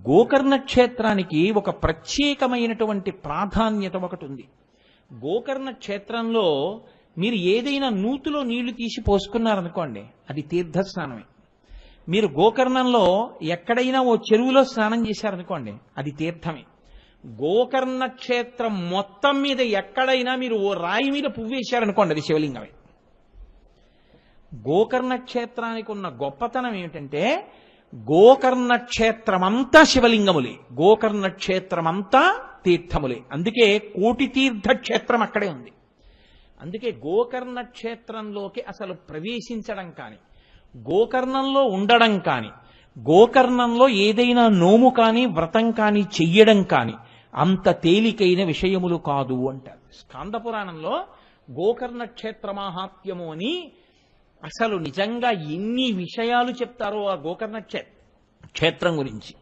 గోకర్ణ క్షేత్రానికి ఒక ప్రత్యేకమైనటువంటి ప్రాధాన్యత ఒకటి ఉంది. గోకర్ణ క్షేత్రంలో మీరు ఏదైనా నూతిలో నీళ్లు తీసి పోసుకున్నారనుకోండి, అది తీర్థస్నానమే. మీరు గోకర్ణంలో ఎక్కడైనా ఓ చెరువులో స్నానం చేశారనుకోండి, అది తీర్థమే. గోకర్ణ క్షేత్రం మొత్తం మీద ఎక్కడైనా మీరు ఓ రాయి మీద పువ్వేశారనుకోండి, అది శివలింగమే. గోకర్ణ క్షేత్రానికి ఉన్న గొప్పతనం ఏమిటంటే, గోకర్ణ క్షేత్రమంతా శివలింగములే, గోకర్ణ క్షేత్రమంతా తీర్థములే. అందుకే కోటి తీర్థ క్షేత్రం అక్కడే ఉంది. అందుకే గోకర్ణ క్షేత్రంలోకి అసలు ప్రవేశించడం కానీ, గోకర్ణంలో ఉండడం కానీ, గోకర్ణంలో ఏదైనా నోము కానీ వ్రతం కానీ చెయ్యడం కానీ అంత తేలికైన విషయములు కాదు అంటారు. స్కాంద పురాణంలో గోకర్ణ క్షేత్ర మాహాత్మ్యము అని అసలు నిజంగా ఎన్ని విషయాలు చెప్తారో ఆ గోకర్ణ క్షేత్రం గురించి.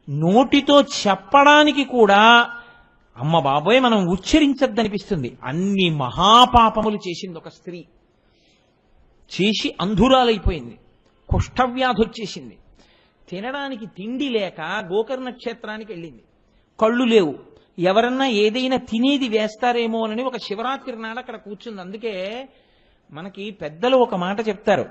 నోటితో చెప్పడానికి కూడా అమ్మ బాబోయ్ మనం ఉచ్చరించద్దనిపిస్తుంది. అన్ని మహాపాపములు చేసింది ఒక స్త్రీ. చేసి అంధురాలైపోయింది, కుష్ఠవ్యాధి వచ్చేసింది. తినడానికి తిండి లేక గోకర్ణ క్షేత్రానికి వెళ్ళింది. కళ్ళు లేవు, ఎవరన్నా ఏదైనా తినేది వేస్తారేమో అని ఒక శివరాత్రి నాడు అక్కడ కూర్చుంది. అందుకే మనకి పెద్దలు ఒక మాట చెప్తారు,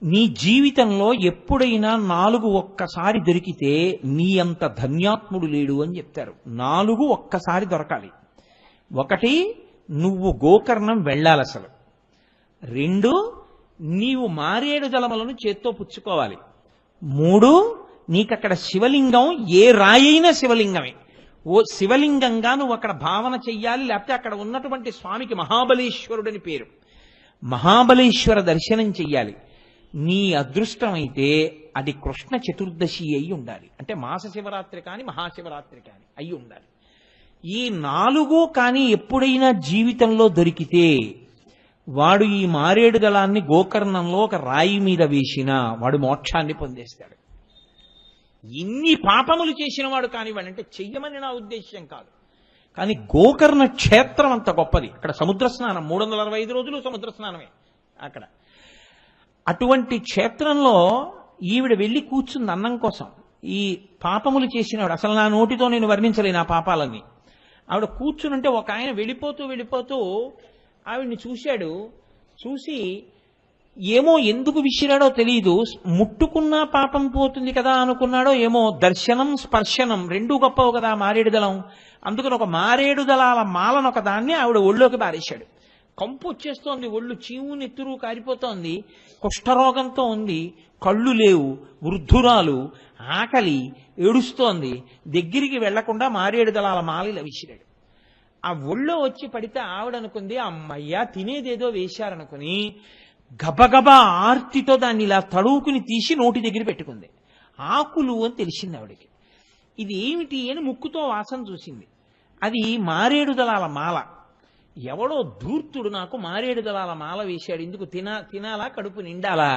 నీ జీవితంలో ఎప్పుడైనా 4 ఒక్కసారి దొరికితే నీ అంత ధన్యాత్ముడు లేడు అని చెప్తారు. 4 ఒక్కసారి దొరకాలి. 1, నువ్వు గోకర్ణం వెళ్ళాలి అసలు. 2, నీవు మారేడు జలములను చేత్తో పుచ్చుకోవాలి. 3, నీకక్కడ శివలింగం ఏ రాయైనా శివలింగమే, ఓ శివలింగంగా నువ్వు అక్కడ భావన చెయ్యాలి. లేకపోతే అక్కడ ఉన్నటువంటి స్వామికి మహాబలేశ్వరుడని పేరు, మహాబలేశ్వర దర్శనం చెయ్యాలి. నీ అదృష్టమైతే అది కృష్ణ చతుర్దశి అయి ఉండాలి. అంటే మాస శివరాత్రి కానీ మహాశివరాత్రి కానీ అయి ఉండాలి. ఈ 4 కానీ ఎప్పుడైనా జీవితంలో దొరికితే వాడు ఈ మారేడు దళాన్ని గోకర్ణంలో ఒక రాయి మీద వేసినా వాడు మోక్షాన్ని పొందేస్తాడు. ఇన్ని పాపములు చేసిన వాడు కానివాడు, అంటే చెయ్యమని నా ఉద్దేశ్యం కాదు, కానీ గోకర్ణ క్షేత్రం అంత గొప్పది. అక్కడ సముద్ర స్నానం 365 రోజులు సముద్ర స్నానమే అక్కడ. అటువంటి క్షేత్రంలో ఈవిడ వెళ్ళి కూర్చుంది అన్నం కోసం. ఈ పాపములు చేసినవాడు, అసలు నా నోటితో నేను వర్ణించలేను ఆ పాపాలన్నీ. ఆవిడ కూర్చునుంటే ఒక ఆయన వెళ్ళిపోతూ ఆవిడ్ని చూశాడు. చూసి ఏమో ఎందుకు విసిరాడో తెలియదు, ముట్టుకున్నా పాపం పోతుంది కదా అనుకున్నాడో ఏమో. దర్శనం స్పర్శనం 2 గొప్పవు కదా మారేడు దళం. అందుకని ఒక మారేడు దళాల మాలను ఒక దాన్ని ఆవిడ ఒళ్ళోకి బారేశాడు. కంపు వచ్చేస్తోంది, ఒళ్ళు చీము నెత్తురు కారిపోతోంది, కుష్ఠరోగంతో ఉంది, కళ్ళు లేవు, వృద్ధురాలు, ఆకలి, ఏడుస్తోంది. దగ్గరికి వెళ్లకుండా మారేడు దళాల మాల విసిరాడు. ఆ ఒళ్ళో వచ్చి పడితే ఆవిడ అనుకుంది, అమ్మయ్యా తినేదేదో వేశారనుకుని గబగబా ఆర్తితో దాన్ని ఇలా తడువుకుని తీసి నోటి దగ్గర పెట్టుకుంది. ఆకులు అని తెలిసింది ఆవిడకి. ఇది ఏమిటి అని ముక్కుతో వాసన చూసింది. అది మారేడు దళాల మాల. ఎవడో ధూర్తుడు నాకు మారేడు దళాల మాల వేశాడు, ఇందుకు తినాలా కడుపు నిండాలా.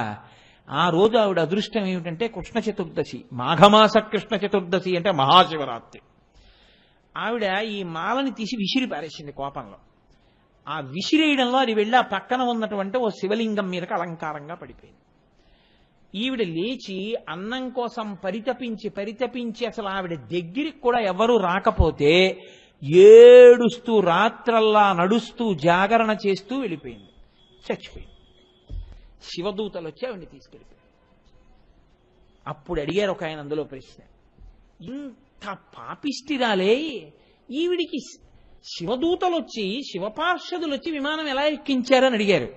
ఆ రోజు ఆవిడ అదృష్టం ఏమిటంటే కృష్ణ చతుర్దశి, మాఘమాస కృష్ణ చతుర్దశి అంటే మహాశివరాత్రి. ఆవిడ ఈ మాలని తీసి విసిరి పారేసింది కోపంలో. ఆ విసిరేయడంలో అది వెళ్ళి ఆ పక్కన ఉన్నటువంటి ఓ శివలింగం మీదకి అలంకారంగా పడిపోయింది. ఈవిడ లేచి అన్నం కోసం పరితపించి అసలు ఆవిడ దగ్గరికి కూడా ఎవరూ రాకపోతే ఏడుస్తూ రాత్రల్లా నడుస్తూ జాగరణ చేస్తూ వెళ్ళిపోయింది, చచ్చిపోయింది. శివదూతలు వచ్చి ఆవిడ్ని తీసుకెళ్ళిపోయింది. అప్పుడు అడిగారు ఒక ఆయన అందులో ప్రశ్న, ఇంత పాపిష్టిరాలే ఈవిడికి శివదూతలు వచ్చి శివపార్షదులు వచ్చి విమానం ఎలా ఎక్కించారని అడిగారు.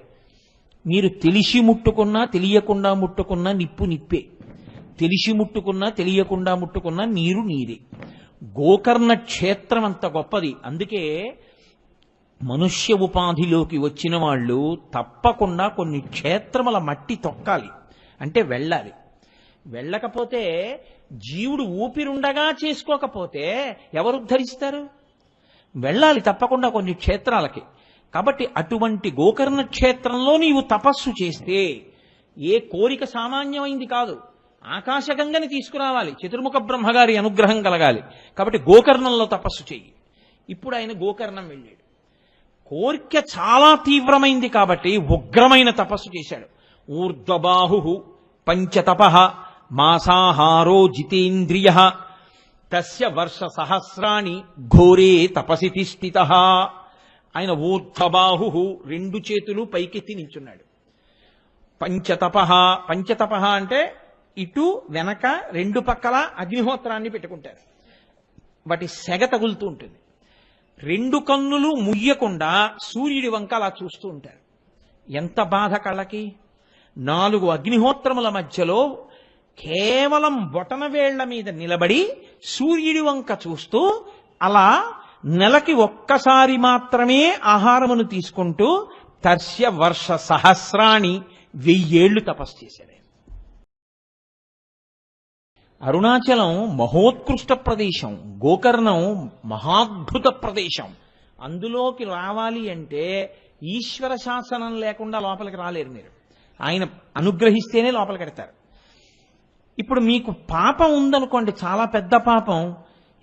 మీరు తెలిసి ముట్టుకున్నా తెలియకుండా ముట్టుకున్నా నిప్పు నిప్పే, తెలిసి ముట్టుకున్నా తెలియకుండా ముట్టుకున్నా నీరు నీరే. గోకర్ణ క్షేత్రం అంత గొప్పది. అందుకే మనుష్య ఉపాధిలోకి వచ్చిన వాళ్ళు తప్పకుండా కొన్ని క్షేత్రముల మట్టి తొక్కాలి, అంటే వెళ్ళాలి. వెళ్ళకపోతే జీవుడు ఊపిరుండగా చేసుకోకపోతే ఎవరు ఉద్ధరిస్తారు? వెళ్ళాలి తప్పకుండా కొన్ని క్షేత్రాలకి. కాబట్టి అటువంటి గోకర్ణ క్షేత్రంలో నీవు తపస్సు చేస్తే ఏ కోరిక సామాన్యమైంది కాదు, ఆకాశగంగని తీసుకురావాలి, చతుర్ముఖ బ్రహ్మగారి అనుగ్రహం కలగాలి. కాబట్టి గోకర్ణంలో తపస్సు చెయ్యి. ఇప్పుడు ఆయన గోకర్ణం వెళ్ళాడు. కోరిక చాలా తీవ్రమైంది కాబట్టి ఉగ్రమైన తపస్సు చేశాడు. ఊర్ధ్వబాహు పంచతప మాసాహారో జితేంద్రియ తస్య వర్ష సహస్రాణి ఘోరే తపసి తిష్ఠితః. ఆయన ఊర్ధ్వబాహు, రెండు చేతులు పైకెత్తి నించున్నాడు. పంచతపః, పంచతపః అంటే ఇటు వెనక రెండు పక్కల అగ్నిహోత్రాన్ని పెట్టుకుంటారు. వాటి సెగ తగులుతూ ఉంటుంది. రెండు కన్నులు ముయ్యకుండా సూర్యుడి వంక అలా చూస్తూ ఉంటారు. ఎంత బాధ కళ్ళకి. 4 అగ్నిహోత్రముల మధ్యలో కేవలం బొటనవేళ్ల మీద నిలబడి సూర్యుడి వంక చూస్తూ అలా నెలకి ఒక్కసారి మాత్రమే ఆహారమును తీసుకుంటూ తర్శ్య వర్ష సహస్రాణి 1000 ఏళ్లు తపస్సు చేశాడు. అరుణాచలం మహోత్కృష్ట ప్రదేశం, గోకర్ణం మహాద్భుత ప్రదేశం. అందులోకి రావాలి అంటే ఈశ్వర శాసనం లేకుండా లోపలికి రాలేరు మీరు. ఆయన అనుగ్రహిస్తేనే లోపలికి వెడతారు. ఇప్పుడు మీకు పాపం ఉందనుకోండి, చాలా పెద్ద పాపం,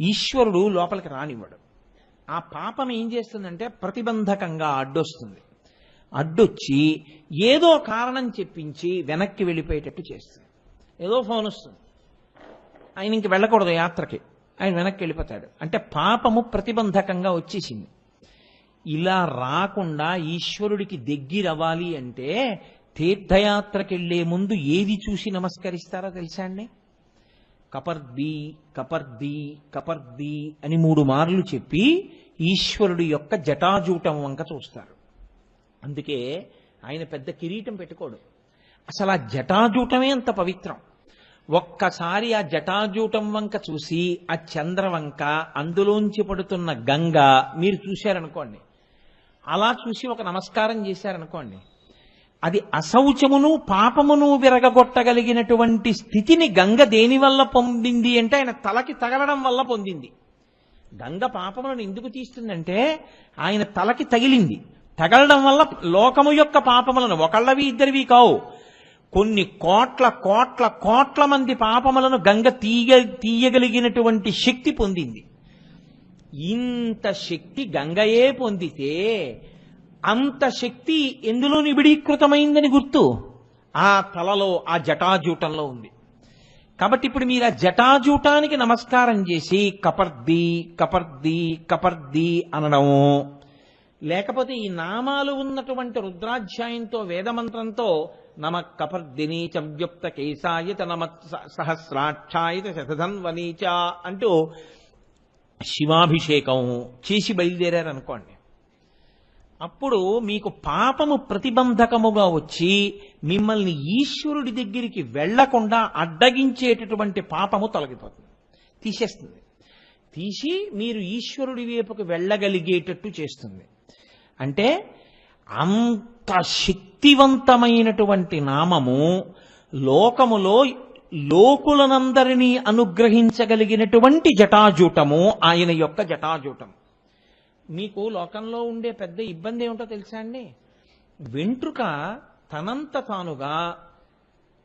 ఈశ్వరుడు లోపలికి రానివ్వడు. ఆ పాపం ఏం చేస్తుందంటే ప్రతిబంధకంగా అడ్డొస్తుంది. అడ్డొచ్చి ఏదో కారణం చెప్పించి వెనక్కి వెళ్ళిపోయేటట్టు చేస్తుంది. ఏదో ఫోన్ వస్తుంది, ఆయన ఇంక వెళ్ళకూడదు యాత్రకి, ఆయన వెనక్కి వెళ్ళిపోతాడు. అంటే పాపము ప్రతిబంధకంగా వచ్చేసింది. ఇలా రాకుండా ఈశ్వరుడికి దగ్గరవ్వాలి అంటే తీర్థయాత్రకి వెళ్లే ముందు ఏది చూసి నమస్కరిస్తారో తెలుసా అండి? కపర్ది కపర్ది కపర్ది అని 3 మార్లు చెప్పి ఈశ్వరుడి యొక్క జటాజూటం వంక చూస్తారు. అందుకే ఆయన పెద్ద కిరీటం పెట్టుకోడు. అసలు ఆ జటాజూటమే అంత పవిత్రం. ఒక్కసారి ఆ జటాజూటం వంక చూసి ఆ చంద్రవంక, అందులోంచి పడుతున్న గంగ మీరు చూశారనుకోండి, అలా చూసి ఒక నమస్కారం చేశారనుకోండి, అది అశౌచమును పాపమును విరగగొట్టగలిగినటువంటి స్థితిని గంగ దేనివల్ల పొందింది అంటే ఆయన తలకి తగలడం వల్ల పొందింది. గంగ పాపములను ఎందుకు తీస్తుందంటే ఆయన తలకి తగిలింది. తగలడం వల్ల లోకము యొక్క పాపములను, ఒకళ్ళవి ఇద్దరివి కావు, కొన్ని కోట్ల కోట్ల కోట్ల మంది పాపములను గంగ తీయగలిగినటువంటి శక్తి పొందింది. ఇంత శక్తి గంగయే పొందితే అంత శక్తి ఎందులో నిబిడీకృతమైందని గుర్తు ఆ తలలో, ఆ జటాజూటంలో ఉంది. కాబట్టి ఇప్పుడు మీరు ఆ జటాజూటానికి నమస్కారం చేసి కపర్ది కపర్ది కపర్ది అనడము, లేకపోతే ఈ నామాలు ఉన్నటువంటి రుద్రాధ్యాయంతో వేదమంత్రంతో నమ కపర్దిని చవ్యుక్త కేశాయత నమ సహస్రాక్షాయత శతధన్వనీచ అంటూ శివాభిషేకం చేసి బయలుదేరారనుకోండి, అప్పుడు మీకు పాపము ప్రతిబంధకముగా వచ్చి మిమ్మల్ని ఈశ్వరుడి దగ్గరికి వెళ్లకుండా అడ్డగించేటటువంటి పాపము తొలగిపోతుంది, తీసేస్తుంది. తీసి మీరు ఈశ్వరుడి వైపుకు వెళ్ళగలిగేటట్టు చేస్తుంది. అంటే అంత శక్తివంతమైనటువంటి నామము లోకములో లోకులనందరినీ అనుగ్రహించగలిగినటువంటి జటాజూటము ఆయన యొక్క జటాజూటం. మీకు లోకంలో ఉండే పెద్ద ఇబ్బంది ఏమిటో తెలుసా అండి? వెంట్రుక తనంత తానుగా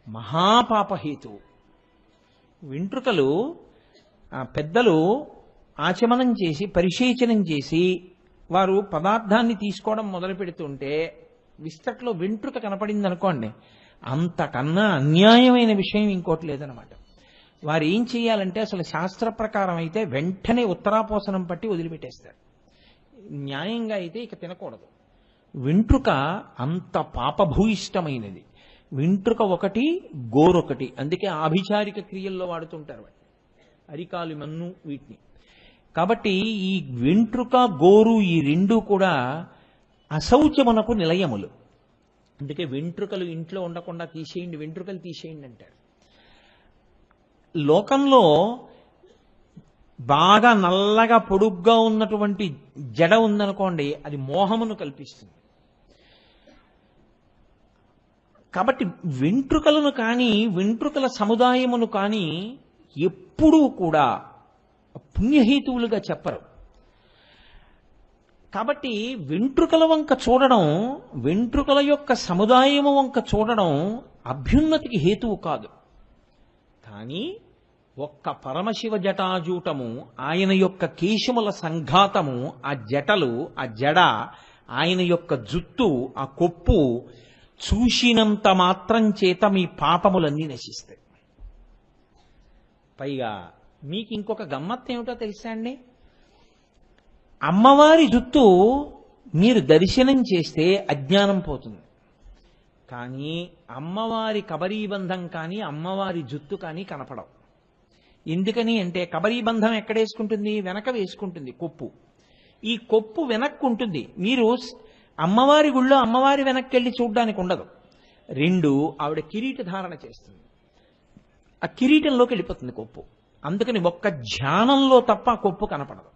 మహాపాపహేతు. వెంట్రుకలు పెద్దలు ఆచమనం చేసి పరిశేచనం చేసి వారు పదార్థాన్ని తీసుకోవడం మొదలు పెడుతుంటే విస్తట్లో వెంట్రుక కనపడింది అనుకోండి, అంతకన్నా అన్యాయమైన విషయం ఇంకోటి లేదనమాట. వారు ఏం చేయాలంటే అసలు శాస్త్ర ప్రకారం అయితే వెంటనే ఉత్తరాపోసనం పట్టి వదిలిపెట్టేస్తారు. న్యాయంగా అయితే ఇక తినకూడదు. వెంట్రుక అంత పాపభూయిష్టమైనది. వెంట్రుక ఒకటి, గోరొకటి. అందుకే ఆభిచారిక క్రియల్లో వాడుతుంటారు వాటిని, అరికాలు మన్ను వీటిని. కాబట్టి ఈ వెంట్రుక గోరు ఈ రెండు కూడా అశౌచమునకు నిలయములు. అందుకే వెంట్రుకలు ఇంట్లో ఉండకుండా తీసేయండి, వెంట్రుకలు తీసేయండి అంటారు. లోకంలో బాగా నల్లగా పొడుగ్గా ఉన్నటువంటి జడ ఉందనుకోండి, అది మోహమును కల్పిస్తుంది. కాబట్టి వెంట్రుకలను కానీ వెంట్రుకల సముదాయమును కానీ ఎప్పుడూ కూడా పుణ్యహేతువులుగా చెప్పరు. కాబట్టి వెంట్రుకల వంక చూడడం, వెంట్రుకల యొక్క సముదాయము వంక చూడడం అభ్యున్నతికి హేతువు కాదు. కానీ ఒక్క పరమశివ జటాజూటము, ఆయన యొక్క కేశముల సంఘాతము, ఆ జటలు, ఆ జడ, ఆయన యొక్క జుత్తు, ఆ కొప్పు చూసినంత మాత్రం చేత మీ పాపములన్నీ నశిస్తాయి. పైగా మీకు ఇంకొక గమ్మత్తు ఏమిటో తెలుసా అండి? అమ్మవారి జుత్తు మీరు దర్శనం చేస్తే అజ్ఞానం పోతుంది, కానీ అమ్మవారి కబరీబంధం కానీ అమ్మవారి జుత్తు కానీ కనపడవు. ఎందుకని అంటే కబరీబంధం ఎక్కడ వేసుకుంటుంది? వెనక వేసుకుంటుంది కొప్పు. ఈ కొప్పు వెనక్కు ఉంటుంది. మీరు అమ్మవారి గుళ్ళో అమ్మవారి వెనక్కి వెళ్ళి చూడడానికి ఉండదు. రెండు, ఆవిడ కిరీట ధారణ చేస్తుంది, ఆ కిరీటంలోకి వెళ్ళిపోతుంది కొప్పు. అందుకని ఒక్క ధ్యానంలో తప్ప ఆ కొప్పు కనపడదు.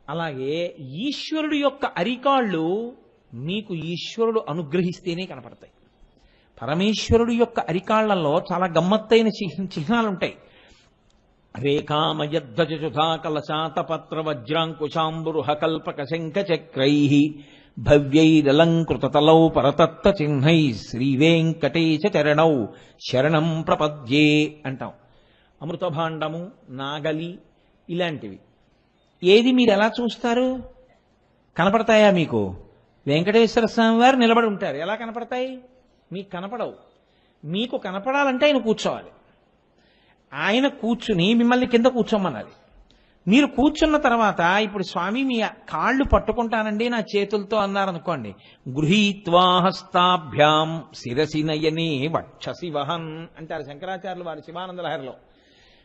అలాగే ఈశ్వరుడు యొక్క అరికాళ్ళు మీకు ఈశ్వరుడు అనుగ్రహిస్తేనే కనపడతాయి. పరమేశ్వరుడు యొక్క అరికాళ్లలో చాలా గమ్మత్తైన చిహ్నాలుంటాయి. రేఖామయధ్వజుధా కలశాతపత్ర వజ్రాంకుశాంబురుహ కల్పక శంఖ చక్రై భవ్యైరలంకృతతలౌ పరతత్వ చిహ్నై శ్రీవేంకటేశ చరణౌ శరణం ప్రపద్యే అంటాం. అమృతభాండము, నాగలి ఇలాంటివి. ఏది మీరు ఎలా చూస్తారు? కనపడతాయా మీకు? వెంకటేశ్వర స్వామి వారు నిలబడి ఉంటారు, ఎలా కనపడతాయి? మీకు కనపడవు. మీకు కనపడాలంటే ఆయన కూర్చోవాలి. ఆయన కూర్చుని మిమ్మల్ని కింద కూర్చోమనాలి. మీరు కూర్చున్న తర్వాత ఇప్పుడు స్వామి మీ కాళ్ళు పట్టుకుంటానండి నా చేతులతో అన్నారనుకోండి, గృహీత్వా హస్తాభ్యాం శిరసి నయనే వక్షసి వహన్ అంటారు శంకరాచార్యులు వారి శివానంద లహరిలో.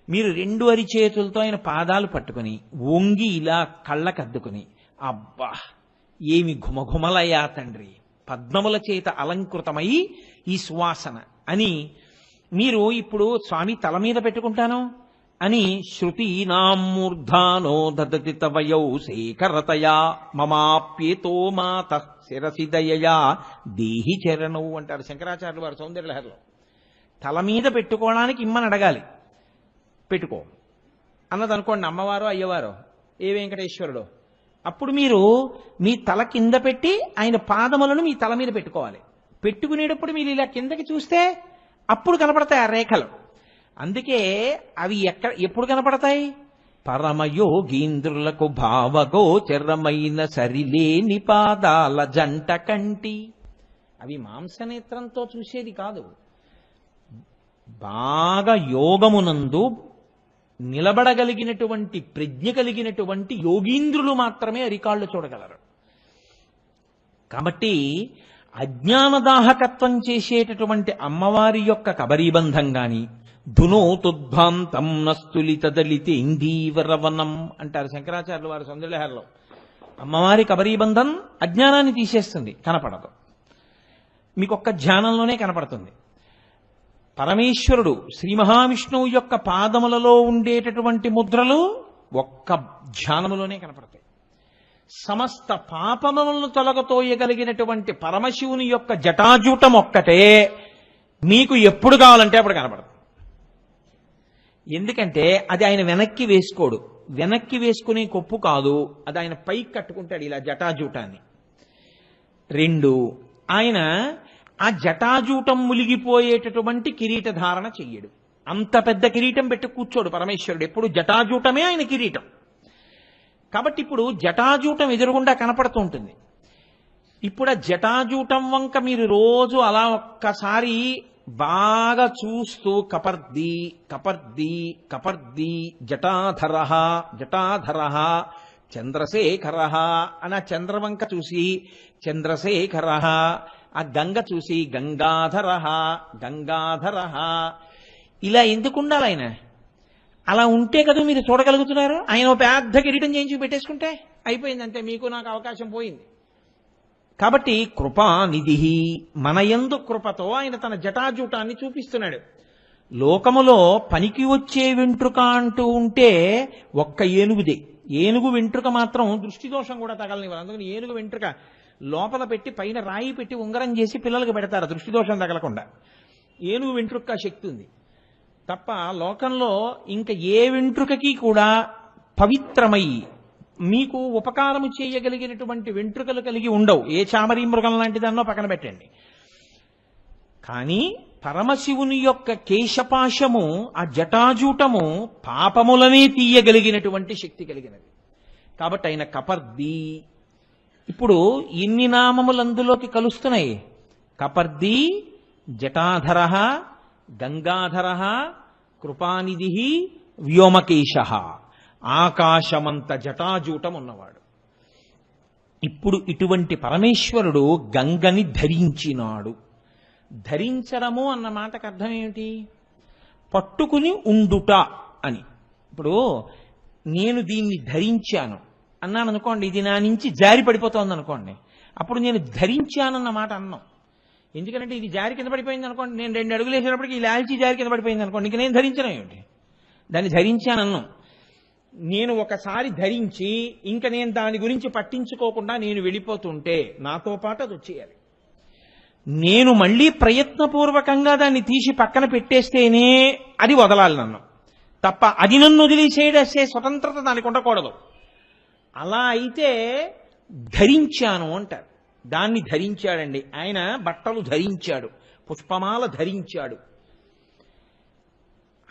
మీరు రెండు అరిచేతులతో ఆయన పాదాలు పట్టుకుని వంగి ఇలా కళ్ళకద్దుకుని, అబ్బా ఏమి ఘుమఘుమలయ్యా తండ్రి, పద్మముల చేత అలంకృతమై ఈ సువాసన అని మీరు ఇప్పుడు స్వామి తల మీద పెట్టుకుంటాను అని శృతీనామూర్ధానో దదతి తవయౌ శేఖరతయా మమాప్యేతో మాత శిరసిదయయా దేహి చరణౌ అంటారు శంకరాచార్యులు వారు సౌందర్యలహరిలో. తల మీద పెట్టుకోవడానికి ఇమ్మని అడగాలి, పెట్టుకో అన్నదనుకోండి అమ్మవారో అయ్యవారో ఏ వెంకటేశ్వరుడో. అప్పుడు మీరు మీ తల కింద పెట్టి ఆయన పాదములను మీ తల మీద పెట్టుకోవాలి. పెట్టుకునేటప్పుడు మీరు ఇలా కిందకి చూస్తే అప్పుడు కనపడతాయి ఆ రేఖలు. అందుకే అవి ఎప్పుడు కనపడతాయి? పరమయోగీంద్రులకు భావగోచరమైన సరిలేని పాదాల జంట కంటి. అవి మాంసనేత్రంతో చూసేది కాదు. బాగా యోగమునందు నిలబడగలిగినటువంటి ప్రజ్ఞ కలిగినటువంటి యోగీంద్రులు మాత్రమే అరికాళ్ళు చూడగలరు. కాబట్టి అజ్ఞానదాహకత్వం చేసేటటువంటి అమ్మవారి యొక్క కబరీబంధం గాని ధునోతుద్భాంతం నస్తులిత దళితే ఇందీవరవనం అంటారు శంకరాచార్యులు వారి సౌందర్యలహరిలో. అమ్మవారి కబరీబంధం అజ్ఞానాన్ని తీసేస్తుంది, కనపడదు. మీకొక్క ధ్యానంలోనే కనపడుతుంది. పరమేశ్వరుడు శ్రీ మహావిష్ణువు యొక్క పాదములలో ఉండేటటువంటి ముద్రలు ఒక్క ధ్యానములోనే కనపడతాయి. సమస్త పాపములను తొలగతోయగలిగినటువంటి పరమశివుని యొక్క జటాజూటం ఒక్కటే మీకు ఎప్పుడు కావాలంటే అప్పుడు కనపడదు. ఎందుకంటే అది ఆయన వెనక్కి వేసుకోడు, వెనక్కి వేసుకునే కొప్పు కాదు, అది ఆయన పైకి కట్టుకుంటాడు ఇలా జటాజూటాన్ని. రెండు, ఆయన ఆ జటాజూటం ములిగిపోయేటటువంటి కిరీట ధారణ చెయ్యడు. అంత పెద్ద కిరీటం పెట్టి కూర్చోడు పరమేశ్వరుడు, ఎప్పుడు జటాజూటమే ఆయన కిరీటం. కాబట్టి ఇప్పుడు జటాజూటం ఎదురుగుండా కనపడుతూ ఉంటుంది. ఇప్పుడు ఆ జటాజూటం వంక మీరు రోజు అలా ఒక్కసారి బాగా చూస్తూ కపర్ది కపర్ది కపర్ది జటాధర జటాధర చంద్రశేఖర అని ఆ చంద్రవంక చూసి చంద్రశేఖర, ఆ గంగ చూసి గంగాధర గంగాధర, ఇలా ఎందుకు ఉండాలి ఆయన? అలా ఉంటే కదా మీరు చూడగలుగుతున్నారు. ఆయన ఒక పెద్ద కిరీటం చేయించి పెట్టేసుకుంటే అయిపోయిందంటే మీకు నాకు అవకాశం పోయింది. కాబట్టి కృపానిధి మనయందు కృపతో ఆయన తన జటాజూటాన్ని చూపిస్తున్నాడు. లోకములో పనికి వచ్చే వెంట్రుక అంటూ ఉంటే ఒక్క ఏనుగుదే. ఏనుగు వెంట్రుక మాత్రం దృష్టి దోషం కూడా తగలనివ్వాలి. అందుకని ఏనుగు వెంట్రుక లోపల పెట్టి పైన రాయి పెట్టి ఉంగరం చేసి పిల్లలకు పెడతారు దృష్టి దోషం తగలకుండా. ఏనుగు వెంట్రుక శక్తి ఉంది తప్ప లోకంలో ఇంకా ఏ వెంట్రుకకి కూడా పవిత్రమై మీకు ఉపకారము చేయగలిగినటువంటి వెంట్రుకలు కలిగి ఉండవు. ఏ చామరీ మృగం లాంటిదన్నో పక్కన పెట్టండి. కానీ పరమశివుని యొక్క కేశపాశము, ఆ జటాజూటము పాపములనే తీయగలిగినటువంటి శక్తి కలిగినది. కాబట్టి ఆయన కపర్ది. ఇప్పుడు ఇన్ని నామములు అందులోకి కలుస్తున్నాయి. కపర్ది, జటాధర, గంగాధర, కృపానిధి వ్యోమకేశ, ఆకాశమంత జటాజూటం ఉన్నవాడు. ఇప్పుడు ఇటువంటి పరమేశ్వరుడు గంగని ధరించినాడు. ధరించడము అన్న మాటకు అర్థం ఏమిటి? పట్టుకుని ఉండుట అని. ఇప్పుడు నేను దీన్ని ధరించాను అన్నాను అనుకోండి, ఇది నా నుంచి జారి పడిపోతోంది అనుకోండి, అప్పుడు నేను ధరించానన్న మాట అన్నాం. ఎందుకంటే ఇది జారి కింద పడిపోయింది అనుకోండి, నేను 2 అడుగులు వేసినప్పటికీ ఈ లాల్చీ జారి కింద పడిపోయింది అనుకోండి, ఇంక నేను ధరించడం ఏమిటి? దాన్ని ధరించానన్నాం. నేను ఒకసారి ధరించి ఇంక నేను దాని గురించి పట్టించుకోకుండా నేను వెళ్ళిపోతుంటే నాతో పాటు అది వచ్చేయాలి. నేను మళ్ళీ ప్రయత్నపూర్వకంగా దాన్ని తీసి పక్కన పెట్టేస్తేనే అది వదలాలి నన్ను, తప్ప అది నన్ను వదిలేసేసే స్వతంత్రత దానికి ఉండకూడదు. అలా అయితే ధరించాను అంటారు. దాన్ని ధరించాడండి ఆయన. బట్టలు ధరించాడు, పుష్పమాల ధరించాడు.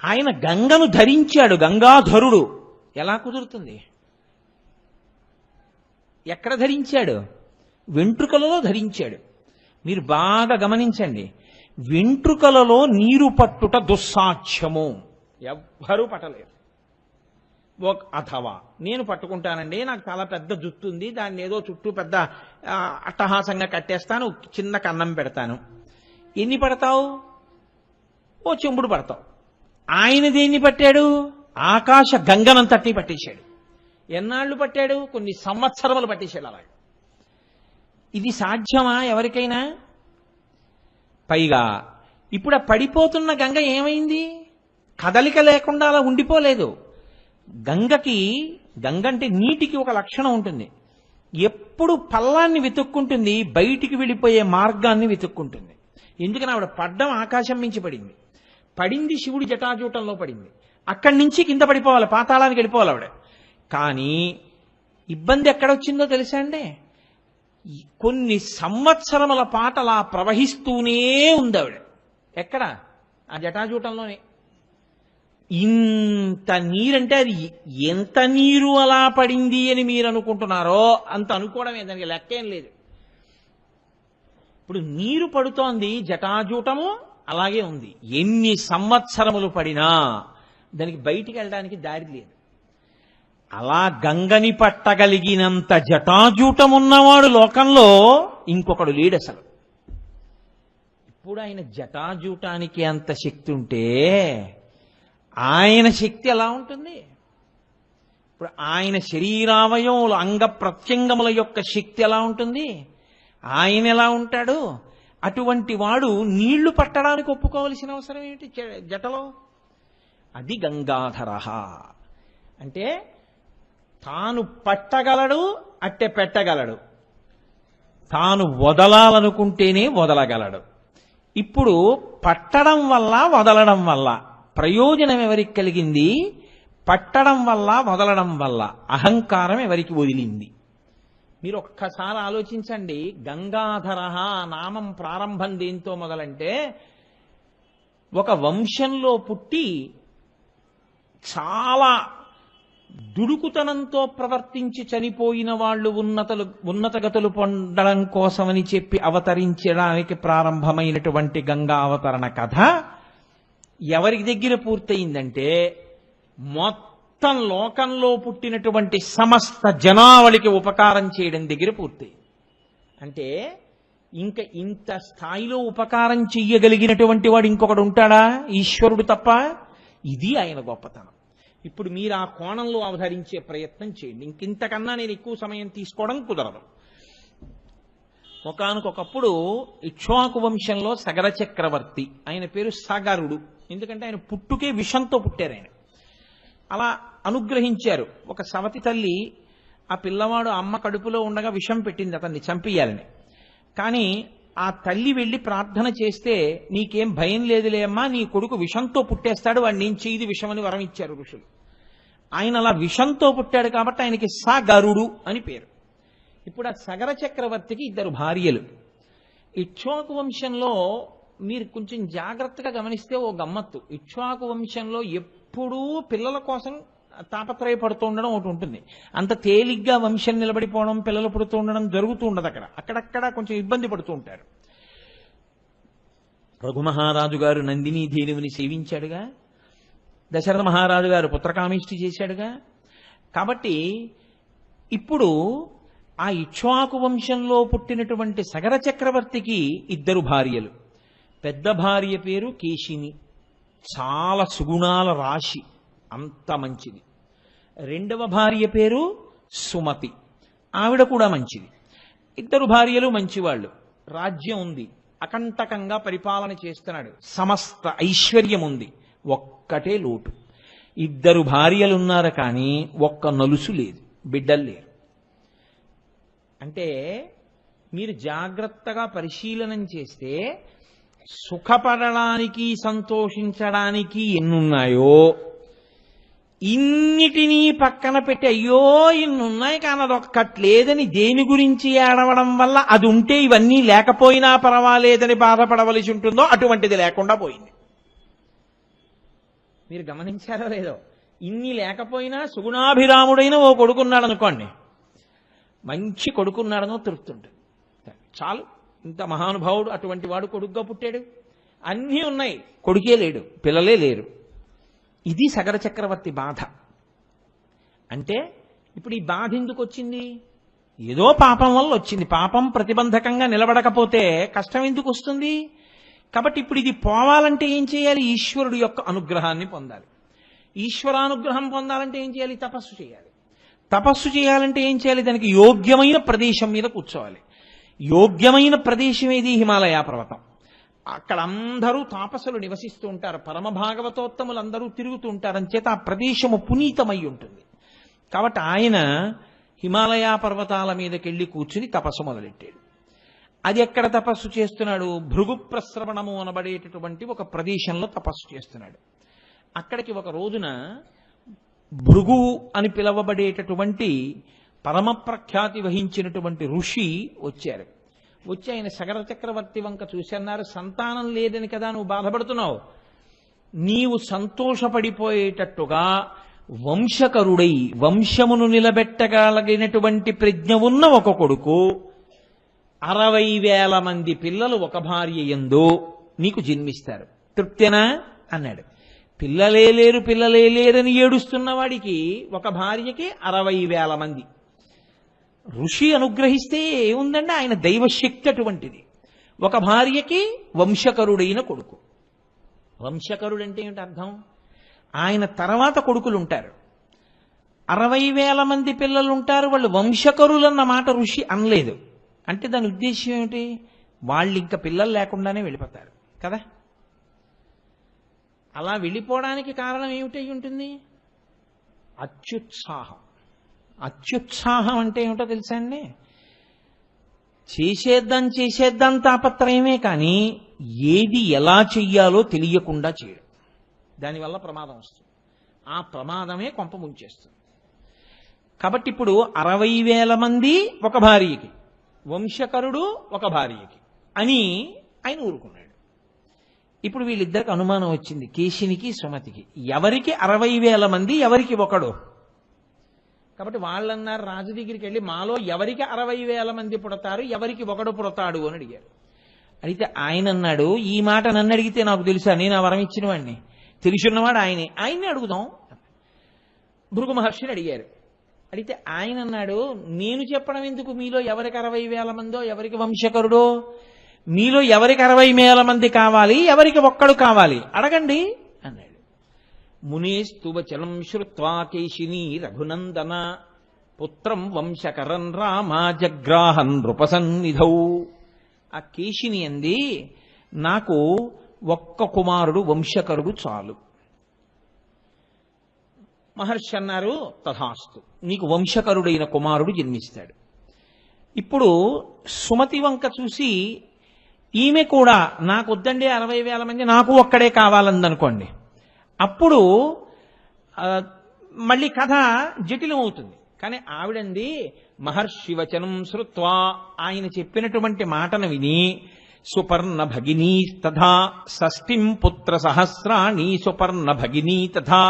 ఆయన గంగను ధరించాడు, గంగాధరుడు. ఎలా కుదురుతుంది? ఎక్కడ ధరించాడు? వెంట్రుకలలో ధరించాడు. మీరు బాగా గమనించండి, వెంట్రుకలలో నీరు పట్టుట దుస్సాధ్యము, ఎవ్వరూ పట్టలేరు. అథవా నేను పట్టుకుంటానండి, నాకు చాలా పెద్ద జుట్టు ఉంది, దాన్ని ఏదో చుట్టూ పెద్ద అట్టహాసంగా కట్టేస్తాను, చిన్న కన్నం పెడతాను. ఎన్ని పడతావు? ఓ చెంబుడు పడతావు. ఆయన దేన్ని పట్టాడు? ఆకాశ గంగనంతటినీ పట్టేశాడు. ఎన్నాళ్ళు పట్టాడు? కొన్ని సంవత్సరములు పట్టేశాడు. అలాగే ఇది సాధ్యమా ఎవరికైనా? పైగా ఇప్పుడు ఆ పడిపోతున్న గంగ ఏమైంది? కదలిక లేకుండా అలా ఉండిపోలేదు. గంగ అంటే నీటికి ఒక లక్షణం ఉంటుంది, ఎప్పుడు పల్లాన్ని వెతుక్కుంటుంది, బయటికి వెళ్ళిపోయే మార్గాన్ని వెతుక్కుంటుంది. ఎందుకని ఆవిడ పడ్డం ఆకాశం మించి పడింది, పడింది శివుడి జటాజూటంలో పడింది, అక్కడి నుంచి కింద పడిపోవాలి, పాతాళానికి వెళ్ళిపోవాలి ఆవిడ. కానీ ఇబ్బంది ఎక్కడొచ్చిందో తెలుసా అండి? కొన్ని సంవత్సరముల పాటు అలా ప్రవహిస్తూనే ఉంది ఆవిడ. ఎక్కడ? ఆ జటాజూటంలోనే. ఇంత నీరంటే అది ఎంత నీరు అలా పడింది అని మీరు అనుకుంటున్నారో అంత అనుకోవడమే, దానికి లెక్కేం లేదు. ఇప్పుడు నీరు పడుతోంది, జటాజూటము అలాగే ఉంది. ఎన్ని సంవత్సరములు పడినా దానికి బయటికి వెళ్ళడానికి దారి లేదు. అలా గంగని పట్టగలిగినంత జటాజూటం ఉన్నవాడు లోకంలో ఇంకొకడు లేడు అసలు. ఇప్పుడు ఆయన జటాజూటానికి అంత శక్తి ఉంటే ఆయన శక్తి ఎలా ఉంటుంది? ఇప్పుడు ఆయన శరీరావయములు అంగ ప్రత్యంగముల యొక్క శక్తి ఎలా ఉంటుంది? ఆయన ఎలా ఉంటాడు? అటువంటి వాడు నీళ్లు పట్టడానికి ఒప్పుకోవలసిన అవసరం ఏంటి జటలో? అది గంగాధర అంటే తాను పట్టగలడు, అట్టె పెట్టగలడు, తాను వదలాలనుకుంటేనే వదలగలడు. ఇప్పుడు పట్టడం వల్ల వదలడం వల్ల ప్రయోజనం ఎవరికి కలిగింది? పట్టడం వల్ల వదలడం వల్ల అహంకారం ఎవరికి వదిలింది? మీరు ఒక్కసారి ఆలోచించండి. గంగాధర నామం ప్రారంభం దేంతో మొదలంటే, ఒక వంశంలో పుట్టి చాలా దుడుకుతనంతో ప్రవర్తించి చనిపోయిన వాళ్ళు ఉన్నతగతులు పొందడం కోసమని చెప్పి అవతరించడానికి ప్రారంభమైనటువంటి గంగా అవతరణ కథ ఎవరికి దగ్గర పూర్తయిందంటే, మొత్తం లోకంలో పుట్టినటువంటి సమస్త జనావళికి ఉపకారం చేయడం దగ్గర పూర్తయింది. అంటే ఇంకా ఇంత స్థాయిలో ఉపకారం చెయ్యగలిగినటువంటి వాడు ఇంకొకడు ఉంటాడా? ఈశ్వరుడు తప్ప. ఇది ఆయన గొప్పతనం. ఇప్పుడు మీరు ఆ కోణంలో అవతరించే ప్రయత్నం చేయండి. ఇంకింతకన్నా నేను ఎక్కువ సమయం తీసుకోవడం కుదరదు. ఒకానొకప్పుడు ఇక్ష్వాకు వంశంలో సగర చక్రవర్తి, ఆయన పేరు సగరుడు. ఎందుకంటే ఆయన పుట్టుకే విషంతో పుట్టారు. ఆయన అలా అనుగ్రహించారు. ఒక సవతి తల్లి ఆ పిల్లవాడు అమ్మ కడుపులో ఉండగా విషం పెట్టింది అతన్ని చంపియాలని. కానీ ఆ తల్లి వెళ్ళి ప్రార్థన చేస్తే, నీకేం భయం లేదులే అమ్మా, నీ కొడుకు విషంతో పుట్టేస్తాడు, వాడిని నేను చేయది విషం అని వరం ఇచ్చారు ఋషులు. ఆయన అలా విషంతో పుట్టాడు కాబట్టి ఆయనకి సగరుడు అని పేరు. ఇప్పుడు ఆ సగర చక్రవర్తికి 2 భార్యలు. ఇక్ష్వాకు వంశంలో మీరు కొంచెం జాగ్రత్తగా గమనిస్తే ఓ గమ్మత్తు. ఇక్ష్వాకు వంశంలో ఎప్పుడూ పిల్లల కోసం తాపత్రయపడుతూ ఉండడం ఒకటి ఉంటుంది. అంత తేలిగ్గా వంశం నిలబడిపోవడం, పిల్లలు పుడుతూ ఉండడం జరుగుతూ ఉండదు. అక్కడక్కడ కొంచెం ఇబ్బంది పడుతూ ఉంటారు. రఘుమహారాజు గారు నందినీ దేనువుని సేవించాడుగా. దశరథ మహారాజు గారు పుత్రకామేష్టి చేశాడుగా. కాబట్టి ఇప్పుడు ఆ ఇక్ష్వాకు వంశంలో పుట్టినటువంటి సగర చక్రవర్తికి 2 భార్యలు. పెద్ద భార్య పేరు కేశిని, చాలా సుగుణాల రాశి, అంత మంచిది. రెండవ భార్య పేరు సుమతి, ఆవిడ కూడా మంచిది. 2 భార్యలు మంచివాళ్ళు, రాజ్యం ఉంది, అకంటకంగా పరిపాలన చేస్తున్నాడు, సమస్త ఐశ్వర్యం ఉంది. ఒక్కటే లోటు, 2 భార్యలున్నారు కానీ ఒక్క నలుసు లేదు, బిడ్డలు లేరు. అంటే మీరు జాగ్రత్తగా పరిశీలనం చేస్తే సుఖపడడానికి సంతోషించడానికి ఎన్నున్నాయో ఇన్నిటినీ పక్కన పెట్టి అయ్యో ఇన్నున్నాయి కానీ అదొక్కట్లేదని దేని గురించి ఏడవడం వల్ల అది ఉంటే ఇవన్నీ లేకపోయినా పర్వాలేదని బాధపడవలసి ఉంటుందో అటువంటిది లేకుండా పోయింది. మీరు గమనించారో లేదో, ఇన్ని లేకపోయినా సుగుణాభిరాముడైన ఓ కొడుకున్నాడు అనుకోండి, మంచి కొడుకున్నాడనో తృప్తి ఉంటుంది. చాలు, ఇంత మహానుభావుడు అటువంటి వాడు కొడుకుగా పుట్టాడు, అన్నీ ఉన్నాయి, కొడుకే లేడు, పిల్లలే లేరు. ఇది సగర చక్రవర్తి బాధ. అంటే ఇప్పుడు ఈ బాధ ఎందుకు వచ్చింది? ఏదో పాపం వల్ల వచ్చింది. పాపం ప్రతిబంధకంగా నిలబడకపోతే కష్టం ఎందుకు వస్తుంది? కాబట్టి ఇప్పుడు ఇది పోవాలంటే ఏం చేయాలి? ఈశ్వరుడు యొక్క అనుగ్రహాన్ని పొందాలి. ఈశ్వరానుగ్రహం పొందాలంటే ఏం చేయాలి? తపస్సు చేయాలి. తపస్సు చేయాలంటే ఏం చేయాలి? దానికి యోగ్యమైన ప్రదేశం మీద కూర్చోవాలి. యోగ్యమైన ప్రదేశం ఏది? హిమాలయ పర్వతం. అక్కడ అందరూ తాపసులు నివసిస్తూ ఉంటారు, పరమ భాగవతోత్తములు అందరూ తిరుగుతూ ఉంటారు. అంచేత ఆ ప్రదేశము పునీతమై ఉంటుంది. కాబట్టి ఆయన హిమాలయ పర్వతాల మీదకెళ్ళి కూర్చుని తపస్సు మొదలెట్టాడు. అది ఎక్కడ తపస్సు చేస్తున్నాడు? భృగు ప్రస్రవణము అనబడేటటువంటి ఒక ప్రదేశంలో తపస్సు చేస్తున్నాడు. అక్కడికి ఒక రోజున భృగు అని పిలవబడేటటువంటి పరమ ప్రఖ్యాతి వహించినటువంటి ఋషి వచ్చారు. వచ్చి ఆయన సగర చక్రవర్తి వంక చూసి అన్నారు, సంతానం లేదని కదా నువ్వు బాధపడుతున్నావు, నీవు సంతోషపడిపోయేటట్టుగా వంశకరుడై వంశమును నిలబెట్టగలిగినటువంటి ప్రజ్ఞ ఉన్న ఒక కొడుకు 60,000 మంది పిల్లలు ఒక భార్య యందు నీకు జన్మిస్తారు, తృప్తేనా అన్నాడు. పిల్లలే లేరని ఏడుస్తున్న వాడికి ఒక భార్యకి 60,000 మంది. ఋషి అనుగ్రహిస్తే ఏముందండి, ఆయన దైవశక్తి అటువంటిది. ఒక భార్యకి వంశకరుడైన కొడుకు. వంశకరుడు అంటే ఏమిటి అర్థం? ఆయన తర్వాత కొడుకులు ఉంటారు. 60,000 మంది పిల్లలు ఉంటారు, వాళ్ళు వంశకరులన్న మాట ఋషి అనలేదు. అంటే దాని ఉద్దేశం ఏమిటి? వాళ్ళు ఇంకా పిల్లలు లేకుండానే వెళ్ళిపోతారు కదా. అలా వెళ్ళిపోవడానికి కారణం ఏమిటై ఉంటుంది? అత్యుత్సాహం. అత్యుత్సాహం అంటే ఏమిటో తెలుసా అండి? చేసేద్దాం తాపత్రయమే కానీ ఏది ఎలా చెయ్యాలో తెలియకుండా చేయడం. దానివల్ల ప్రమాదం వస్తుంది. ఆ ప్రమాదమే కొంప ముంచేస్తుంది. కాబట్టి ఇప్పుడు 60,000 మంది ఒక భార్యకి, వంశకరుడు ఒక భార్యకి అని ఆయన ఊరుకున్నాడు. ఇప్పుడు వీళ్ళిద్దరికి అనుమానం వచ్చింది, కేశినికి సుమతికి. ఎవరికి 60,000 మంది, ఎవరికి ఒకడు? కాబట్టి వాళ్ళన్నారు రాజు దగ్గరికి వెళ్ళి, మాలో ఎవరికి 60,000 మంది పుడతారు, ఎవరికి ఒకడు పుడతాడు అని అడిగారు. అడిగితే ఆయన అన్నాడు, ఈ మాట నన్ను అడిగితే నాకు తెలుసా, నేను ఆ వరం ఇచ్చిన వాడిని, తెలుసున్నవాడు ఆయన్ని అడుగుదాం. భృగు మహర్షిని అడిగారు. అడిగితే ఆయన అన్నాడు, నేను చెప్పడం ఎందుకు, మీలో ఎవరికి 60,000 మందో, ఎవరికి వంశకరుడో, మీలో ఎవరికి 60,000 మంది కావాలి, ఎవరికి ఒక్కడు కావాలి అడగండి అన్నాడు. మునేస్తు వచనం శ్రుత్వా కేశినీ రఘునందన పుత్రం వంశకరం రామ జగ్రాహన్ నృపసన్నిధౌ. ఆ కేశిని అంది, నాకు ఒక్క కుమారుడు వంశకరుడు చాలు. మహర్షి అన్నారు, తథాస్తు, నీకు వంశకరుడైన కుమారుడు జన్మిస్తాడు. ఇప్పుడు సుమతి వంక చూసి ఈమె కూడా నాకు వద్దండి 60,000 మంది, నాకు ఒక్కడే కావాలందనుకోండి, అప్పుడు మళ్ళీ కథ జటిలం అవుతుంది. కానీ ఆవిడంది, మహర్షి వచనం శ్రుత్వా, ఆయన చెప్పినటువంటి మాటను విని, సుపర్ణ భగినీ తథా షష్ఠిం పుత్ర సహస్రాణి సుపర్ణ భగినీ తథా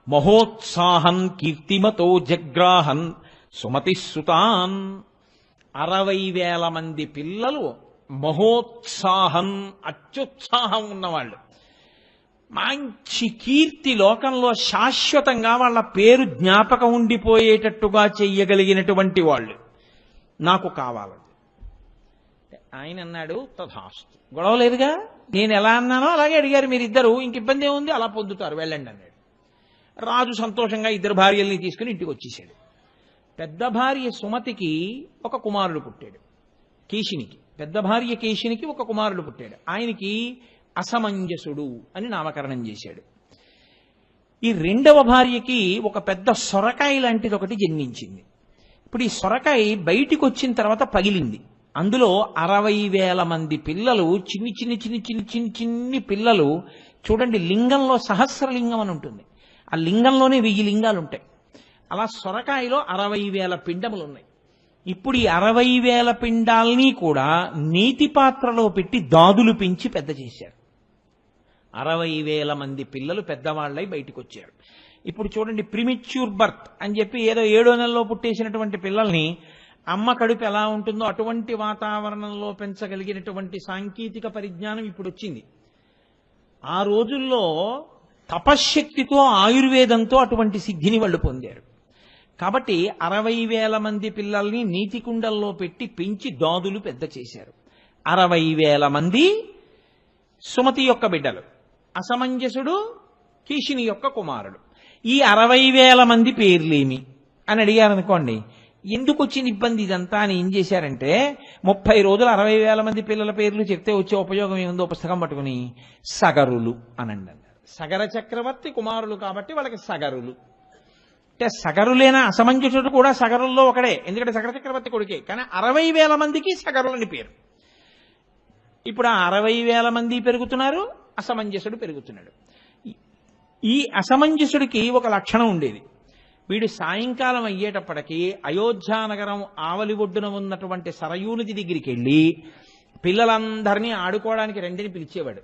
మహోత్సాహన్ కీర్తిమతో జగ్రాహన్ సుమతి సుతాన్. 60,000 మంది పిల్లలు, మహోత్సాహం, అత్యుత్సాహం ఉన్నవాళ్ళు. మంచి కీర్తి లోకంలో శాశ్వతంగా వాళ్ళ పేరు జ్ఞాపకం ఉండిపోయేటట్టుగా చెయ్యగలిగినటువంటి వాళ్ళు నాకు కావాలి. ఆయన అన్నాడు తథాస్తు, గొడవ లేదుగా, నేను ఎలా అన్నానో అలాగే అడిగారు మీరిద్దరు, ఇంక ఇబ్బంది ఏముంది, అలా పొద్దుతారు, వెళ్ళండి అన్నాడు. రాజు సంతోషంగా ఇద్దరు భార్యల్ని తీసుకుని ఇంటికి వచ్చేసాడు. పెద్ద భార్య సుమతికి ఒక కుమారుడు పుట్టాడు, కేశినికి. పెద్ద భార్య కేశినికి ఒక కుమారుడు పుట్టాడు. ఆయనకి అసమంజసుడు అని నామకరణం చేశాడు. ఈ రెండవ భార్యకి ఒక పెద్ద సొరకాయ లాంటిది ఒకటి జన్మించింది. ఇప్పుడు ఈ సొరకాయ బయటికి వచ్చిన తర్వాత పగిలింది. అందులో 60,000 మంది పిల్లలు, చిన్ని చిన్ని చిన్ని చిన్ని చిన్ని చిన్ని పిల్లలు. చూడండి, లింగంలో సహస్రలింగం అని ఉంటుంది, ఆ లింగంలోనే 1000 లింగాలు ఉంటాయి. అలా సొరకాయలో 60,000 పిండములు ఉన్నాయి. ఇప్పుడు ఈ 60,000 పిండాల్ని కూడా నీతి పాత్రలో పెట్టి దాదులు పెంచి పెద్ద చేశారు. 60,000 మంది పిల్లలు పెద్దవాళ్ళై బయటికి వచ్చారు. ఇప్పుడు చూడండి, ప్రిమిచ్యూర్ బర్త్ అని చెప్పి ఏదో 7వ నెలలో పుట్టేసినటువంటి పిల్లల్ని అమ్మ కడుపు ఎలా ఉంటుందో అటువంటి వాతావరణంలో పెంచగలిగినటువంటి సాంకేతిక పరిజ్ఞానం ఇప్పుడు వచ్చింది. ఆ రోజుల్లో తపశ్శక్తితో ఆయుర్వేదంతో అటువంటి సిద్ధిని వాళ్ళు పొందారు. కాబట్టి 60,000 మంది పిల్లల్ని నీతి కుండల్లో పెట్టి పెంచి దాదులు పెద్ద చేశారు. 60,000 మంది సుమతి యొక్క బిడ్డలు, అసమంజసుడు కీషిని యొక్క కుమారుడు. ఈ 60,000 మంది పేర్లేమి అని అడిగారనుకోండి, ఎందుకు వచ్చిన ఇబ్బంది ఇదంతా అని ఏం చేశారంటే, 30 రోజులు 60,000 మంది పిల్లల పేర్లు చెప్తే వచ్చే ఉపయోగం ఏముందో పుస్తకం పట్టుకుని సగరులు అనండి అన్నారు. సగర చక్రవర్తి కుమారులు కాబట్టి వాళ్ళకి సగరులు. అంటే సగరులేనా, అసమంజసుడు కూడా సగరుల్లో ఒకడే, ఎందుకంటే సగర చక్రవర్తి కొడుకే. కానీ 60,000 మందికి సగరులని పేరు. ఇప్పుడు ఆ 60,000 మంది పెరుగుతున్నారు, అసమంజసుడు పెరుగుతున్నాడు. ఈ అసమంజసుడికి ఒక లక్షణం ఉండేది. వీడు సాయంకాలం అయ్యేటప్పటికీ అయోధ్యానగరం ఆవలి ఒడ్డున ఉన్నటువంటి సరయూనది దగ్గరికి వెళ్ళి పిల్లలందరినీ ఆడుకోవడానికి రెండిని పిలిచేవాడు.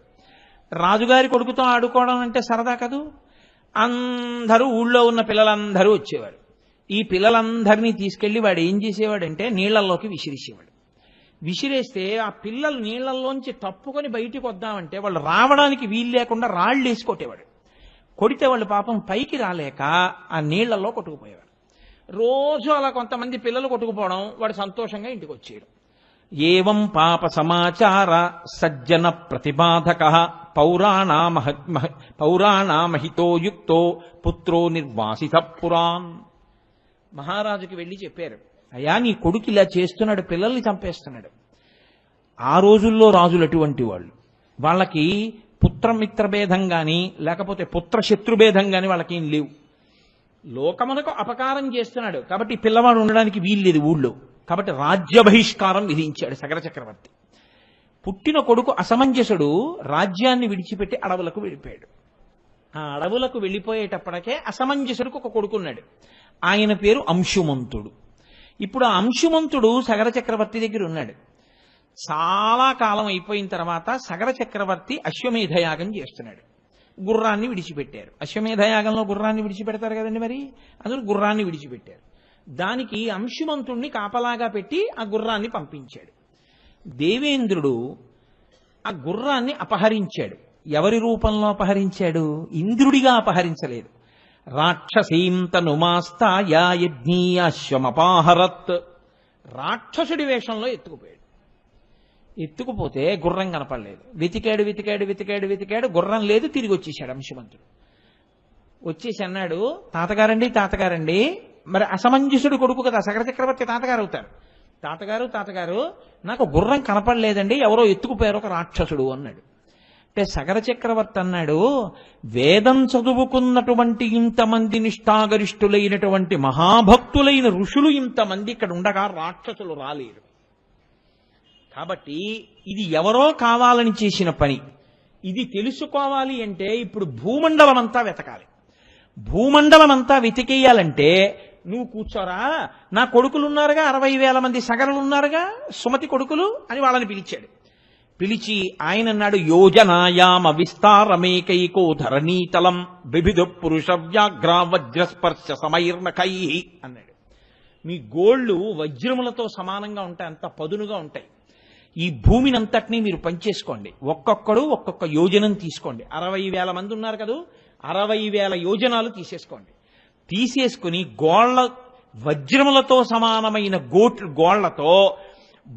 రాజుగారి కొడుకుతో ఆడుకోవడం అంటే సరదా కదూ. అందరూ ఊళ్ళో ఉన్న పిల్లలందరూ వచ్చేవారు. ఈ పిల్లలందరినీ తీసుకెళ్లి వాడు ఏం చేసేవాడంటే నీళ్లలోకి విసిరేసేవాడు. విసిరేస్తే ఆ పిల్లలు నీళ్లలోంచి తప్పుకొని బయటికి వద్దామంటే వాళ్ళు రావడానికి వీలు లేకుండా రాళ్ళు వేసి కొట్టేవాడు. కొడితే వాళ్ళు పాపం పైకి రాలేక ఆ నీళ్లలో కొట్టుకుపోయేవారు. రోజు అలా కొంతమంది పిల్లలు కొట్టుకుపోవడం, వాడు సంతోషంగా ఇంటికి వచ్చేయడం. ఏవం పాప సమాచార సజ్జన ప్రతిపాదక పౌరాణామహితో యుక్తో పుత్రో నిర్వాసిత పురాన్. మహారాజుకి వెళ్ళి చెప్పారు, అయ్యా నీ కొడుకు ఇలా చేస్తున్నాడు, పిల్లల్ని చంపేస్తున్నాడు. ఆ రోజుల్లో రాజులు అటువంటి వాళ్ళు, వాళ్ళకి పుత్రమిత్ర భేదం గాని లేకపోతే పుత్ర శత్రుభేదం గాని వాళ్ళకేం లేవు. లోకమునకు అపకారం చేస్తున్నాడు కాబట్టి పిల్లవాడు ఉండడానికి వీల్లేదు ఊళ్ళో. కాబట్టి రాజ్య బహిష్కారం విధించాడు సగర చక్రవర్తి. పుట్టిన కొడుకు అసమంజసుడు రాజ్యాన్ని విడిచిపెట్టి అడవులకు వెళ్ళిపోయాడు. ఆ అడవులకు వెళ్ళిపోయేటప్పటికే అసమంజసుడికి ఒక కొడుకున్నాడు. ఆయన పేరు అంశుమంతుడు. ఇప్పుడు ఆ అంశుమంతుడు సగర చక్రవర్తి దగ్గర ఉన్నాడు. చాలా కాలం అయిపోయిన తర్వాత సగర చక్రవర్తి అశ్వమేధయాగం చేస్తున్నాడు. గుర్రాన్ని విడిచిపెట్టారు. అశ్వమేధయాగంలో గుర్రాన్ని విడిచిపెడతారు కదండి, మరి అందులో గుర్రాన్ని విడిచిపెట్టారు. దానికి అంశుమంతుణ్ణి కాపలాగా పెట్టి ఆ గుర్రాన్ని పంపించాడు. దేవేంద్రుడు ఆ గుర్రాన్ని అపహరించాడు. ఎవరి రూపంలో అపహరించాడు? ఇంద్రుడిగా అపహరించలేదు. రాక్షసీంతనుమాస్తాయ యజ్ఞీయాశ్వమపాహరత్. రాక్షసుడి వేషంలో ఎత్తుకుపోయాడు. ఎత్తుకుపోతే గుర్రం కనపడలేదు. వెతికాడు వెతికాడు వెతికాడు వెతికాడు, గుర్రం లేదు. తిరిగి వచ్చేసాడు అంశుమంతుడు. వచ్చేసి అన్నాడు, తాతగారండి, మరి అసమంజసుడు కొడుకు కదా, సగర చక్రవర్తి తాతగారు అవుతారు. తాతగారు నాకు గుర్రం కనపడలేదండి, ఎవరో ఎత్తుకుపోయారు, ఒక రాక్షసుడు అన్నాడు. అంటే సగర చక్రవర్తి అన్నాడు, వేదం చదువుకున్నటువంటి ఇంతమంది నిష్ఠాగరిష్ఠులైనటువంటి మహాభక్తులైన ఋషులు ఇంతమంది ఇక్కడ ఉండగా రాక్షసులు రాలేరు. కాబట్టి ఇది ఎవరో కావాలని చేసిన పని. ఇది తెలుసుకోవాలి అంటే ఇప్పుడు భూమండలం అంతా వెతకాలి. భూమండలం అంతా వెతికేయాలంటే నువ్వు కూర్చోరా, నా కొడుకులు ఉన్నారుగా, 60,000 మంది సగరులు ఉన్నారుగా, సుమతి కొడుకులు అని వాళ్ళని పిలిచాడు. పిలిచి ఆయన అన్నాడు, యోజనాయామ విస్తారమేకైకో ధరణీతలం వివిధ పురుష వ్యాఘ్ర వజ్రస్పర్శ సమైర్నకై అన్నాడు. మీ గోళ్లు వజ్రములతో సమానంగా ఉంటాయి, అంత పదునుగా ఉంటాయి. ఈ భూమిని అంతటినీ మీరు పంచేసుకోండి, ఒక్కొక్కడు ఒక్కొక్క యోజనం తీసుకోండి. 60,000 మంది ఉన్నారు కదా, 60,000 యోజనాలు తీసేసుకోండి. తీసేసుకుని వజ్రములతో సమానమైన గోళ్లతో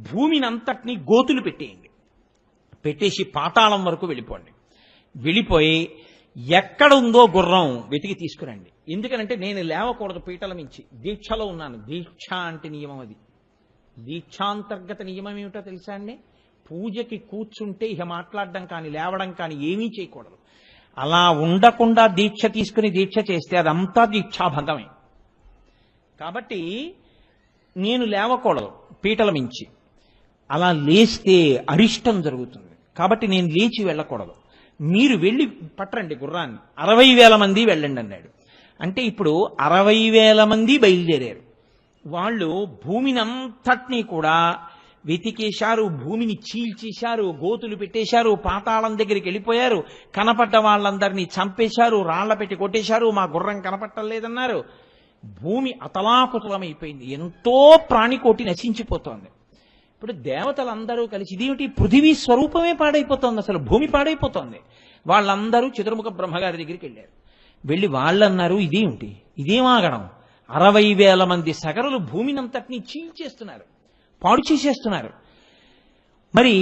భూమిని అంతటినీ గోతులు పెట్టేయండి. పెట్టేసి పాతాళం వరకు వెళ్ళిపోండి. వెళ్ళిపోయి ఎక్కడుందో గుర్రం వెతికి తీసుకురండి. ఎందుకనంటే నేను లేవకూడదు పీటల మించి, దీక్షలో ఉన్నాను. దీక్ష అంటే నియమం, అది దీక్షాంతర్గత నియమం ఏమిటో తెలుసా అండి? పూజకి కూర్చుంటే ఇక మాట్లాడడం కానీ లేవడం కానీ ఏమీ చేయకూడదు. అలా ఉండకుండా దీక్ష తీసుకుని దీక్ష చేస్తే అదంతా దీక్షాభంగమే. కాబట్టి నేను లేవకూడదు పీటల మించి. అలా లేస్తే అరిష్టం జరుగుతుంది. కాబట్టి నేను లేచి వెళ్ళకూడదు. మీరు వెళ్ళి పట్టరండి గుర్రాన్ని, 60,000 మంది వెళ్ళండి అన్నాడు. అంటే ఇప్పుడు 60,000 మంది బయలుదేరారు. వాళ్ళు భూమిని అంతటినీ కూడా వెతికేశారు, భూమిని చీల్చేశారు, గోతులు పెట్టేశారు, పాతాళం దగ్గరికి వెళ్ళిపోయారు, కనపడ్డ వాళ్ళందరినీ చంపేశారు, రాళ్ల పెట్టి కొట్టేశారు, మా గుర్రం కనపట్టలేదన్నారు. భూమి అతలాకుతలమైపోయింది, ఎంతో ప్రాణికోటి నశించిపోతోంది. ఇప్పుడు దేవతలందరూ కలిసి ఇదేమిటి, పృథివీ స్వరూపమే పాడైపోతోంది, అసలు భూమి పాడైపోతోంది. వాళ్ళందరూ చతుర్ముఖ బ్రహ్మగారి దగ్గరికి వెళ్ళారు. వెళ్ళి వాళ్ళన్నారు, ఇదేమిటి, ఇదేమాగడం, 60,000 మంది సగరులు భూమిని అంతటినీ చీల్చేస్తున్నారు, పాడు చేసేస్తున్నారు. మరి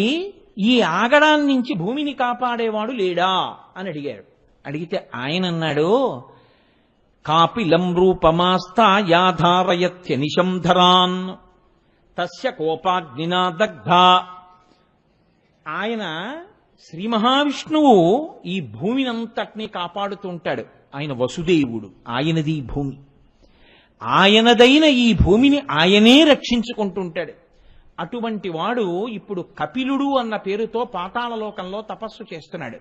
ఈ ఆగడాన్ని నుంచి భూమిని కాపాడేవాడు లేడా అని అడిగారు. అడిగితే ఆయన అన్నాడు, కాపిలం రూపమాస్తా యాధారయత్య నిశంధరాన్ తస్య కోపాగ్నినా దగ్ధ. ఆయన శ్రీ మహావిష్ణువు ఈ భూమిని అంతటినీ కాపాడుతుంటాడు. ఆయన వసుదేవుడు, ఆయనది ఈ భూమి, ఆయనదైన ఈ భూమిని ఆయనే రక్షించుకుంటుంటాడు. అటువంటి వాడు ఇప్పుడు కపిలుడు అన్న పేరుతో పాతాళలోకంలో తపస్సు చేస్తున్నాడు.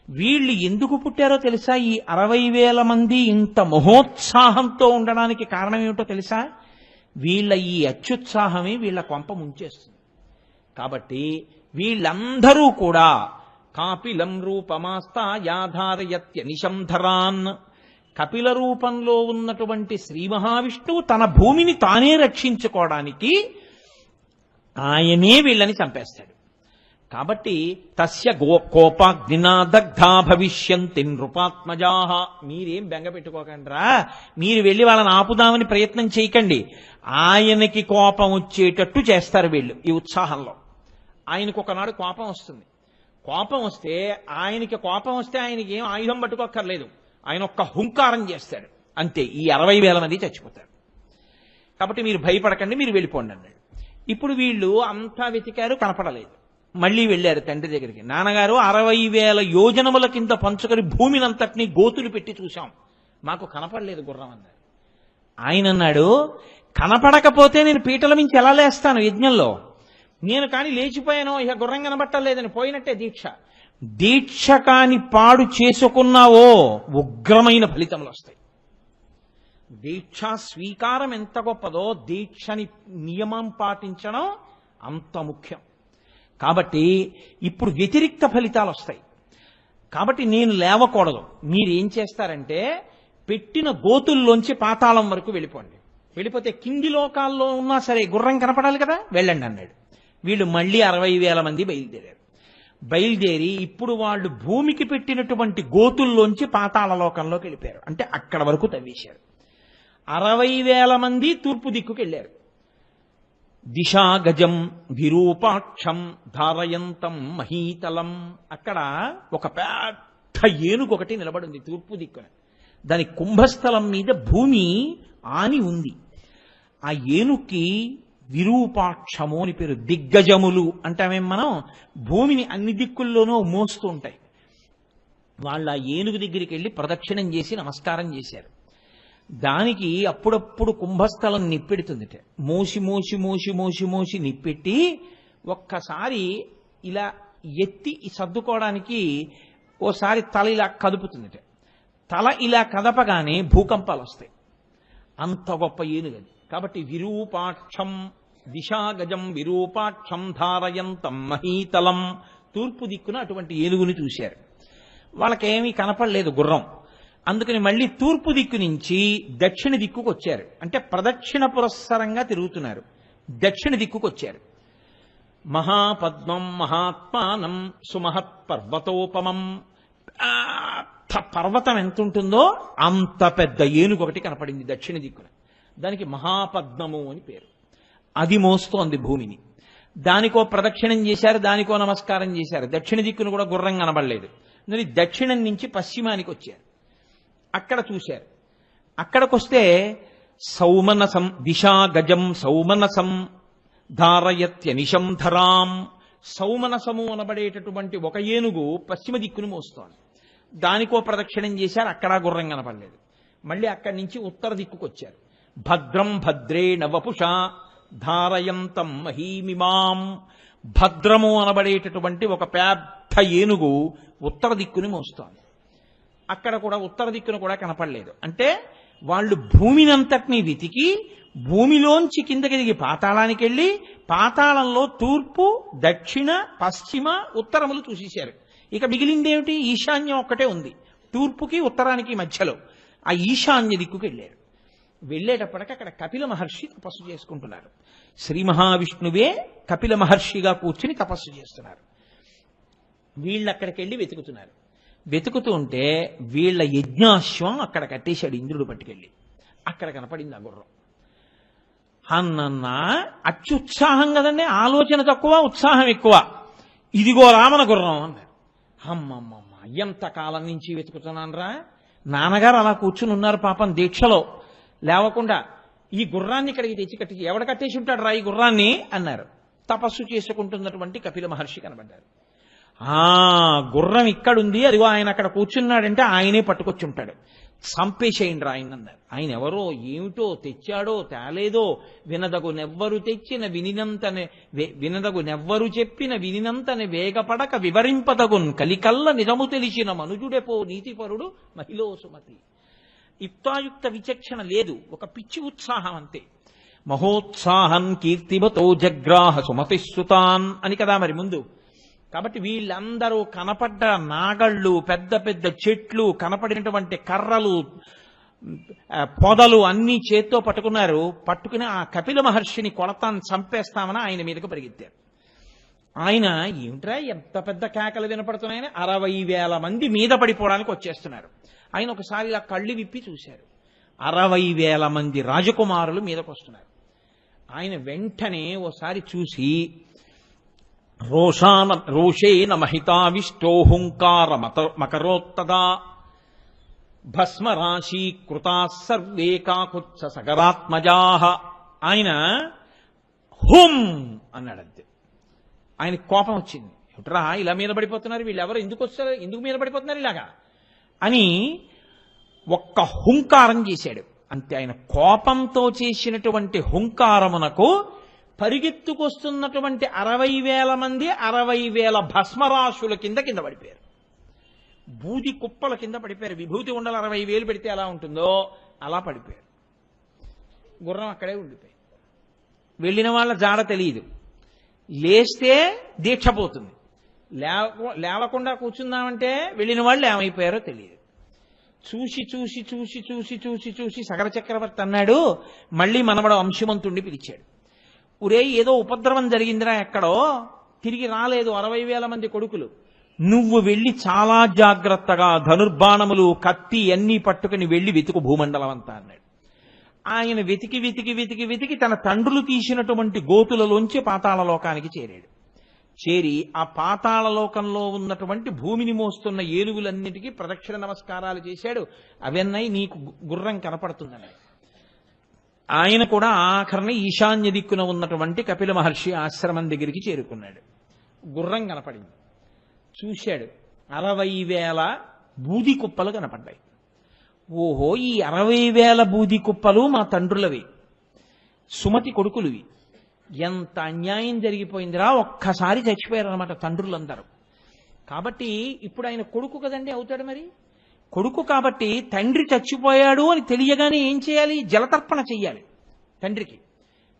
వీళ్ళు ఎందుకు పుట్టారో తెలుసా? ఈ 60,000 మంది ఇంత మహోత్సాహంతో ఉండడానికి కారణం ఏమిటో తెలుసా? వీళ్ళ ఈ అత్యుత్సాహమే వీళ్ళ కొంప ముంచేస్తుంది. కాబట్టి వీళ్ళందరూ కూడా కాపిలం రూపమాస్తా యాధారయత్య నిశంధరాన్, కపిల రూపంలో ఉన్నటువంటి శ్రీ మహావిష్ణువు తన భూమిని తానే రక్షించుకోవడానికి ఆయనే వీళ్ళని చంపేస్తాడు. కాబట్టి తస్య కోపాగ్నినా దగ్ధా భవిష్యంతి నృపాత్మజాః. మీరేం బెంగ పెట్టుకోకండిరా, మీరు వెళ్ళి వాళ్ళని ఆపుదామని ప్రయత్నం చేయకండి. ఆయనకి కోపం వచ్చేటట్టు చేస్తారు వీళ్ళు ఈ ఉత్సాహంలో. ఆయనకు ఒకనాడు కోపం వస్తుంది. కోపం వస్తే ఆయనకి ఏం ఆయుధం పట్టుకోక్కర్లేదు, ఆయన ఒక్క హుంకారం చేస్తాడు అంతే, ఈ 60,000 మంది చచ్చిపోతారు. కాబట్టి మీరు భయపడకండి, మీరు వెళ్ళిపోండి అన్నాడు. ఇప్పుడు వీళ్ళు అంతా వెతికారు, కనపడలేదు. మళ్ళీ వెళ్ళారు తండ్రి దగ్గరికి. నాన్నగారు, 60,000 యోజనముల కింద పంచుకొని భూమిని అంతటినీ గోతులు పెట్టి చూశాం, మాకు కనపడలేదు గుర్రం అన్నారు. ఆయన అన్నాడు, కనపడకపోతే నేను పీటల మించి ఎలా లేస్తాను యజ్ఞంలో? నేను కానీ లేచిపోయాను, ఇక గుర్రం కనబట్టలేదని పోయినట్టే దీక్ష. దీక్ష కాని పాడు చేసుకున్నావో ఉగ్రమైన ఫలితములు వస్తాయి. దీక్షా స్వీకారం ఎంత గొప్పదో దీక్షని నియమం పాటించడం అంత ముఖ్యం. కాబట్టి ఇప్పుడు వ్యతిరిక్త ఫలితాలు వస్తాయి. కాబట్టి నేను లేవకూడదు. మీరేం చేస్తారంటే పెట్టిన గోతుల్లోంచి పాతాళం వరకు వెళ్ళిపోండి. వెళ్ళిపోతే కింది లోకాల్లో ఉన్నా సరే గుర్రం కనపడాలి కదా, వెళ్ళండి అన్నాడు. వీళ్ళు మళ్ళీ 60,000 మంది బయలుదేరారు. బయలుదేరి ఇప్పుడు వాళ్ళు భూమికి పెట్టినటువంటి గోతుల్లోంచి పాతాళ లోకంలోకి వెళ్ళిపోయారు. అంటే అక్కడ వరకు తవ్వేశారు. 60,000 మంది తూర్పు దిక్కుకి వెళ్ళారు. దిశా గజం విరూపాక్షం ధారయంతం మహీతలం. అక్కడ ఒక పెద్ద ఏనుగు ఒకటి నిలబడింది తూర్పు దిక్కున. దాని కుంభస్థలం మీద భూమి ఆని ఉంది. ఆ ఏనుగుకి విరూపాక్షము అని పేరు. దిగ్గజములు అంటామేం మనం, భూమిని అన్ని దిక్కుల్లోనూ మోస్తూ ఉంటాయి. వాళ్ళు ఆ ఏనుగు దగ్గరికి వెళ్ళి ప్రదక్షిణం చేసి నమస్కారం చేశారు. దానికి అప్పుడప్పుడు కుంభస్థలం నిప్పెడుతుందిట. మోసి మోసి మోసి మోసి మోసి నిప్పెట్టి ఒక్కసారి ఇలా ఎత్తి సర్దుకోవడానికి ఓసారి తల ఇలా కదుపుతుందిట. తల ఇలా కదపగానే భూకంపాలు వస్తాయి. అంత గొప్ప ఏనుగది. కాబట్టి విరూపాక్షం దిశాగజం విరూపాక్షం ధారయంతం మహీతలం. తూర్పు దిక్కున అటువంటి ఏనుగుని చూశారు. వాళ్ళకేమీ కనపడలేదు గుర్రం. అందుకని మళ్ళీ తూర్పు దిక్కు నుంచి దక్షిణ దిక్కుకు వచ్చారు. అంటే ప్రదక్షిణ పురస్సరంగా తిరుగుతున్నారు. దక్షిణ దిక్కుకు వచ్చారు. మహాపద్మం మహాత్మానం సుమహత్ పర్వతోపమం. పర్వతం ఎంత ఉంటుందో అంత పెద్ద ఏనుగు ఒకటి కనపడింది దక్షిణ దిక్కున. దానికి మహాపద్మము అని పేరు. అది మోస్తోంది భూమిని. దానికో ప్రదక్షిణం చేశారు, దానికో నమస్కారం చేశారు. దక్షిణ దిక్కును కూడా గుర్రం కనబడలేదు. మరి దక్షిణం నుంచి పశ్చిమానికి వచ్చారు. అక్కడ చూశారు. అక్కడికొస్తే సౌమనసం దిశా గజం సౌమనసం ధారయత్యనిశం ధరాం. సౌమనసము అనబడేటటువంటి ఒక ఏనుగు పశ్చిమ దిక్కును మోస్తోంది. దానికో ప్రదక్షిణం చేశారు. అక్కడ గుర్రం కనపడలేదు. మళ్ళీ అక్కడి నుంచి ఉత్తర దిక్కుకు వచ్చారు. భద్రం భద్రేణ వపుషా ధారయంతం మహీమిమాం. భద్రము అనబడేటటువంటి ఒక పెద్ద ఏనుగు ఉత్తర దిక్కుని మోస్తోంది. అక్కడ కూడా ఉత్తర దిక్కును కూడా కనపడలేదు. అంటే వాళ్ళు భూమినంతటినీ వెతికి భూమిలోంచి కిందకి దిగి పాతాళానికి వెళ్ళి పాతాళంలో తూర్పు దక్షిణ పశ్చిమ ఉత్తరములు చూసేశారు. ఇక మిగిలిందేమిటి? ఈశాన్యం ఒక్కటే ఉంది. తూర్పుకి ఉత్తరానికి మధ్యలో ఆ ఈశాన్య దిక్కుకి వెళ్ళారు. వెళ్ళేటప్పటికి అక్కడ కపిల మహర్షి తపస్సు చేసుకుంటున్నారు. శ్రీ మహావిష్ణువే కపిల మహర్షిగా కూర్చుని తపస్సు చేస్తున్నారు. వీళ్ళు అక్కడికి వెళ్ళి వెతుకుతున్నారు. వెతుకుతూ ఉంటే వీళ్ళ యజ్ఞాశ్వం అక్కడ కట్టేశాడు ఇంద్రుడు పట్టుకెళ్ళి. అక్కడ కనపడింది ఆ గుర్రం. అన్నన్నా అత్యుత్సాహం కదండి, ఆలోచన తక్కువ ఉత్సాహం ఎక్కువ. ఇదిగో రామన గుర్రం అన్నారు. అమ్మమ్మమ్మ, ఎంతకాలం నుంచి వెతుకుతున్నానరా. నాన్నగారు అలా కూర్చుని ఉన్నారు పాపం దీక్షలో లేవకుండా. ఈ గుర్రాన్ని ఇక్కడికి తెచ్చి కట్టి ఎవడ కట్టేసి ఉంటాడు రా ఈ గుర్రాన్ని అన్నారు. తపస్సు చేసుకుంటున్నటువంటి కపిల మహర్షి కనబడ్డారు. గుర్రం ఇక్కడుంది, అదిగో ఆయన అక్కడ కూర్చున్నాడంటే ఆయనే పట్టుకొచ్చి ఉంటాడు, చంపేసేయండి రా ఆయన అన్నారు. ఆయన ఎవరో ఏమిటో తెచ్చాడో తేలేదో వినదగునెవ్వరు తెచ్చిన వినదగునెవ్వరు చెప్పిన వినినంతనే వేగపడక వివరింపదగున్ కలికల్ల నిజము తెలిసిన మనుజుడెపో నీతిపరుడు మహిళో సుమతి. యుక్తాయుక్త విచక్షణ లేదు, ఒక పిచ్చి ఉత్సాహం అంతే. మహోత్సాహం కీర్తిమతో జగ్రాహ సుమతిస్సుతాన్ అని కదా మరి ముందు. కాబట్టి వీళ్ళందరూ కనపడ్డ నాగళ్ళు, పెద్ద పెద్ద చెట్లు, కనపడినటువంటి కర్రలు, పొదలు అన్నీ చేత్తో పట్టుకున్నారు. పట్టుకుని ఆ కపిల మహర్షిని కొడతాను చంపేస్తామని ఆయన మీదకు పరిగెత్తారు. ఆయన ఏమిట్రా ఎంత పెద్ద కేకలు వినపడుతున్నాయని 60,000 మంది మీద పడిపోవడానికి వచ్చేస్తున్నారు. ఆయన ఒకసారి ఇలా కళ్ళు విప్పి చూశారు. 60,000 మంది రాజకుమారులు మీదకు వస్తున్నారు. ఆయన వెంటనే ఓసారి చూసి రోషేన మహితావిష్టోహుంకార మకరోత్తదా భస్మరాశీ కృతా సర్వే కాకుత్స సగరాత్మజాహ. ఆయన హుం అన్నాడంతే. ఆయనకి కోపం వచ్చింది. ఏమిట్రా ఇలా మీద పడిపోతున్నారు, వీళ్ళెవరు ఎందుకు వస్తారు, ఎందుకు మీద పడిపోతున్నారు ఇలాగా అని ఒక్క హుంకారం చేశాడు అంతే. ఆయన కోపంతో చేసినటువంటి హుంకారమునకు పరిగెత్తుకొస్తున్నటువంటి 60,000 మంది 60,000 భస్మరాశుల కింద పడిపోయారు. బూది కుప్పల కింద పడిపోయారు. విభూతి ఉండలు 60,000 పెడితే ఎలా ఉంటుందో అలా పడిపోయారు. గుర్రం అక్కడే ఉండిపోయి. వెళ్ళిన వాళ్ళ జాడ తెలియదు. లేస్తే దీక్ష పోతుంది. లేవకుండా కూర్చుందామంటే వెళ్ళిన వాళ్ళు ఏమైపోయారో తెలియదు. చూసి చూసి చూసి చూసి చూసి చూసి సగర చక్రవర్తి అన్నాడు, మళ్ళీ మనవడు అంశుమంతుణ్ణి పిలిచాడు. ఒరే ఏదో ఉపద్రవం జరిగిందిరా ఎక్కడో, తిరిగి రాలేదు 60,000 మంది కొడుకులు. నువ్వు వెళ్ళి చాలా జాగ్రత్తగా ధనుర్బాణములు కత్తి అన్నీ పట్టుకుని వెళ్ళి వెతుకు భూమండలం అంతా అన్నాడు. ఆయన వెతికి వెతికి వెతికి వెతికి తన తండ్రులు తీసినటువంటి గోతులలోంచి పాతాళలోకానికి చేరాడు. చేరి ఆ పాతాళలోకంలో ఉన్నటువంటి భూమిని మోస్తున్న ఏనుగులన్నిటికీ ప్రదక్షిణ నమస్కారాలు చేశాడు. అవన్నై నీకు గుర్రం కనపడుతుందన్నాడు. ఆయన కూడా ఆఖరిని ఈశాన్య దిక్కున ఉన్నటువంటి కపిల మహర్షి ఆశ్రమం దగ్గరికి చేరుకున్నాడు. గుర్రం కనపడింది. చూశాడు. 60,000 బూది కుప్పలు కనపడ్డాయి. ఓహో, ఈ 60,000 బూది కుప్పలు మా తండ్రులవి, సుమతి కొడుకులువి. ఎంత అన్యాయం జరిగిపోయిందిరా, ఒక్కసారి చచ్చిపోయారనమాట తండ్రులందరూ. కాబట్టి ఇప్పుడు ఆయన కొడుకు కదండి అవుతాడు. మరి కొడుకు కాబట్టి తండ్రి చచ్చిపోయాడు అని తెలియగానే ఏం చేయాలి? జలతర్పణ చెయ్యాలి తండ్రికి.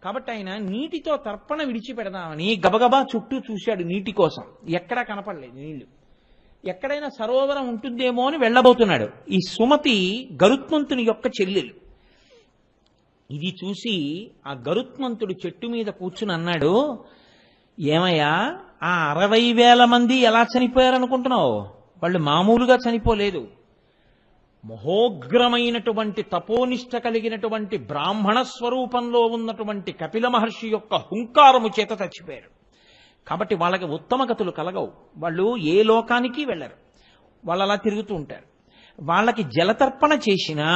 కాబట్టి ఆయన నీటితో తర్పణ విడిచిపెడదామని గబగబా చుట్టూ చూశాడు నీటి కోసం. ఎక్కడా కనపడలేదు నీళ్లు. ఎక్కడైనా సరోవరం ఉంటుందేమో అని వెళ్ళబోతున్నాడు. ఈ సుమతి గరుత్మంతుని యొక్క చెల్లెలు. ఇది చూసి ఆ గరుత్మంతుడు చెట్టు మీద కూర్చుని అన్నాడు, ఏమయ్యా, ఆ 60,000 మంది ఎలా చనిపోయారనుకుంటున్నావు? వాళ్ళు మామూలుగా చనిపోలేదు. మహోగ్రమైనటువంటి తపోనిష్ట కలిగినటువంటి బ్రాహ్మణ స్వరూపంలో ఉన్నటువంటి కపిల మహర్షి యొక్క హుంకారము చేత చచ్చిపోయారు. కాబట్టి వాళ్ళకి ఉత్తమ గతులు కలగవు. వాళ్ళు ఏ లోకానికి వెళ్ళరు. వాళ్ళు అలా తిరుగుతూ ఉంటారు. వాళ్ళకి జలతర్పణ చేసినా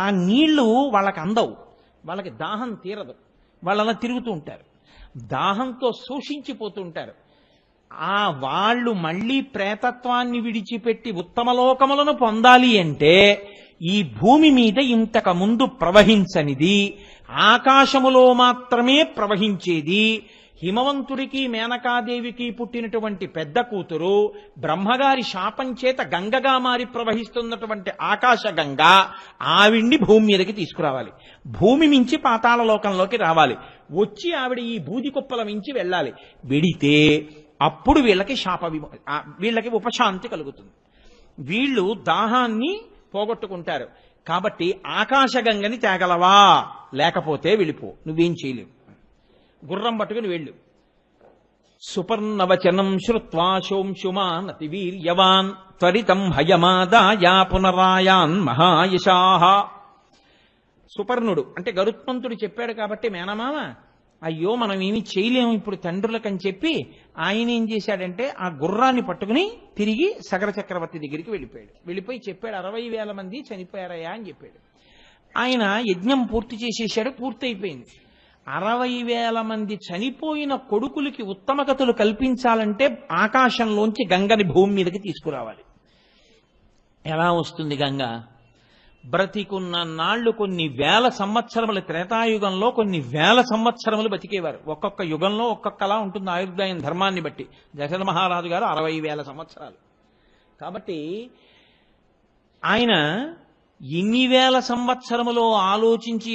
ఆ నీళ్లు వాళ్ళకి అందవు. వాళ్ళకి దాహం తీరదు. వాళ్ళు అలా తిరుగుతూ ఉంటారు. దాహంతో శోషించిపోతూ ఉంటారు. వాళ్ళు మళ్ళీ ప్రేతత్వాన్ని విడిచిపెట్టి ఉత్తమ లోకములను పొందాలి అంటే ఈ భూమి మీద ఇంతకు ముందు ప్రవహించనిది, ఆకాశములో మాత్రమే ప్రవహించేది, హిమవంతుడికి మేనకాదేవికి పుట్టినటువంటి పెద్ద కూతురు బ్రహ్మగారి శాపం చేత గంగగా మారి ప్రవహిస్తున్నటువంటి ఆకాశ గంగ, ఆవిడ్ని భూమి మీదకి తీసుకురావాలి. భూమి మించి పాతాళ లోకంలోకి రావాలి. వచ్చి ఆవిడ ఈ బూది కుప్పల మించి వెళ్ళాలి. వెడితే అప్పుడు వీళ్ళకి ఉపశాంతి కలుగుతుంది. వీళ్ళు దాహాన్ని పోగొట్టుకుంటారు. కాబట్టి ఆకాశగంగని తేగలవా? లేకపోతే వెళ్ళిపో, నువ్వేం చేయలేవు. గుర్రం పట్టుకుని వెళ్ళు. సుపర్ణవచనం శ్రుత్వా శోంశుమాన్ అతి వీర్యవాన్ త్వరితం హయమాదాయ పునరాయాన్ మహాయశాః. సుపర్ణుడు అంటే గరుత్మంతుడు చెప్పాడు కాబట్టి మేనమామ, అయ్యో మనం ఏమీ చేయలేము ఇప్పుడు తండ్రులకని చెప్పి ఆయన ఏం చేశాడంటే ఆ గుర్రాన్ని పట్టుకుని తిరిగి సగర చక్రవర్తి దగ్గరికి వెళ్ళిపోయి చెప్పాడు, 60,000 మంది చనిపోయారయ్యా అని చెప్పాడు. ఆయన యజ్ఞం పూర్తి చేసేసాడు. పూర్తయిపోయింది. 60,000 మంది చనిపోయిన కొడుకులకి ఉత్తమ గతులు కల్పించాలంటే ఆకాశంలోంచి గంగని భూమి మీదకి తీసుకురావాలి. ఎలా వస్తుంది గంగ? బ్రతికున్న నాళ్లు కొన్ని వేల సంవత్సరములు, త్రేతాయుగంలో కొన్ని వేల సంవత్సరములు బతికేవారు. ఒక్కొక్క యుగంలో ఒక్కొక్కలా ఉంటుంది ఆయుర్దాయం ధర్మాన్ని బట్టి. దశరథ మహారాజు గారు 60,000 సంవత్సరాలు. కాబట్టి ఆయన ఇన్ని వేల సంవత్సరములో ఆలోచించి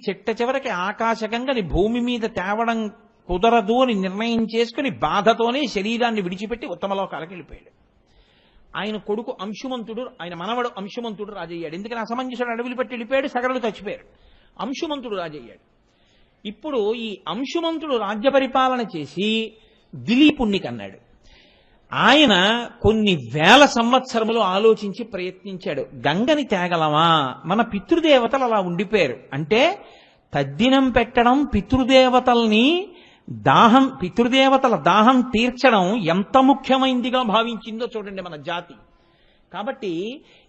చిట్ట చివరికి ఆకాశగంగని భూమి మీద తేవడం కుదరదు అని నిర్ణయం చేసుకుని బాధతోనే శరీరాన్ని విడిచిపెట్టి ఉత్తమలోకాలకు వెళ్ళిపోయాడు. ఆయన కొడుకు అంశుమంతుడు, ఆయన మనవడు అంశుమంతుడు రాజయ్యాడు. ఎందుకని అసమంజసుడు అడవిలు పెట్టి వెళ్ళిపోయాడు, సగరులు చచ్చిపోయారు. అంశుమంతుడు రాజయ్యాడు. ఇప్పుడు ఈ అంశుమంతుడు రాజ్య పరిపాలన చేసి దిలీపుణ్ణి కన్నాడు. ఆయన కొన్ని వేల సంవత్సరములు ఆలోచించి ప్రయత్నించాడు. గంగని తేగలమా? మన పితృదేవతలు అలా ఉండిపోయారు. అంటే తద్దినం పెట్టడం, పితృదేవతల దాహం తీర్చడం ఎంత ముఖ్యమైనదిగా భావించిందో చూడండి మన జాతి. కాబట్టి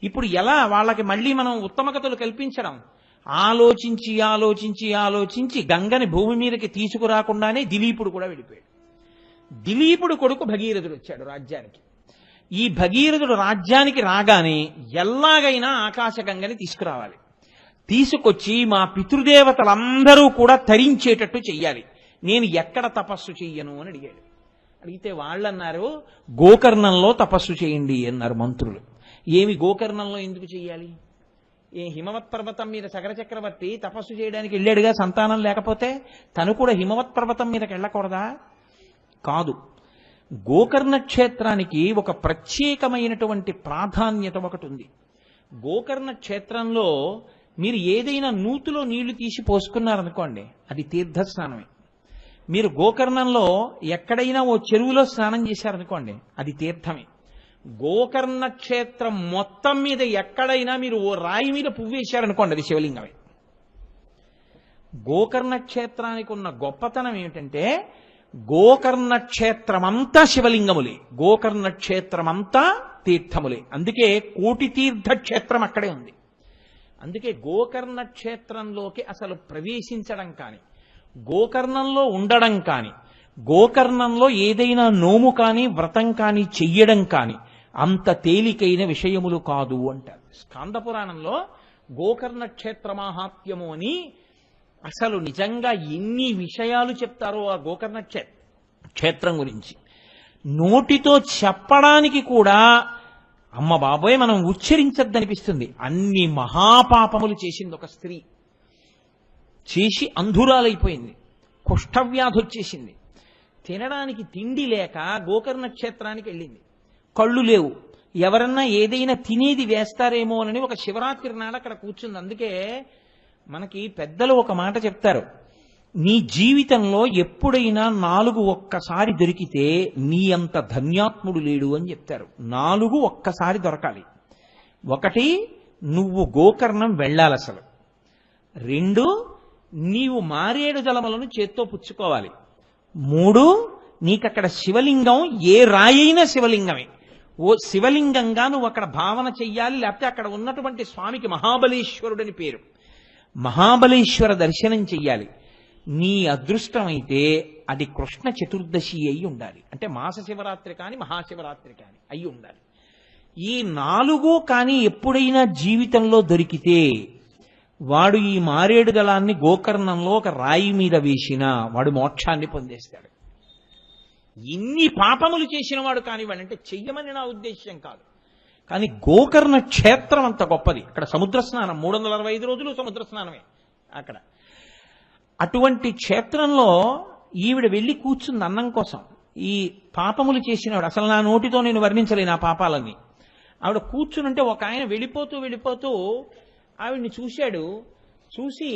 ఇప్పుడు ఎలా వాళ్ళకి మళ్ళీ మనం ఉత్తమగతులు కల్పించడం? ఆలోచించి గంగని భూమి మీదకి తీసుకురాకుండానే దిలీపుడు కూడా వెళ్ళిపోయాడు. దిలీపుడు కొడుకు భగీరథుడు వచ్చాడు రాజ్యానికి. ఈ భగీరథుడు రాజ్యానికి రాగానే ఎలాగైనా ఆకాశగంగని తీసుకురావాలి. తీసుకొచ్చి మా పితృదేవతలందరూ కూడా తరించేటట్టు చెయ్యాలి. నేను ఎక్కడ తపస్సు చెయ్యను అని అడిగాడు. అడిగితే వాళ్ళన్నారు, గోకర్ణంలో తపస్సు చేయండి అన్నారు మంత్రులు. ఏమి గోకర్ణంలో ఎందుకు చెయ్యాలి? హిమవత్ పర్వతం మీద సగర చక్రవర్తి తపస్సు చేయడానికి వెళ్ళాడుగా, సంతానం లేకపోతే తను కూడా హిమవత్ పర్వతం మీదకి వెళ్ళకూడదా? కాదు. గోకర్ణ క్షేత్రానికి ఒక ప్రత్యేకమైనటువంటి ప్రాధాన్యత ఒకటి ఉంది. గోకర్ణ క్షేత్రంలో మీరు ఏదైనా నూతిలో నీళ్లు తీసి పోసుకున్నారనుకోండి, అది తీర్థస్నానమే. మీరు గోకర్ణంలో ఎక్కడైనా ఓ చెరువులో స్నానం చేశారనుకోండి, అది తీర్థమే. గోకర్ణ క్షేత్రం మొత్తం మీద ఎక్కడైనా మీరు ఓ రాయి మీద పువ్వేశారనుకోండి, అది శివలింగమే. గోకర్ణ క్షేత్రానికి ఉన్న గొప్పతనం ఏమిటంటే గోకర్ణ క్షేత్రమంతా శివలింగములే, గోకర్ణ క్షేత్రమంతా తీర్థములే. అందుకే కోటి తీర్థ క్షేత్రం అక్కడే ఉంది. అందుకే గోకర్ణ క్షేత్రంలోకి అసలు ప్రవేశించడం కానీ, గోకర్ణంలో ఉండడం కానీ, గోకర్ణంలో ఏదైనా నోము కానీ వ్రతం కానీ చెయ్యడం కానీ అంత తేలికైన విషయములు కాదు అంటారు. స్కాంద పురాణంలో గోకర్ణ క్షేత్ర మాహాత్మ్యము అని అసలు నిజంగా ఎన్ని విషయాలు చెప్తారో ఆ గోకర్ణ క్షేత్రం గురించి. నోటితో చెప్పడానికి కూడా అమ్మ బాబోయ్ మనం ఉచ్చరించద్దనిపిస్తుంది. అన్ని మహాపాపములు చేసింది ఒక స్త్రీ. చేసి అంధురాలైపోయింది, కుష్ఠవ్యాధి వచ్చేసింది, తినడానికి తిండి లేక గోకర్ణ క్షేత్రానికి వెళ్ళింది. కళ్ళు లేవు, ఎవరన్నా ఏదైనా తినేది వేస్తారేమోనని ఒక శివరాత్రి నాడు అక్కడ కూర్చుంది. అందుకే మనకి పెద్దలు ఒక మాట చెప్తారు, నీ జీవితంలో ఎప్పుడైనా 4 ఒక్కసారి దొరికితే నీ అంత ధన్యాత్ముడు లేడు అని చెప్తారు. 4 ఒక్కసారి దొరకాలి. 1, నువ్వు గోకర్ణం వెళ్ళాలి అసలు. 2, నీవు మారేడు దళములను చేత్తో పుచ్చుకోవాలి. 3, నీకక్కడ శివలింగం ఏ రాయైనా శివలింగమే. ఓ శివలింగంగా నువ్వు అక్కడ భావన చెయ్యాలి. లేకపోతే అక్కడ ఉన్నటువంటి స్వామికి మహాబలేశ్వరుడని పేరు. మహాబలేశ్వర దర్శనం చెయ్యాలి. నీ అదృష్టమైతే అది కృష్ణ చతుర్దశి అయి ఉండాలి. అంటే మాస శివరాత్రి కాని మహాశివరాత్రి కాని అయి ఉండాలి. ఈ 4 కానీ ఎప్పుడైనా జీవితంలో దొరికితే వాడు ఈ మారేడు దళాన్ని గోకర్ణంలో ఒక రాయి మీద వేసినా వాడు మోక్షాన్ని పొందేస్తాడు. ఇన్ని పాపములు చేసిన వాడు కానివాడు, అంటే చెయ్యమని నా ఉద్దేశ్యం కాదు, కానీ గోకర్ణ క్షేత్రం అంత గొప్పది. అక్కడ సముద్ర స్నానం 365 రోజులు సముద్ర స్నానమే అక్కడ. అటువంటి క్షేత్రంలో ఈవిడ వెళ్ళి కూర్చుంది అన్నం కోసం. ఈ పాపములు చేసినవాడు, అసలు నా నోటితో నేను వర్ణించలేను ఆ పాపాలన్నీ. ఆవిడ కూర్చునుంటే ఒక ఆయన వెళ్ళిపోతూ ఆవిడ్ని చూశాడు. చూసి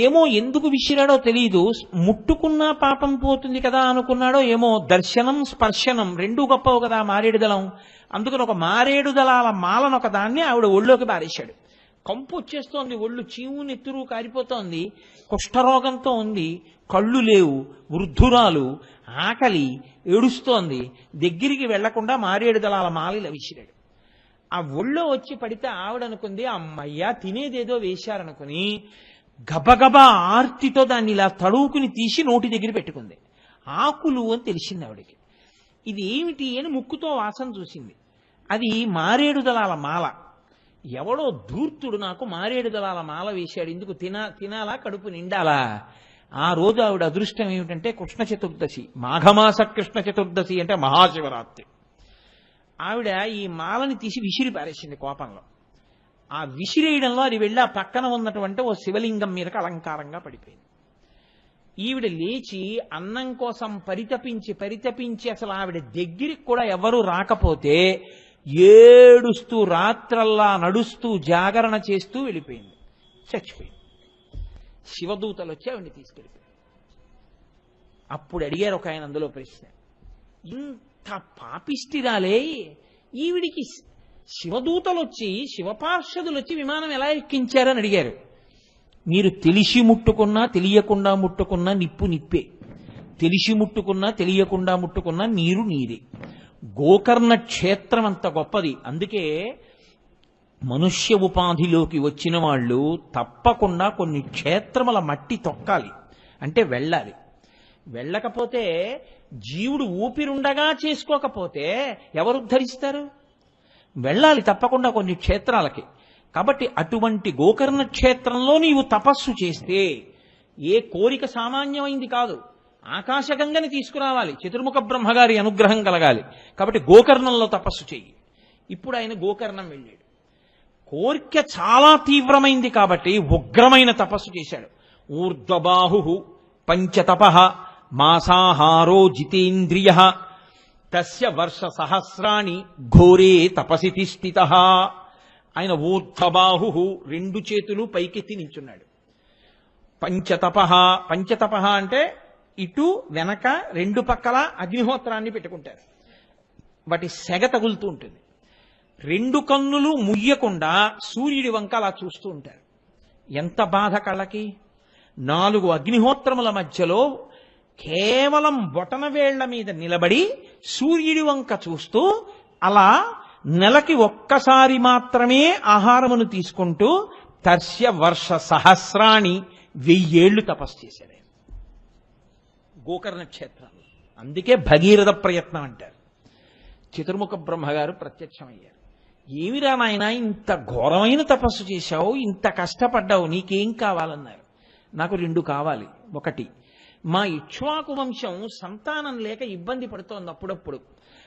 ఏమో ఎందుకు విసిరాడో తెలియదు, ముట్టుకున్నా పాపం పోతుంది కదా అనుకున్నాడో ఏమో. దర్శనం స్పర్శనం 2 గొప్పవు కదా మారేడు దళం. అందుకని ఒక మారేడు దళాల మాలను ఒక దాన్ని ఆవిడ ఒళ్ళోకి బారేశాడు. కంపు వచ్చేస్తోంది, ఒళ్ళు చీము నెత్తురు కారిపోతోంది, కుష్ఠరోగంతో ఉంది, కళ్ళు లేవు, వృద్ధురాలు, ఆకలి, ఏడుస్తోంది. దగ్గరికి వెళ్లకుండా మారేడు దళాల మాలిల విసిరాడు. ఆ ఒళ్ళో వచ్చి పడితే ఆవిడనుకుంది అమ్మయ్యా తినేదేదో వేశారనుకుని గబగబా ఆర్తితో దాన్ని ఇలా తడువుకుని తీసి నోటి దగ్గర పెట్టుకుంది. ఆకులు అని తెలిసింది ఆవిడకి. ఇది ఏమిటి అని ముక్కుతో వాసన చూసింది. అది మారేడు దళాల మాల. ఎవడో ధూర్తుడు నాకు మారేడు దళాల మాల వేశాడు, ఇందుకు తినాలా కడుపు నిండాలా? ఆ రోజు ఆవిడ అదృష్టం ఏమిటంటే కృష్ణ చతుర్దశి, మాఘమాస కృష్ణ చతుర్దశి అంటే మహాశివరాత్రి. ఆవిడ ఈ మాలని తీసి విసిరి పారేసింది కోపంలో. ఆ విసిరేయడంలో అది వెళ్ళి ఆ పక్కన ఉన్నటువంటి ఓ శివలింగం మీదకి అలంకారంగా పడిపోయింది. ఈవిడ లేచి అన్నం కోసం పరితపించి అసలు ఆవిడ దగ్గరికి కూడా ఎవరూ రాకపోతే ఏడుస్తూ రాత్రల్లా నడుస్తూ జాగరణ చేస్తూ వెళ్ళిపోయింది. చచ్చిపోయింది. శివదూతలు వచ్చి ఆవిడని తీసుకెళ్ళిపోయింది. అప్పుడు అడిగారు ఒక ఆయన అందులో ప్రశ్న, ఇంత పాపిష్టిరాలే ఈవిడికి శివదూతలు వచ్చి శివపార్షదులు వచ్చి విమానం ఎలా ఎక్కించారని అడిగారు. మీరు తెలిసి ముట్టుకున్నా తెలియకుండా ముట్టుకున్నా నిప్పు నిప్పే, తెలిసి ముట్టుకున్నా తెలియకుండా ముట్టుకున్నా నీరు నీరే. గోకర్ణ క్షేత్రం అంత గొప్పది. అందుకే మనుష్య ఉపాధిలోకి వచ్చిన వాళ్ళు తప్పకుండా కొన్ని క్షేత్రముల మట్టి తొక్కాలి, అంటే వెళ్ళాలి. వెళ్ళకపోతే జీవుడు ఊపిరుండగా చేసుకోకపోతే ఎవరు ఉద్ధరిస్తారు? వెళ్ళాలి తప్పకుండా కొన్ని క్షేత్రాలకి. కాబట్టి అటువంటి గోకర్ణ క్షేత్రంలో నీవు తపస్సు చేస్తే ఏ కోరిక సామాన్యమైంది కాదు. ఆకాశగంగని తీసుకురావాలి, చతుర్ముఖ బ్రహ్మగారి అనుగ్రహం కలగాలి. కాబట్టి గోకర్ణంలో తపస్సు చెయ్యి. ఇప్పుడు ఆయన గోకర్ణం వెళ్ళాడు. కోరిక చాలా తీవ్రమైంది కాబట్టి ఉగ్రమైన తపస్సు చేశాడు. ఊర్ధ్వబాహు పంచతపః మాసాహారో జితేంద్రియ తస్య వర్ష సహస్రాణి ఘోరే తపసి తిష్ఠితః. ఆయన ఊర్ధ్వబాహు 2 చేతులు పైకెత్తి నించున్నాడు. పంచతపః అంటే ఇటు వెనక 2 పక్కల అగ్నిహోత్రాన్ని పెట్టుకుంటారు. వాటి సెగ తగులుతూ ఉంటుంది. 2 కన్నులు ముయ్యకుండా సూర్యుడి వంక అలా చూస్తూ ఉంటారు. ఎంత బాధ కళ్ళకి. 4 అగ్నిహోత్రముల మధ్యలో కేవలం బొటనవేళ్ల మీద నిలబడి సూర్యుడి వంక చూస్తూ అలా నెలకి ఒక్కసారి మాత్రమే ఆహారమును తీసుకుంటూ తస్య వర్ష సహస్రాణి 1000 ఏళ్లు తపస్సు చేశాడు గోకర్ణ క్షేత్రంలో. అందుకే భగీరథ ప్రయత్నం అంటారు. చతుర్ముఖ బ్రహ్మగారు ప్రత్యక్షమయ్యారు. ఏమిరా నాయన ఇంత ఘోరమైన తపస్సు చేశావు, ఇంత కష్టపడ్డావు, నీకేం కావాలన్నారు. నాకు 2 కావాలి. 1, మా ఇక్ష్వాకు వంశం సంతానం లేక ఇబ్బంది పడుతోంది అప్పుడప్పుడు.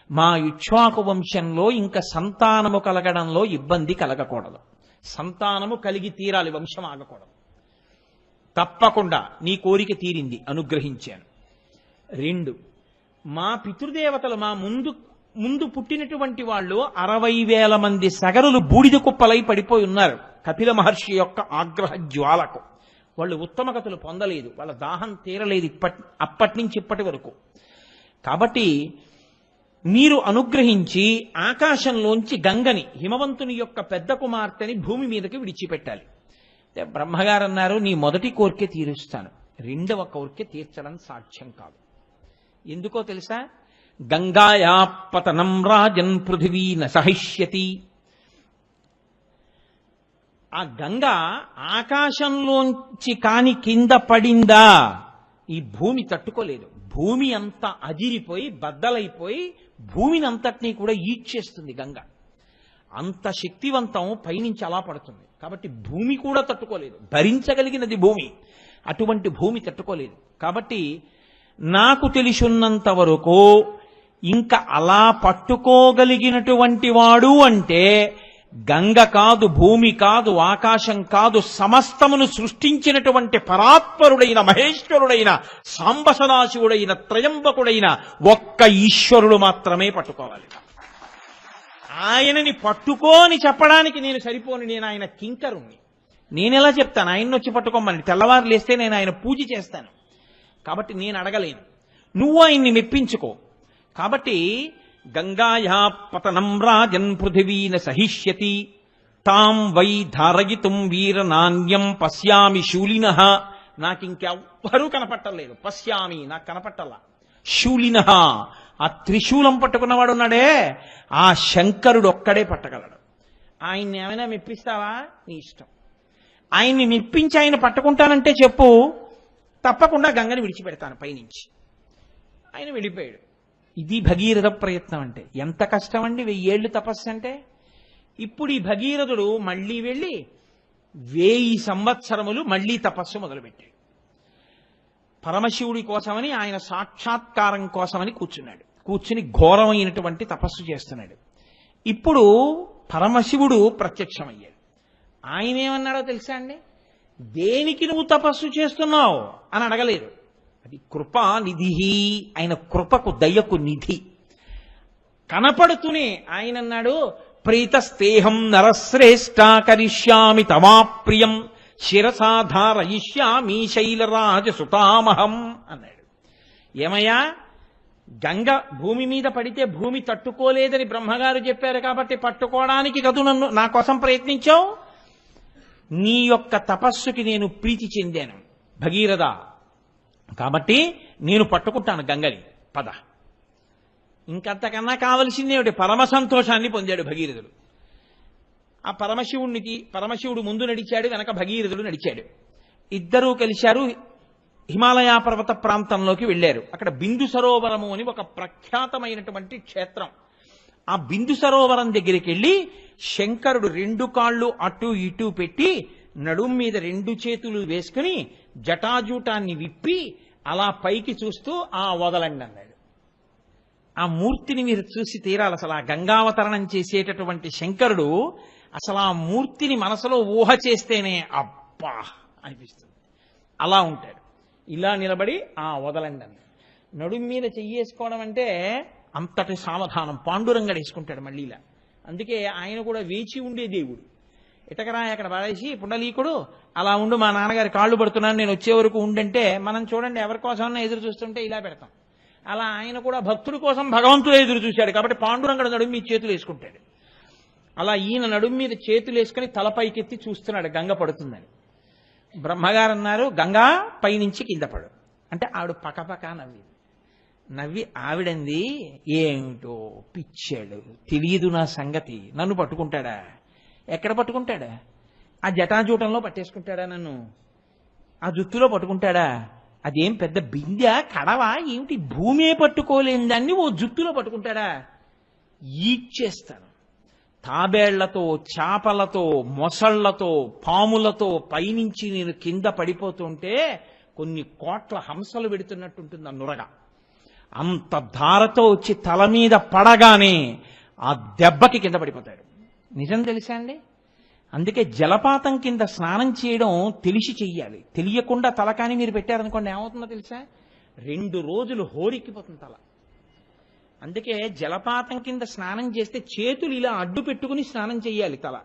మా ఇక్ష్వాకు వంశంలో ఇంకా సంతానము కలగడంలో ఇబ్బంది కలగకూడదు. సంతానము కలిగి తీరాలి, వంశం ఆగకూడదు. తప్పకుండా నీ కోరిక తీరింది, అనుగ్రహించాను. 2, మా పితృదేవతలు మా ముందు పుట్టినటువంటి వాళ్ళు 60,000 మంది సగరులు బూడిద కుప్పలై పడిపోయి ఉన్నారు కపిల మహర్షి యొక్క ఆగ్రహ జ్వాలకు. వాళ్ళు ఉత్తమగతులు పొందలేదు, వాళ్ళ దాహం తీరలేదు అప్పటి నుంచి ఇప్పటి వరకు. కాబట్టి మీరు అనుగ్రహించి ఆకాశంలోంచి గంగని, హిమవంతుని యొక్క పెద్ద కుమార్తెని భూమి మీదకి విడిచిపెట్టాలి. బ్రహ్మగారు అన్నారు, నీ మొదటి కోరిక తీరుస్తాను, రెండవ కోరిక తీర్చడం సాధ్యం కాదు. ఎందుకో తెలుసా? గంగాయా పతనం రాజన్ పృథివీ న సహిష్యతి. ఆ గంగ ఆకాశంలోంచి కాని కింద పడిందా ఈ భూమి తట్టుకోలేదు. భూమి అంతా అదిరిపోయి బద్దలైపోయి భూమిని అంతటినీ కూడా ఈడ్చేస్తుంది గంగ. అంత శక్తివంతం పైనుంచి అలా పడుతుంది. కాబట్టి భూమి కూడా తట్టుకోలేదు, భరించగలిగినది భూమి, అటువంటి భూమి తట్టుకోలేదు. కాబట్టి నాకు తెలిసినంత వరకు ఇంకా అలా పట్టుకోగలిగినటువంటి వాడు అంటే గంగ కాదు, భూమి కాదు, ఆకాశం కాదు, సమస్తమును సృష్టించినటువంటి పరాత్పరుడైన మహేశ్వరుడైన సాంబ సదాశివుడైన త్రయంబకుడైన ఒక్క ఈశ్వరుడు మాత్రమే పట్టుకోవాలి. ఆయనని పట్టుకోని చెప్పడానికి నేను సరిపోను, నేను ఆయన కింకరుణ్ణి. నేనెలా చెప్తాను ఆయన్ని వచ్చి పట్టుకోమని? తెల్లవారు లేస్తే నేను ఆయన పూజ చేస్తాను. కాబట్టి నేను అడగలేను, నువ్వు ఆయన్ని మెప్పించుకో. కాబట్టి గంగాయా పతనం రాజన్ పృథివీన సహిష్యతి తాం వై ధారయితుం వీర నాణ్యం పశ్యామి శూలినః. నాకింకెవ్వరూ కనపట్టలేదు. పశ్యామి, నాకు కనపట్టల్లా. శూలినః, ఆ త్రిశూలం పట్టుకున్నవాడు ఉన్నాడే, ఆ శంకరుడు ఒక్కడే పట్టగలడు. ఆయన్ని ఏమైనా మెప్పిస్తావా? నీ ఇష్టం. ఆయన్ని మెప్పించి ఆయన పట్టుకుంటానంటే చెప్పు, తప్పకుండా గంగని విడిచిపెడతాను పైనుంచి. ఆయన వెళ్ళిపోయాడు. ఇది భగీరథ ప్రయత్నం అంటే. ఎంత కష్టం అండి 1000 ఏళ్ళు తపస్సు అంటే. ఇప్పుడు ఈ భగీరథుడు మళ్ళీ వెళ్ళి 1000 సంవత్సరములు మళ్ళీ తపస్సు మొదలుపెట్టాడు. పరమశివుడి కోసమని, ఆయన సాక్షాత్కారం కోసమని కూర్చున్నాడు. కూర్చుని ఘోరమైనటువంటి తపస్సు చేస్తున్నాడు. ఇప్పుడు పరమశివుడు ప్రత్యక్షమయ్యాడు. ఆయన ఏమన్నాడో తెలుసా అండి? దేనికి నువ్వు తపస్సు చేస్తున్నావు అని అడగలేదు. అది కృపా నిధి, ఆయన కృపకు దయకు నిధి. కనపడుతూనే ఆయన అన్నాడు, ప్రీతస్తేహం నరశ్రేష్ఠ కరిష్యామి తమాప్రియం శిరసాధారయిష్యామి శైలరాజ సుతామహం అన్నాడు. ఏమయ్యా, గంగ భూమి మీద పడితే భూమి తట్టుకోలేదని బ్రహ్మగారు చెప్పారు కాబట్టి పట్టుకోవడానికి కదూ నన్ను నా కోసం ప్రయత్నించావు. నీ యొక్క తపస్సుకి నేను ప్రీతి చెందాను భగీరథ, కాబట్టి నేను పట్టుకుంటాను గంగని, పద. ఇంకంతకన్నా కావలసింది ఏమిటి? పరమ సంతోషాన్ని పొందాడు భగీరథుడు. ఆ పరమశివుడు ముందు నడిచాడు, వెనక భగీరథుడు నడిచాడు. ఇద్దరూ కలిశారు, హిమాలయ పర్వత ప్రాంతంలోకి వెళ్ళారు. అక్కడ బిందు సరోవరము అని ఒక ప్రఖ్యాతమైనటువంటి క్షేత్రం. ఆ బిందు సరోవరం దగ్గరికి వెళ్ళి శంకరుడు 2 కాళ్ళు అటు ఇటు పెట్టి నడుం మీద 2 చేతులు వేసుకుని జటాజూటాన్ని విప్పి అలా పైకి చూస్తూ ఆ వదలండి అన్నాడు. ఆ మూర్తిని మీరు చూసి తీరాలి. అసలు ఆ గంగావతరణం చేసేటటువంటి శంకరుడు అసలు ఆ మూర్తిని మనసులో ఊహ చేస్తేనే అబ్బా అనిపిస్తుంది. అలా ఉంటాడు. ఇలా నిలబడి ఆ వదలండి అన్నాడు. నడుం మీద చెయ్యేసుకోవడం అంటే అంతటి సావధానం. పాండురంగడు వేసుకుంటాడు మళ్ళీ ఇలా. అందుకే ఆయన కూడా వేచి ఉండే దేవుడు. ఇటకరా అక్కడ పడేసి పుండలీకుడు అలా ఉండు, మా నాన్నగారి కాళ్ళు పడుతున్నాను నేను వచ్చే వరకు ఉండంటే మనం చూడండి ఎవరి కోసమన్నా ఎదురు చూస్తుంటే ఇలా పెడతాం. అలా ఆయన కూడా భక్తుడి కోసం భగవంతుడు ఎదురు చూశాడు కాబట్టి పాండురంగడు నడుము మీద చేతులు వేసుకుంటాడు. అలా ఈయన నడుము మీద చేతులు వేసుకుని తలపైకెత్తి చూస్తున్నాడు గంగ పడుతుందని. బ్రహ్మగారు అన్నారు, గంగా పైనుంచి కింద పడు అంటే ఆవిడ పకపక నవ్వి ఆవిడంది, ఏమిటో పిచ్చాడు, తెలియదు నా సంగతి, నన్ను పట్టుకుంటాడా? ఎక్కడ పట్టుకుంటాడా? ఆ జటాజూటంలో పట్టేసుకుంటాడా? నన్ను ఆ జుత్తులో పట్టుకుంటాడా? అదేం పెద్ద బిందె కడవా ఏమిటి? భూమే పట్టుకోలేని దాన్ని ఓ జుత్తులో పట్టుకుంటాడా? ఈడ్చేస్తాను. తాబేళ్లతో, చేపలతో, మొసళ్లతో, పాములతో పైనుంచి నేను కింద పడిపోతుంటే కొన్ని కోట్ల హంసలు పెడుతున్నట్టుంటుంది ఆ నురగ. అంత ధారతో వచ్చి తల మీద పడగానే ఆ దెబ్బకి కింద పడిపోతాడు. నిజం తెలుసా అండి? అందుకే జలపాతం కింద స్నానం చేయడం తెలిసి చెయ్యాలి. తెలియకుండా తలకాని మీరు పెట్టారనుకోండి ఏమవుతుందో తెలుసా? 2 రోజులు హోరెక్కిపోతుంది తల. అందుకే జలపాతం కింద స్నానం చేస్తే చేతులు ఇలా అడ్డు పెట్టుకుని స్నానం చెయ్యాలి. తల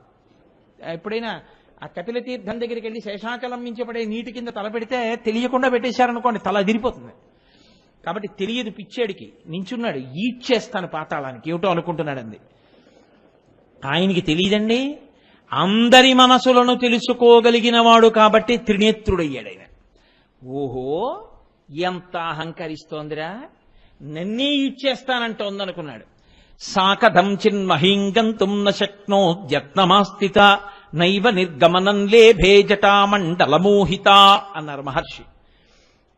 ఎప్పుడైనా ఆ కపిల తీర్థం దగ్గరికి వెళ్ళి శేషాచలం నుంచి పడే నీటి కింద తల పెడితే తెలియకుండా పెట్టేశారనుకోండి, తల అదిరిపోతుంది. కాబట్టి తెలియదు పిచ్చేడికి, నించున్నాడు, ఈడ్చేస్తాను పాతాళానికి, ఏమిటో అనుకుంటున్నాడండి. ఆయనకి తెలియదండి, అందరి మనసులను తెలుసుకోగలిగిన వాడు కాబట్టి త్రినేత్రుడయ్యాడు ఆయన. ఓహో, ఎంత అహంకరిస్తోందిరా, నన్నే ఈడ్చేస్తానంటోందనుకున్నాడు. సాకథం చిన్మహీంగంతుం న శక్నోద్యత్నమాస్థిత నైవ నిర్గమనం లేభే జటామండలమోహిత అన్నారు మహర్షి.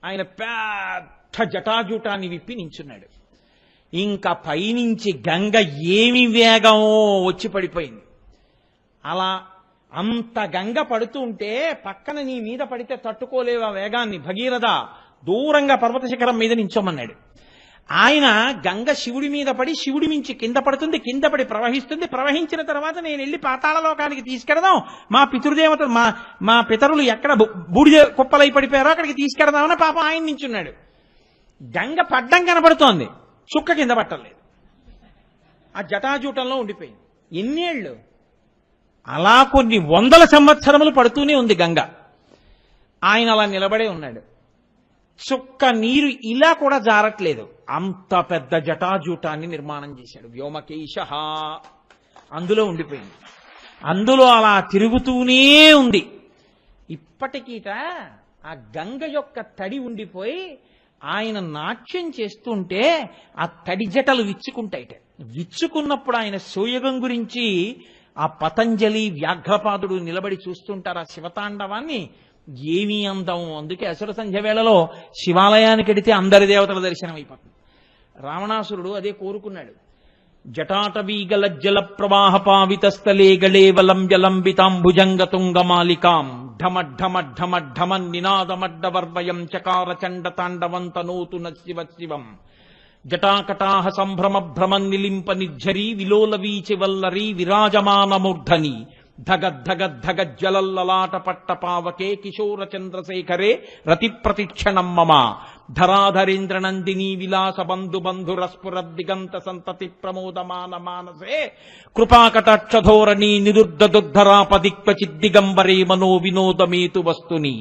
ఆయన పెద్ద జటాజూటాన్ని విప్పి నించున్నాడు. ఇంకా పైనుంచి గంగ ఏమి వేగమో వచ్చి పడిపోయింది. అలా అంత గంగ పడుతూ ఉంటే పక్కన నీ మీద పడితే తట్టుకోలేవా వేగాన్ని, భగీరథ దూరంగా పర్వత శిఖరం మీద నించోమన్నాడు. ఆయన గంగ శివుడి మీద పడి శివుడి మించి కింద పడుతుంది, కింద పడి ప్రవహిస్తుంది. ప్రవహించిన తర్వాత నేను వెళ్ళి పాతాళ లోకానికి తీసుకెడదాం, మా పితృదేవతలు మా పితరులు ఎక్కడ బూడిద కుప్పలై పడిపోయారో అక్కడికి తీసుకెడదామని పాపం ఆయన నించున్నాడు. గంగ పడ్డం కనపడుతోంది, చుక్క కింద పట్టలేదు, ఆ జటాజూటంలో ఉండిపోయింది. ఎన్నేళ్ళు అలా కొన్ని వందల సంవత్సరములు పడుతూనే ఉంది గంగ. ఆయన అలా నిలబడే ఉన్నాడు, చుక్క నీరు ఇలా కూడా జారట్లేదు. అంత పెద్ద జటాజూటాన్ని నిర్మాణం చేశాడు. వ్యోమకేశ అందులో ఉండిపోయింది. అందులో అలా తిరుగుతూనే ఉంది. ఇప్పటికీట ఆ గంగ యొక్క తడి ఉండిపోయి ఆయన నాట్యం చేస్తుంటే ఆ తడి జటలు విచ్చుకుంటాయిట. విచ్చుకున్నప్పుడు ఆయన సోయగం గురించి ఆ పతంజలి వ్యాఘ్రపాదుడు నిలబడి చూస్తుంటారు ఆ శివతాండవాన్ని. ఏమీ అందం. అందుకే అసుర సంధ్య వేళలో శివాలయానికి వెడితే అందరి దేవతల దర్శనం అయిపోతుంది. రావణాసురుడు అదే కోరుకున్నాడు. జటాటవీగలజ్జల ప్రవాహ పావితస్థలే గళేవలం జలంబితాంబుజంగ తుంగమాలికాం ఢమ ఢమ ఢమ ఢమ నినాదమడ్డవర్వయం చకార చండ తాండవంతనోతు శివ శివం జటాకటాహ సంభ్రమ భ్రమ నిలింప నిర్ఝరీ విలోల వీచి వల్లరీ విరాజమానమూర్ధని ధగద్ధగద్ధగజ్జలల్లలాట పట్ట పావకే కిశోర చంద్రశేఖరే రతి ప్రతిక్షణం మమ ధరాధరేంద్ర నందినీ విలాస బంధు బంధురస్ఫురద్దిగంత సంతతి ప్రమోదమాన మానసే కృపాకటాక్షధోరణి నిరుద్ధదుద్ధరాపదిక్వచిద్దిగంబరే మనో వినోదమేతు వస్తుని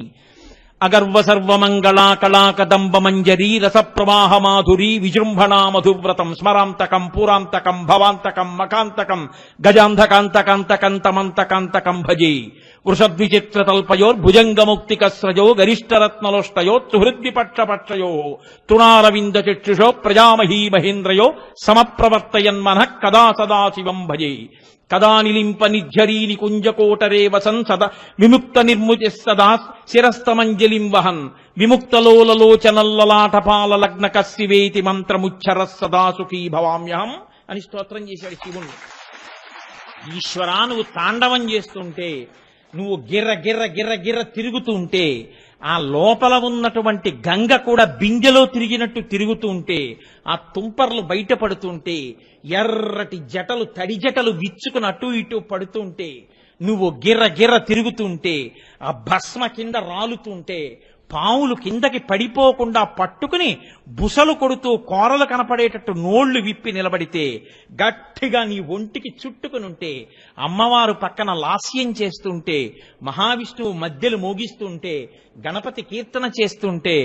అగర్వ సర్వమంగళా కళాకదంబ మంజరీ రసప్రవాహ మాధురీ విజృంభణా మధువ్రతం స్మరాంతకం పురాంతకం భవాంతకం మకాంతకం గజాంధకాంతకాంతకంతమంతకాంతకం భజే వృషద్విచిత్రతల్పయోర్భుజంగముక్తికస్రజో గరిష్టరత్నలోష్టయో సుహృద్విపక్షపక్షయో తృణారవింద చక్షుషో ప్రజామహీ మహేంద్రయో సమప్రవర్తయన్మనః కదా సదాశివం భజే కదా నిలింప నిర్ఝరీ నికుంజకోటరే వసన్ సదా విముక్త నిర్ముచి సదా శిరస్తమంజలిం వహన్ విముక్తలోలలోచనల్లలాటపాల లగ్న కస్సివేతి మంత్రముచ్చర సదా సుఖీ భవామ్యహం అని స్తోత్రం చేశాడు శివుణ్ణి. ఈశ్వరా, నువ్వు తాండవం చేస్తుంటే, నువ్వు గిర్ర గిర్ర గిర్ర గిర్ర తిరుగుతూ ఉంటే, ఆ లోపల ఉన్నటువంటి గంగ కూడా బిందెలో తిరిగినట్టు తిరుగుతూ ఉంటే, ఆ తుంపర్లు బయటపడుతుంటే, ఎర్రటి జటలు తడి జటలు విచ్చుకుని అటు ఇటు పడుతుంటే, నువ్వు గిర్ర గిర్ర తిరుగుతుంటే, ఆ భస్మ కింద రాలుతుంటే, పావులు కిందకి పడిపోకుండా పట్టుకుని బుసలు కొడుతూ కోరలు కనపడేటట్టు నోళ్లు విప్పి నిలబడితే, గట్టిగా నీ ఒంటికి చుట్టుకునుంటే, అమ్మవారు పక్కన లాస్యం చేస్తుంటే, మహావిష్ణువు మధ్యలు మోగిస్తుంటే, గణపతి కీర్తన చేస్తుంటే,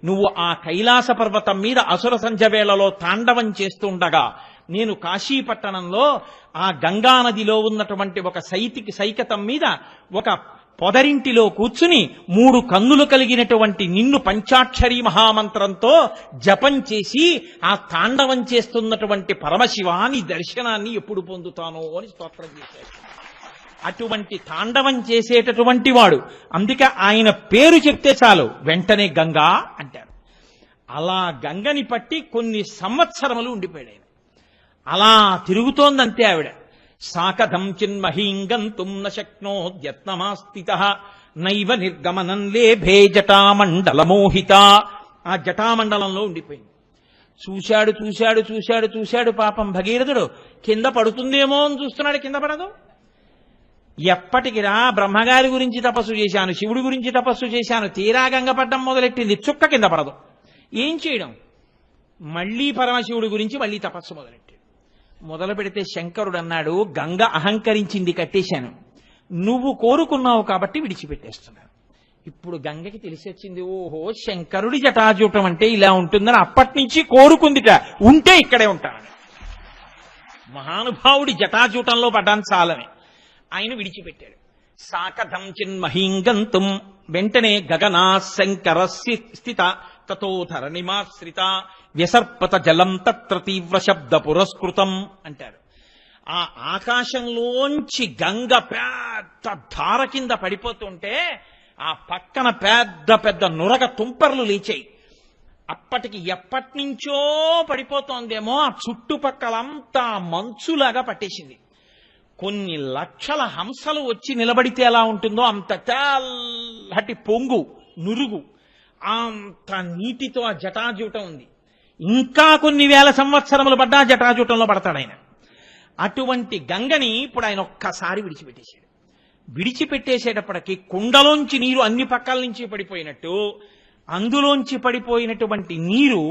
నువ్వు ఆ కైలాస పర్వతం మీద అసుర సంధ్య వేళలో తాండవం చేస్తుండగా, నేను కాశీపట్టణంలో ఆ గంగానదిలో ఉన్నటువంటి ఒక సైకతం మీద ఒక పొదరింటిలో కూర్చుని 3 కన్నులు కలిగినటువంటి నిన్ను పంచాక్షరీ మహామంత్రంతో జపం చేసి ఆ తాండవం చేస్తున్నటువంటి పరమశివాని దర్శనాన్ని ఎప్పుడు పొందుతానో అని స్తోత్రం చేశాడు. అటువంటి తాండవం చేసేటటువంటి వాడు. అందుకే ఆయన పేరు చెప్తే చాలు వెంటనే గంగా అంటారు. అలా గంగని పట్టి కొన్ని సంవత్సరములు ఉండిపోయాడు ఆయన. అలా తిరుగుతోందంతే ఆవిడ. సాకథం చిన్మహీంగంతుం న శక్నోద్యత్నమాస్థితః నైవ నిర్గమనం లేభే జటామండలమోహిత. ఆ జటామండలంలో ఉండిపోయింది. చూశాడు చూశాడు చూశాడు చూశాడు పాపం భగీరథుడు. కింద పడుతుందేమో అని చూస్తున్నాడు, కింద పడదు. ఎప్పటికిరా బ్రహ్మగారి గురించి తపస్సు చేశాను, శివుడి గురించి తపస్సు చేశాను, తీరా గంగ పడ్డం మొదలెట్టింది, చుక్క కింద పడదు. ఏం చేయడం? మళ్లీ పరమశివుడి గురించి మళ్లీ తపస్సు మొదలు పెడితే శంకరుడు అన్నాడు, గంగ అహంకరించింది కట్టేశాను, నువ్వు కోరుకున్నావు కాబట్టి విడిచిపెట్టేస్తున్నాను. ఇప్పుడు గంగకి తెలిసి వచ్చింది, ఓహో శంకరుడి జటాజూటం అంటే ఇలా ఉంటుందని అప్పటి నుంచి కోరుకుందిట, ఉంటే ఇక్కడే ఉంటానని. మహానుభావుడి జటాజూటంలో పడ్డాను చాలని ఆయన విడిచిపెట్టాడు. సాకథం చిన్మహీంగంతుం, వెంటనే గగనా శంకర స్థిత తతోధర నిమాశ్రిత వ్యసర్పత జలం తత్ర తీవ్ర శబ్ద పురస్కృతం అంటారు. ఆ ఆకాశంలోంచి గంగ పెద్ద ధార కింద పడిపోతుంటే ఆ పక్కన పెద్ద పెద్ద నురగ తుంపర్లు లేచాయి. అప్పటికి ఎప్పటి నుంచో పడిపోతోందేమో, ఆ చుట్టుపక్కలంతా మంచులాగా పట్టేసింది. కొన్ని లక్షల హంసలు వచ్చి నిలబడితే ఎలా ఉంటుందో అంత తెల్లటి పొంగు నురుగు, అంత నీటితో ఆ జటాజూటం ఉంది. ఇంకా కొన్ని వేల సంవత్సరములు పడ్డా జటాజూటంలో పడతాడు ఆయన. అటువంటి గంగని ఇప్పుడు ఆయన ఒక్కసారి విడిచిపెట్టేశాడు. విడిచిపెట్టేసేటప్పటికి కుండలోంచి నీరు అన్ని పక్కల నుంచి పడిపోయినట్టు, అందులోంచి పడిపోయినటువంటి నీరు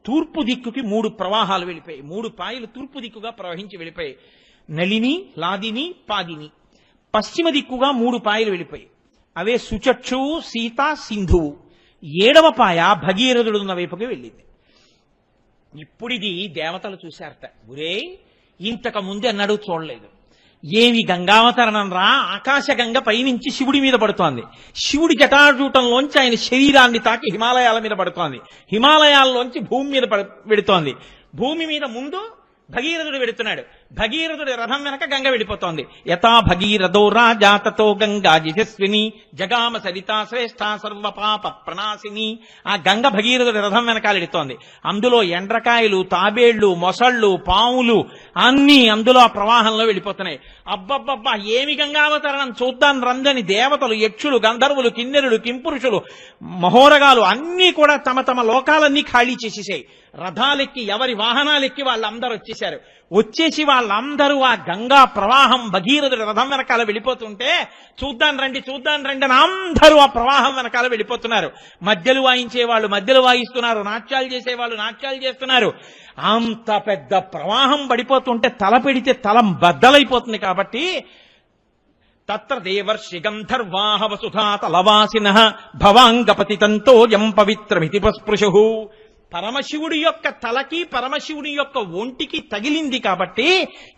తూర్పు దిక్కుకి 3 ప్రవాహాలు వెళ్ళిపోయాయి. 3 పాయలు తూర్పు దిక్కుగా ప్రవహించి వెళ్ళిపోయాయి. నళిని, లాదిని, పాదిని. పశ్చిమ దిక్కుగా 3 పాయలు వెళ్ళిపోయాయి. అవే సుచక్షువు, సీత, సింధువు. 7వ పాయ భగీరథుడున్న వైపుకి వెళ్ళింది. ఇప్పుడిది దేవతలు చూశారట. ఒరే ఇంతకు ముందు అన్నాడు చూడలేదు, ఏమి గంగావతరణం రా, ఆకాశ గంగ పైనుంచి శివుడి మీద పడుతోంది, శివుడి జటాజూటంలోంచి ఆయన శరీరాన్ని తాకి హిమాలయాల మీద పడుతోంది, హిమాలయాల్లోంచి భూమి మీద పెడుతోంది, భూమి మీద ముందు భగీరథుడు వెడుతున్నాడు, భగీరథుడి రథం వెనక గంగ వెళ్ళిపోతోంది. యథా భగీరథో రాజా తతో గంగా యశస్విని జగామ సరితా శ్రేష్ఠ సర్వపాప ప్రణాశిని. ఆ గంగ భగీరథుడి రథం వెనకాల వెడుతోంది. అందులో ఎండ్రకాయలు, తాబేళ్లు, మొసళ్ళు, పాములు అన్నీ అందులో ఆ ప్రవాహంలో వెళ్ళిపోతున్నాయి. అబ్బబ్బబ్బా ఏమి గంగావతరణం చూద్దాం రందని దేవతలు, యక్షులు, గంధర్వులు, కిన్నెరులు, కింపురుషులు, మహోరగాలు అన్నీ కూడా తమ తమ లోకాలన్నీ ఖాళీ చేసేసాయి. రథాలెక్కి ఎవరి వాహనాలెక్కి వాళ్ళందరూ వచ్చేశారు. వచ్చేసి వాళ్ళందరూ ఆ గంగా ప్రవాహం భగీరథుడి రథం వెనకాల వెళ్ళిపోతుంటే చూద్దాం రండి అని అందరూ ఆ ప్రవాహం వెనకాల వెళ్ళిపోతున్నారు. మధ్యలు వాయించేవాళ్ళు మధ్యలు వాయిస్తున్నారు, నాట్యాలు చేసేవాళ్ళు నాట్యాలు చేస్తున్నారు. అంత పెద్ద ప్రవాహం పడిపోతుంటే తల పెడితే తల బద్దలైపోతుంది. కాబట్టి తత్ర దేవర్షి గంధర్వాహ వసుధా తలవాసినః భవాంగపతితంతో యం పవిత్రమితి పస్పృశు. పరమశివుడి యొక్క తలకి పరమశివుడి యొక్క ఒంటికి తగిలింది కాబట్టి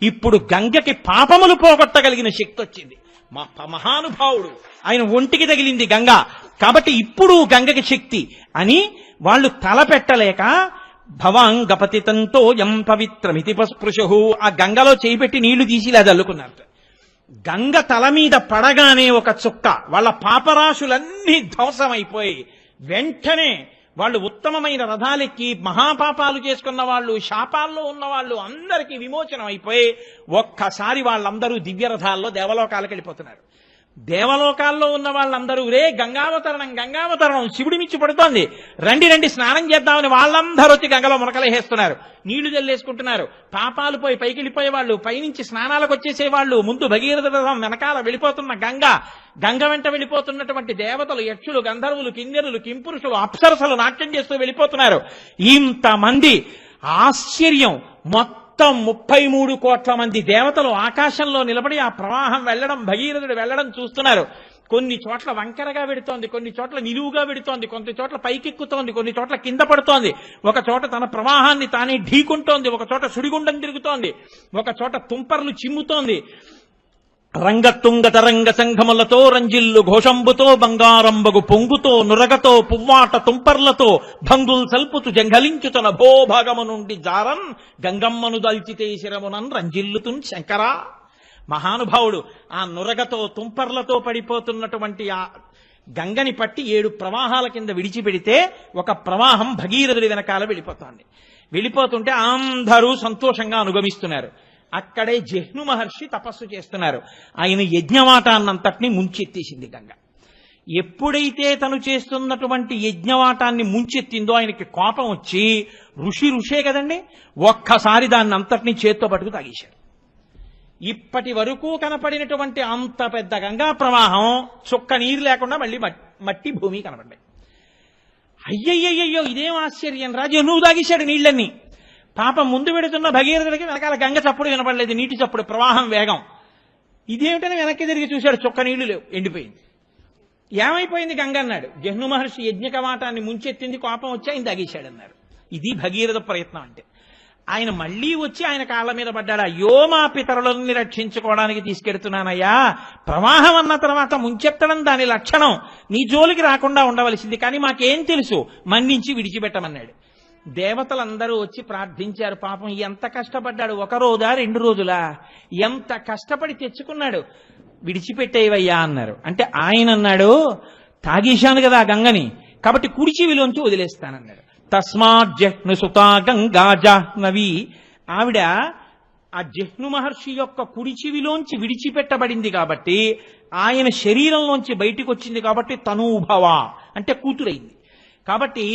ఇప్పుడు గంగకి పాపములు పోగొట్టగలిగిన శక్తి వచ్చింది. మహానుభావుడు ఆయన ఒంటికి తగిలింది గంగ కాబట్టి ఇప్పుడు గంగకి శక్తి అని వాళ్ళు తల పెట్టలేక భవాంగపతితంతో యం పవిత్రమితి పస్పృశు ఆ గంగలో చేయిపెట్టి నీళ్లు తీసి ఇలా చల్లుకున్నారు. గంగ తల మీద పడగానే ఒక చుక్క వాళ్ళ పాపరాశులన్నీ ధ్వంసమైపోయి వెంటనే వాళ్ళు ఉత్తమమైన రథాలెక్కి మహాపాపాలు చేసుకున్న వాళ్ళు, శాపాల్లో ఉన్న వాళ్ళు అందరికీ విమోచనం అయిపోయి ఒక్కసారి వాళ్ళందరూ దివ్య రథాల్లో దేవలోకాలకు వెళ్ళిపోతున్నారు. దేవలోకాల్లో ఉన్న వాళ్ళందరూ రే గంగావతరణం శివుడి మిచ్చి పడుతోంది, రండి స్నానం చేద్దామని వాళ్ళందరూ వచ్చి గంగలో మునకలేసేస్తున్నారు, నీళ్లు జల్లేసుకుంటున్నారు. పాపాలు పోయి పైకి వెళ్ళిపోయే వాళ్ళు, పైనుంచి స్నానాలకు వచ్చేసేవాళ్ళు, ముందు భగీరథ రథం వెనకాల వెళ్ళిపోతున్న గంగ వెంట వెళ్ళిపోతున్నటువంటి దేవతలు, యక్షులు, గంధర్వులు, కిన్నెరులు, కింపురుషులు, అప్సరసలు నాట్యం చేస్తూ వెళ్ళిపోతున్నారు. ఇంతమంది ఆశ్చర్యం. మొత్తం 33 కోట్ల మంది దేవతలు ఆకాశంలో నిలబడి ఆ ప్రవాహం వెళ్లడం, భగీరథుడు వెళ్లడం చూస్తున్నారు. కొన్ని చోట్ల వంకరగా వెడుతోంది, కొన్ని చోట్ల నిలువుగా వెడుతోంది, కొన్ని చోట్ల పైకెక్కుతోంది, కొన్ని చోట్ల కింద పడుతోంది, ఒక చోట తన ప్రవాహాన్ని తానే ఢీకుంటోంది, ఒక చోట సుడిగుండం తిరుగుతోంది, ఒక చోట తుంపర్లు చిమ్ముతోంది. రంగతుంగ తరంగ సంఘములతో రంజిల్లు ఘోషంబుతో బంగారంబగు పొంగుతో నురగతో పువ్వాట తుంపర్లతో భంగుల్ సల్పుతు జంఘలించుతన భోభాగము నుండి జారన్ గంగమ్మను దల్చితే శిరమునన్ రంజిల్లుతున్ శంకరా. మహానుభావుడు ఆ నురగతో తుంపర్లతో పడిపోతున్నటువంటి ఆ గంగని పట్టి 7 ప్రవాహాల కింద విడిచిపెడితే ఒక ప్రవాహం భగీరథుడి వెనకాల వెళ్ళిపోతుంటే అందరూ సంతోషంగా అనుగమిస్తున్నారు. అక్కడే జహ్ను మహర్షి తపస్సు చేస్తున్నారు. ఆయన యజ్ఞవాటాన్నంతటినీ ముంచెత్తేసింది గంగ. ఎప్పుడైతే తను చేస్తున్నటువంటి యజ్ఞవాటాన్ని ముంచెత్తిందో ఆయనకి కోపం వచ్చి, ఋషే కదండి, ఒక్కసారి దాన్ని అంతటినీ చేత్తో పట్టుకు తాగేశారు. ఇప్పటి వరకు కనపడినటువంటి అంత పెద్ద గంగా ప్రవాహం చుక్క నీరు లేకుండా మళ్ళీ మట్టి భూమి కనపడ్డాయి. అయ్యయ్యయ్యో ఇదేం ఆశ్చర్యం రా, జహ్నువు తాగేశాడు నీళ్లన్నీ. పాపం ముందు పెడుతున్న భగీరథుడికి వెనకాల గంగ చప్పుడు వినపడలేదు, నీటి చప్పుడు, ప్రవాహం వేగం. ఇదేమిటని వెనక్కి తిరిగి చూశాడు, చొక్క నీళ్లు లేవు, ఎండిపోయింది. ఏమైపోయింది గంగ అన్నాడు. జహ్ను మహర్షి యజ్ఞకవాటాన్ని ముంచెత్తింది, కోపం వచ్చి ఆయన తగేశాడన్నారు. ఇది భగీరథ ప్రయత్నం అంటే. ఆయన మళ్లీ వచ్చి ఆయన కాళ్ళ మీద పడ్డాడు. అయ్యో, మా పితరులని రక్షించుకోవడానికి తీసుకెడుతున్నానయ్యా, ప్రవాహం అన్న తర్వాత ముంచెత్తడం దాని లక్షణం, నీ జోలికి రాకుండా ఉండవలసింది, కానీ మాకేం తెలుసు, మన్నించి విడిచిపెట్టమన్నాడు. దేవతలందరూ వచ్చి ప్రార్థించారు. పాపం ఎంత కష్టపడ్డాడు, 1 రోజా 2 రోజులా, ఎంత కష్టపడి తెచ్చుకున్నాడు, విడిచిపెట్టేవయ్యా అన్నారు. అంటే ఆయన అన్నాడు, తాగేశాను కదా గంగని, కాబట్టి కుడి చెవిలోంచి వదిలేస్తానన్నాడు. తస్మాత్ జహ్ను సుతా గంగా జాహ్నవి. ఆవిడ ఆ జహ్ను మహర్షి యొక్క కుడి చెవిలోంచి విడిచిపెట్టబడింది కాబట్టి, ఆయన శరీరంలోంచి బయటికి వచ్చింది కాబట్టి తనూభవ అంటే కూతురైంది. కాబట్టి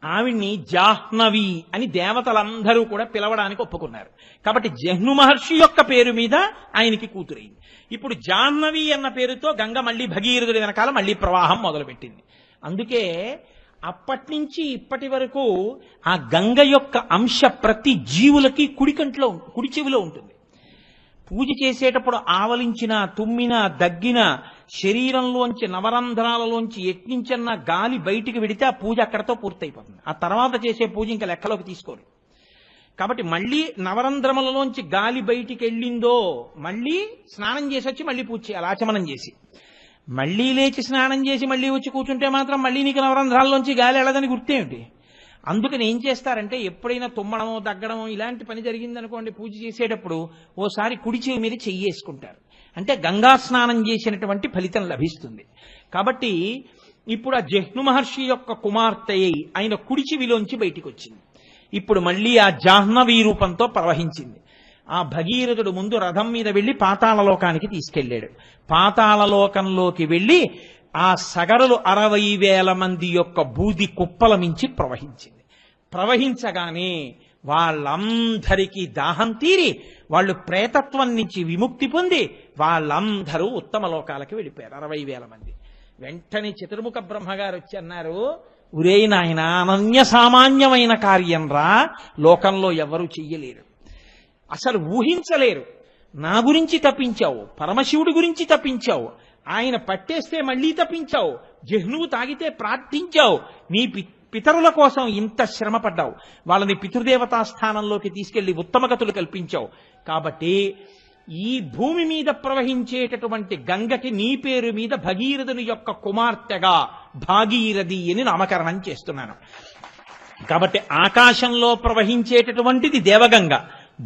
ఆవిడ్ని జాహ్నవి అని దేవతలందరూ కూడా పిలవడానికి ఒప్పుకున్నారు. కాబట్టి జహ్ను మహర్షి యొక్క పేరు మీద ఆయనకి కూతురైంది. ఇప్పుడు జాహ్నవి అన్న పేరుతో గంగ మళ్ళీ భగీరథుడి వెనకాల మళ్ళీ ప్రవాహం మొదలుపెట్టింది. అందుకే అప్పటి నుంచి ఇప్పటి వరకు ఆ గంగ యొక్క అంశ ప్రతి జీవులకి కుడి చెవిలో ఉంటుంది. పూజ చేసేటప్పుడు ఆవలించిన, తుమ్మిన, దగ్గిన, శరీరంలోంచి నవరంధ్రాలలోంచి ఎట్నించన్న గాలి బయటికి వెడితే ఆ పూజ అక్కడతో పూర్తయిపోతుంది. ఆ తర్వాత చేసే పూజ ఇంకా లెక్కలోకి తీసుకోరు. కాబట్టి మళ్ళీ నవరంధ్రములలోంచి గాలి బయటికి వెళ్ళిందో మళ్ళీ స్నానం చేసి వచ్చి మళ్ళీ పూజ చేయాలి, ఆచమనం చేసి. మళ్ళీ లేచి స్నానం చేసి మళ్ళీ వచ్చి కూర్చుంటే మాత్రం మళ్ళీ నీకు నవరంధ్రాల్లోంచి గాలి వెళ్ళదని గుర్తేమిటి? అందుకని ఏం చేస్తారంటే, ఎప్పుడైనా తుమ్మడమో దగ్గడమో ఇలాంటి పని జరిగిందనుకోండి, పూజ చేసేటప్పుడు ఓసారి కుడి చెవి మీద చెయ్యేసుకుంటారు. అంటే గంగా స్నానం చేసినటువంటి ఫలితం లభిస్తుంది. కాబట్టి ఇప్పుడు ఆ జహ్ను మహర్షి యొక్క కుమార్తె ఆయన కుడి చెవిలోంచి బయటికి వచ్చింది. ఇప్పుడు మళ్ళీ ఆ జాహ్నవీ రూపంతో ప్రవహించింది. ఆ భగీరథుడు ముందు రథం మీద వెళ్లి పాతాళలోకానికి తీసుకెళ్లాడు. పాతాళలోకంలోకి వెళ్లి ఆ సగరులు 60,000 మంది యొక్క బూది కుప్పల మించి ప్రవహించింది. ప్రవహించగానే వాళ్ళందరికీ దాహం తీరి వాళ్ళు ప్రేతత్వం నుంచి విముక్తి పొంది వాళ్ళందరూ ఉత్తమ లోకాలకి వెళ్ళిపోయారు, 60,000 మంది. వెంటనే చతుర్ముఖ బ్రహ్మగారు వచ్చి అన్నారు, ఉరే నాయన, అనన్య సామాన్యమైన కార్యం రా, లోకంలో ఎవరు చెయ్యలేరు, అసలు ఊహించలేరు. నా గురించి తప్పించావు, పరమశివుడి గురించి తప్పించావు, ఆయన పట్టేస్తే మళ్లీ తప్పించావు, జహ్నువు తాగితే ప్రార్థించావు, నీ పితరుల కోసం ఇంత శ్రమ పడ్డావు, వాళ్ళని పితృదేవతా స్థానంలోకి తీసుకెళ్లి ఉత్తమగతులు కల్పించావు. కాబట్టి ఈ భూమి మీద ప్రవహించేటటువంటి గంగకి నీ పేరు మీద భగీరథుని యొక్క కుమార్తెగా భాగీరథి అని నామకరణం చేస్తున్నాను. కాబట్టి ఆకాశంలో ప్రవహించేటటువంటిది దేవగంగ,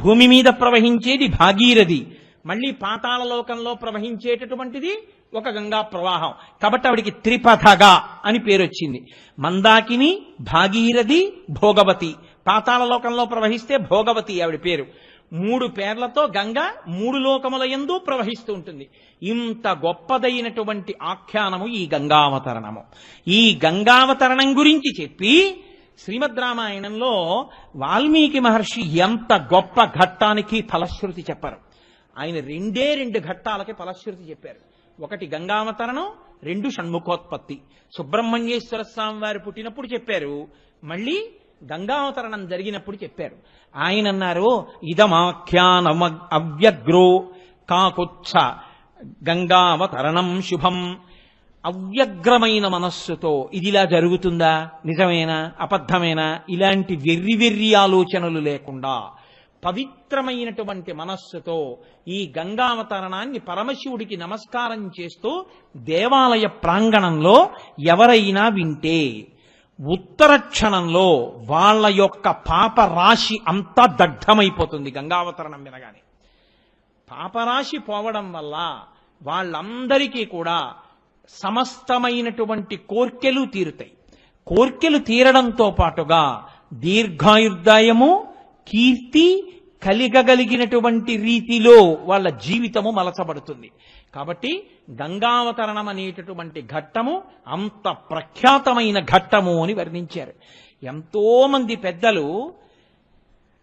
భూమి మీద ప్రవహించేది భాగీరథి, మళ్ళీ పాతాళలోకంలో ప్రవహించేటటువంటిది ఒక గంగా ప్రవాహం. కాబట్టి ఆవిడికి త్రిపథగా అని పేరు వచ్చింది. మందాకిని, భాగీరథి, భోగవతి. పాతాళలోకంలో ప్రవహిస్తే భోగవతి ఆవిడ పేరు. 3 పేర్లతో గంగ 3 లోకముల యందు ప్రవహిస్తూ ఉంటుంది. ఇంత గొప్పదైనటువంటి ఆఖ్యానము ఈ గంగావతరణము. ఈ గంగావతరణం గురించి చెప్పి శ్రీమద్ రామాయణంలో వాల్మీకి మహర్షి ఎంత గొప్ప ఘట్టానికి ఫలశ్రుతి చెప్పారు. ఆయన 2 ఘట్టాలకి ఫలశ్రుతి చెప్పారు. ఒకటి గంగావతరణం, 2 షణ్ముఖోత్పత్తి. సుబ్రహ్మణ్యేశ్వర స్వామి వారు పుట్టినప్పుడు చెప్పారు, మళ్ళీ గంగావతరణం జరిగినప్పుడు చెప్పారు. ఆయన అన్నారు, ఇదమాఖ్యానం అవ్యగ్రో కాకుత్స గంగావతరణం శుభం. అవ్యగ్రమైన మనస్సుతో ఇదిలా జరుగుతుందా, నిజమేనా, అబద్ధమేనా, ఇలాంటి వెర్రి ఆలోచనలు లేకుండా పవిత్రమైనటువంటి మనస్సుతో ఈ గంగావతరణాన్ని పరమశివుడికి నమస్కారం చేస్తూ దేవాలయ ప్రాంగణంలో ఎవరైనా వింటే ఉత్తర క్షణంలో వాళ్ళ యొక్క పాపరాశి అంతా దగ్ధమైపోతుంది. గంగావతరణం వినగానే పాపరాశి పోవడం వల్ల వాళ్ళందరికీ కూడా సమస్తమైనటువంటి కోర్కెలు తీరుతాయి. కోర్కెలు తీరడంతో పాటుగా దీర్ఘాయుర్దాయము, కీర్తి కలిగగలిగినటువంటి రీతిలో వాళ్ళ జీవితము మలచబడుతుంది. కాబట్టి గంగావతరణం అనేటటువంటి ఘట్టము అంత ప్రఖ్యాతమైన ఘట్టము అని వర్ణించారు. ఎంతో మంది పెద్దలు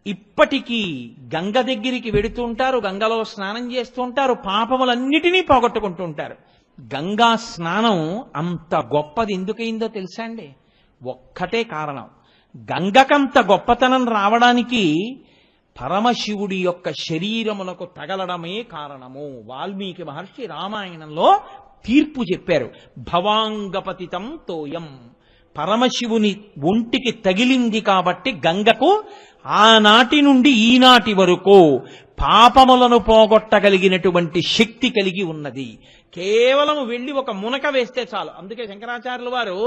ఇప్పటికీ గంగ దగ్గరికి వెడుతుంటారు, గంగలో స్నానం చేస్తుంటారు, పాపములన్నిటినీ పోగొట్టుకుంటూ ఉంటారు. గంగా స్నానం అంత గొప్పది ఎందుకైందో తెలుసా అండి? ఒక్కటే కారణం. గంగకంత గొప్పతనం రావడానికి పరమశివుడి యొక్క శరీరమునకు తగలడమే కారణము. వాల్మీకి మహర్షి రామాయణంలో తీర్పు చెప్పారు. భవాంగపతితం తోయం, పరమశివుని ఒంటికి తగిలింది కాబట్టి గంగకు ఆనాటి నుండి ఈనాటి వరకు పాపములను పోగొట్టగలిగినటువంటి శక్తి కలిగి ఉన్నది. కేవలం వెళ్ళి ఒక మునక వేస్తే చాలు. అందుకే శంకరాచార్యుల వారు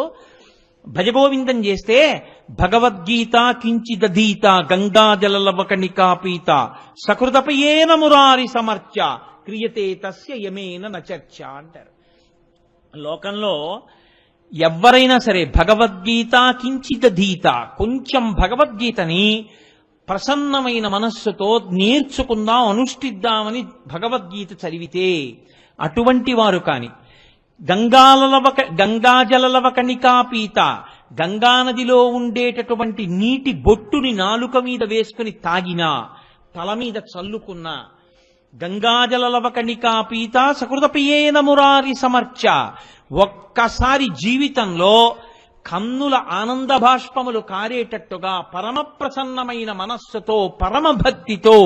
భజగోవిందం చేస్తే భగవద్గీత కించిదధీత గంగాజలలవకణికాపీత సకృతపయేన మురారి సమర్చ క్రియతే తస్య యమేన నచర్చ అంటారు. లోకంలో ఎవరైనా సరే భగవద్గీత కించిదధీత, కొంచెం భగవద్గీతని ప్రసన్నమైన మనస్సుతో నేర్చుకుందాం, అనుష్ఠిద్దామని భగవద్గీత చదివితే అటువంటి వారు కాని గంగాజలలవకణికాపీత, గంగానదిలో ఉండేటటువంటి నీటి బొట్టుని నాలుక మీద వేసుకుని తాగినా, తల మీద చల్లుకున్నా, గంగాజలలవకణికాపీత సకృతపయేన మురారి సమర్చ, ఒక్కసారి జీవితంలో కన్నుల ఆనంద భాష్పములు కారేటట్టుగా పరమ ప్రసన్నమైన మనస్సుతో పరమభక్తితో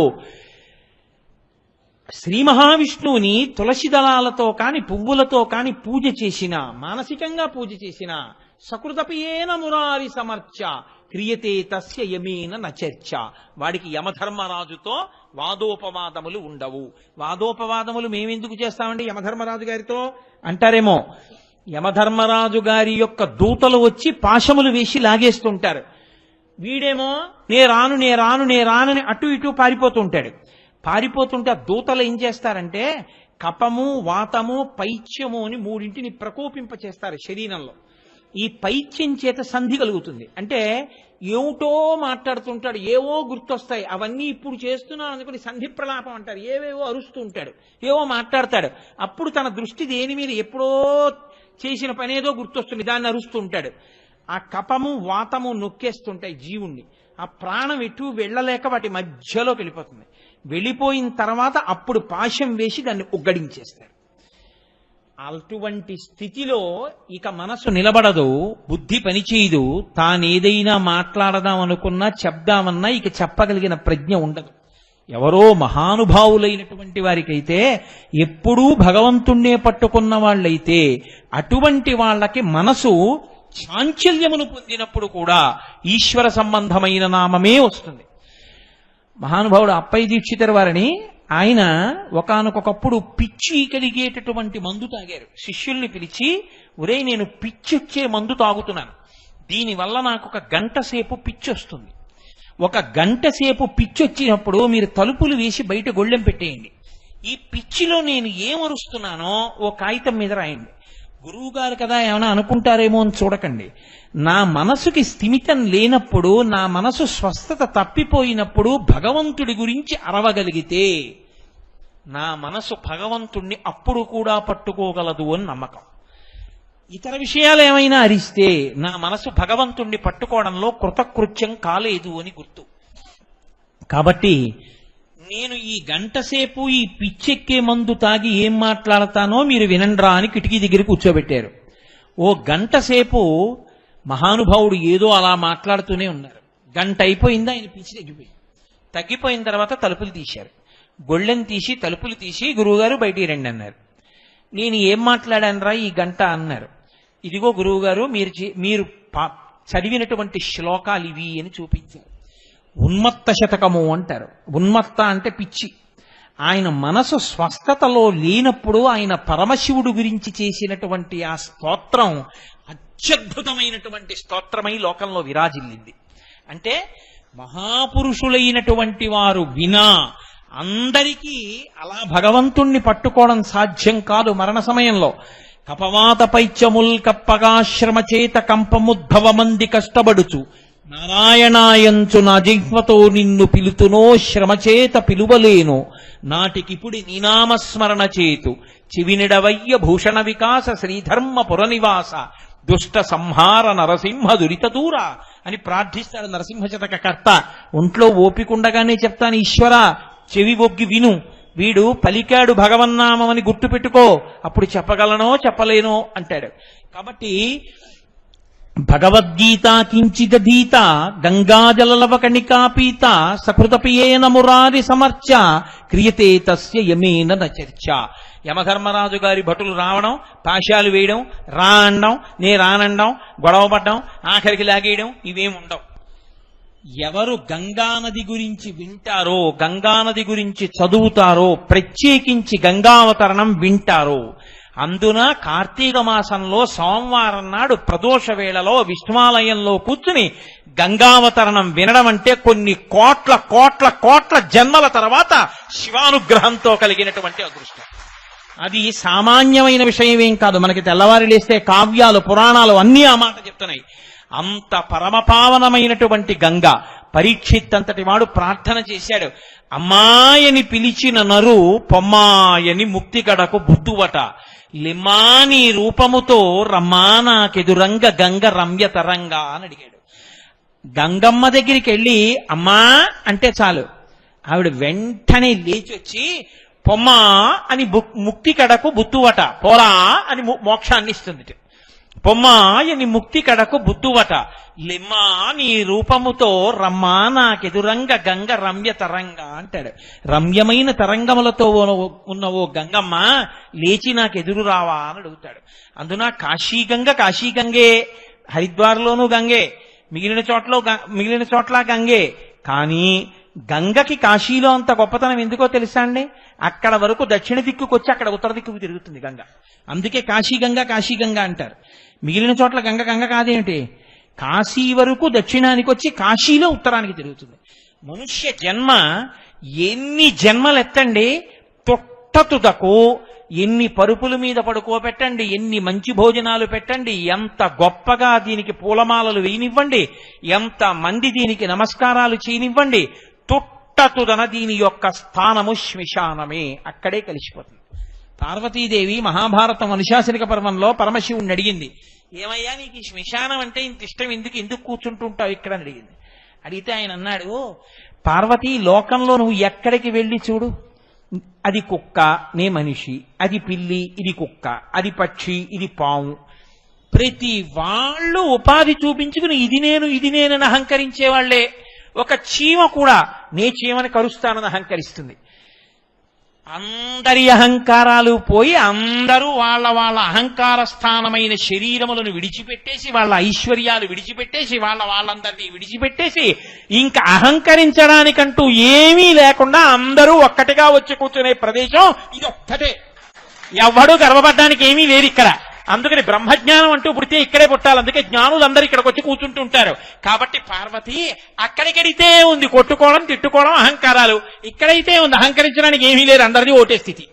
శ్రీ మహావిష్ణువుని తులసి దళాలతో కాని పువ్వులతో కాని పూజ చేసిన, మానసికంగా పూజ చేసిన, సకృతపయేన మురారి సమర్చ క్రియతే తస్య యమేన నచర్చ, వాడికి యమధర్మరాజుతో వాదోపవాదములు ఉండవు. వాదోపవాదములు మేమెందుకు చేస్తామండి యమధర్మరాజు గారితో అంటారేమో. యమధర్మరాజు గారి యొక్క దూతలు వచ్చి పాశములు వేసి లాగేస్తుంటారు. వీడేమో నే రానని అటు ఇటు పారిపోతుంటాడు. పారిపోతుంటే ఆ దూతలు ఏం చేస్తారంటే కపము, వాతము, పైత్యము అని మూడింటిని ప్రకోపింపచేస్తారు శరీరంలో. ఈ పైత్యం చేత సంధి కలుగుతుంది. అంటే ఏమిటో మాట్లాడుతుంటాడు, ఏవో గుర్తొస్తాయి, అవన్నీ ఇప్పుడు చేస్తున్నాను అనుకుని సంధి ప్రలాపం అంటారు. ఏవేవో అరుస్తూ ఉంటాడు, ఏవో మాట్లాడతాడు. అప్పుడు తన దృష్టి దేని మీద ఎప్పుడో చేసిన పనేదో గుర్తొస్తుంది, దాన్ని అరుస్తూ ఉంటాడు. ఆ కపము, వాతము నొక్కేస్తుంటాయి జీవుణ్ణి. ఆ ప్రాణం ఎటు వెళ్ళలేక వాటి మధ్యలోకి వెళ్ళిపోతుంది. వెళ్ళిపోయిన తర్వాత అప్పుడు పాశం వేసి దాన్ని ఉగ్గడించేస్తారు. అటువంటి స్థితిలో ఇక మనసు నిలబడదు, బుద్ధి పనిచేయదు. తానేదైనా మాట్లాడదాం అనుకున్నా, చెప్దామన్నా ఇక చెప్పగలిగిన ప్రజ్ఞ ఉండదు. ఎవరో మహానుభావులైనటువంటి వారికైతే, ఎప్పుడూ భగవంతుణ్ణే పట్టుకున్న వాళ్ళైతే, అటువంటి వాళ్ళకి మనసు చాంచల్యమును పొందినప్పుడు కూడా ఈశ్వర సంబంధమైన నామమే వస్తుంది. మహానుభావుడు అప్పయ్య దీక్షితర్ వారిని, ఆయన ఒకానొకప్పుడు పిచ్చి కలిగేటటువంటి మందు తాగారు. శిష్యుల్ని పిలిచి, ఒరే నేను పిచ్చొచ్చే మందు తాగుతున్నాను, దీనివల్ల నాకు 1 గంట సేపు పిచ్చి వస్తుంది. 1 గంట సేపు పిచ్చొచ్చినప్పుడు మీరు తలుపులు వేసి బయట గొళ్ళెం పెట్టేయండి. ఈ పిచ్చిలో నేను ఏమరుస్తున్నానో ఓ కాగితం మీద రాయండి. గురువు గారు కదా ఏమైనా అనుకుంటారేమో అని చూడకండి. నా మనసుకి స్థిమితం లేనప్పుడు, నా మనసు స్వస్థత తప్పిపోయినప్పుడు భగవంతుడి గురించి అరవగలిగితే నా మనసు భగవంతుణ్ణి అప్పుడు కూడా పట్టుకోగలదు అని నమ్మకం. ఇతర విషయాలు ఏమైనా అరిస్తే నా మనసు భగవంతుణ్ణి పట్టుకోవడంలో కృతకృత్యం కాలేదు అని గుర్తు. కాబట్టి నేను ఈ 1 గంట సేపు ఈ పిచ్చెక్కే మందు తాగి ఏం మాట్లాడతానో మీరు వినండ్రా అని కిటికీ దగ్గర కూర్చోబెట్టారు. ఓ 1 గంట సేపు మహానుభావుడు ఏదో అలా మాట్లాడుతూనే ఉన్నారు. 1 గంట అయిపోయిందా, ఆయన పిచ్చి తగ్గిపోయిన తర్వాత తలుపులు తీశారు. గొళ్ళెం తీసి తలుపులు తీసి, గురువుగారు బయటికి రండి అన్నారు. నేను ఏం మాట్లాడానురా ఈ 1 గంట అన్నారు. ఇదిగో గురువుగారు మీరు చదివినటువంటి శ్లోకాలు ఇవి అని చూపించారు. ఉన్మత్త శతకము అంటారు. ఉన్మత్త అంటే పిచ్చి. ఆయన మనసు స్వస్థతలో లేనప్పుడు ఆయన పరమశివుడు గురించి చేసినటువంటి ఆ స్తోత్రం అత్యద్భుతమైనటువంటి స్తోత్రమై లోకంలో విరాజిల్లింది. అంటే మహాపురుషులైనటువంటి వారు వినా అందరికీ అలా భగవంతుణ్ణి పట్టుకోవడం సాధ్యం కాదు. మరణ సమయంలో కపవాత పైత్యముల్ కప్పగాశ్రమ చేత కంపముద్భవ మంది కష్టపడుచు నారాయణాయంచు నా జిహ్వతో నిన్ను పిలుతునో శ్రమచేత పిలువలేను నాటికిపుడి నీనామస్మరణ చేతు చివినిడవయ్య భూషణ వికాస శ్రీధర్మ పురనివాస దుష్ట సంహార నరసింహ దురిత దూర అని ప్రార్థిస్తాడు నరసింహ శతక కర్త. ఒంట్లో ఓపికండగానే చెప్తాను, ఈశ్వర చెవి ఒగ్గి విను, వీడు పలికాడు భగవన్నామని గుర్తు పెట్టుకో, అప్పుడు చెప్పగలనో చెప్పలేనో అంటాడు. కాబట్టి భగవద్గీత కించిదీత గంగాజలలవకణికాపీత సకృతపియేన మురారి సమర్చ క్రియతే తస్య యమేన న చర్చ. యమధర్మరాజు గారి భటులు రావడం, పాశాలు వేయడం, రా అనడం, నే రానండం, గొడవ పడ్డం, ఆఖరికి లాగేయడం ఇవేం ఉండవు. ఎవరు గంగానది గురించి వింటారో, గంగానది గురించి చదువుతారో, ప్రత్యేకించి గంగావతరణం వింటారో, అందున కార్తీక మాసంలో సోమవారం నాడు ప్రదోష వేళలో విష్ణువాలయంలో కూర్చుని గంగావతరణం వినడం అంటే కొన్ని కోట్ల కోట్ల కోట్ల జన్మల తర్వాత శివానుగ్రహంతో కలిగినటువంటి అదృష్టం. అది సామాన్యమైన విషయమేం కాదు. మనకి తెల్లవారి లేస్తే కావ్యాలు, పురాణాలు అన్నీ ఆ మాట చెప్తున్నాయి. అంత పరమపావనమైనటువంటి గంగ. పరీక్షిత్ అంతటి వాడు ప్రార్థన చేశాడు, అమ్మాయని పిలిచిన నరు పొమ్మాయని ముక్తి కడకు బుద్ధువట, లిమాని రూపముతో రమ్మానాకెదురంగ గంగ రమ్య తరంగా అని అడిగాడు. గంగమ్మ దగ్గరికి వెళ్ళి అమ్మా అంటే చాలు, ఆవిడ వెంటనే లేచొచ్చి పొమ్మా అని ముక్తి కడకు బుద్ధువట, పోరా అని మోక్షాన్ని ఇస్తుంది. పొమ్మాయని ముక్తి కడకు బుద్ధువట, లిమ్మా నీ రూపముతో రమ్మా నాకెదురంగ గంగ రమ్య తరంగా అంటాడు. రమ్యమైన తరంగములతో ఉన్న ఓ గంగమ్మ లేచి నాకెదురు రావా అని అడుగుతాడు. అందున కాశీగంగ కాశీగంగే, హరిద్వార్లోనూ గంగే, మిగిలిన చోట్ల గంగే. కానీ గంగకి కాశీలో అంత గొప్పతనం ఎందుకో తెలుసా అండి? అక్కడ వరకు దక్షిణ దిక్కుకు వచ్చి అక్కడ ఉత్తర దిక్కుకు తిరుగుతుంది గంగ. అందుకే కాశీగంగ అంటారు. మిగిలిన చోట్ల గంగ గంగ కాదేమిటి? కాశీ వరకు దక్షిణానికి వచ్చి కాశీలో ఉత్తరానికి తిరుగుతుంది. మనుష్య జన్మ ఎన్ని జన్మలు ఎత్తండి, తొట్టతుదకు ఎన్ని పరుపుల మీద పడుకోబెట్టండి, ఎన్ని మంచి భోజనాలు పెట్టండి, ఎంత గొప్పగా దీనికి పూలమాలలు వేయనివ్వండి, ఎంత మంది దీనికి నమస్కారాలు చేయనివ్వండి, తొట్టతుదన దీని యొక్క స్థానము శ్మశానమే, అక్కడే కలిసిపోతుంది. పార్వతీదేవి మహాభారతం అనుశాసనిక పర్వంలో పరమశివుణ్ణి అడిగింది, ఏమయ్యా నీకు ఈ శ్మశానం అంటే ఇంత ఇష్టం, ఎందుకు కూర్చుంటుంటావు ఇక్కడ అని అడిగింది. అడిగితే ఆయన అన్నాడు, పార్వతీ లోకంలో నువ్వు ఎక్కడికి వెళ్ళి చూడు, అది కుక్క నే మనిషి, అది పిల్లి ఇది కుక్క, అది పక్షి ఇది పాము, ప్రతి వాళ్ళు ఉపాధి చూపించుకుని ఇది నేనని అహంకరించేవాళ్లే. ఒక చీమ కూడా నే చీమని కరుస్తానని అహంకరిస్తుంది. అందరి అహంకారాలు పోయి అందరూ వాళ్ళ అహంకార స్థానమైన శరీరములను విడిచిపెట్టేసి, వాళ్ళ ఐశ్వర్యాలు విడిచిపెట్టేసి, వాళ్ళందరినీ విడిచిపెట్టేసి ఇంకా అహంకరించడానికంటూ ఏమీ లేకుండా అందరూ ఒక్కటిగా వచ్చి కూర్చునే ప్రదేశం ఇది ఒక్కటే. ఎవడూ గర్వపడ్డానికి ఏమీ లేదు ఇక్కడ. అందుకని బ్రహ్మజ్ఞానం అంటూ పుడితే ఇక్కడే పుట్టాలి. అందుకే జ్ఞానులందరూ ఇక్కడికి వచ్చి కూర్చుంటుంటారు. కాబట్టి పార్వతి అక్కడికెడితే ఉంది కొట్టుకోవడం, తిట్టుకోవడం, అహంకారాలు. ఇక్కడైతే ఉంది అహంకరించడానికి ఏమీ లేదు, అందరినీ ఓటే స్థితి.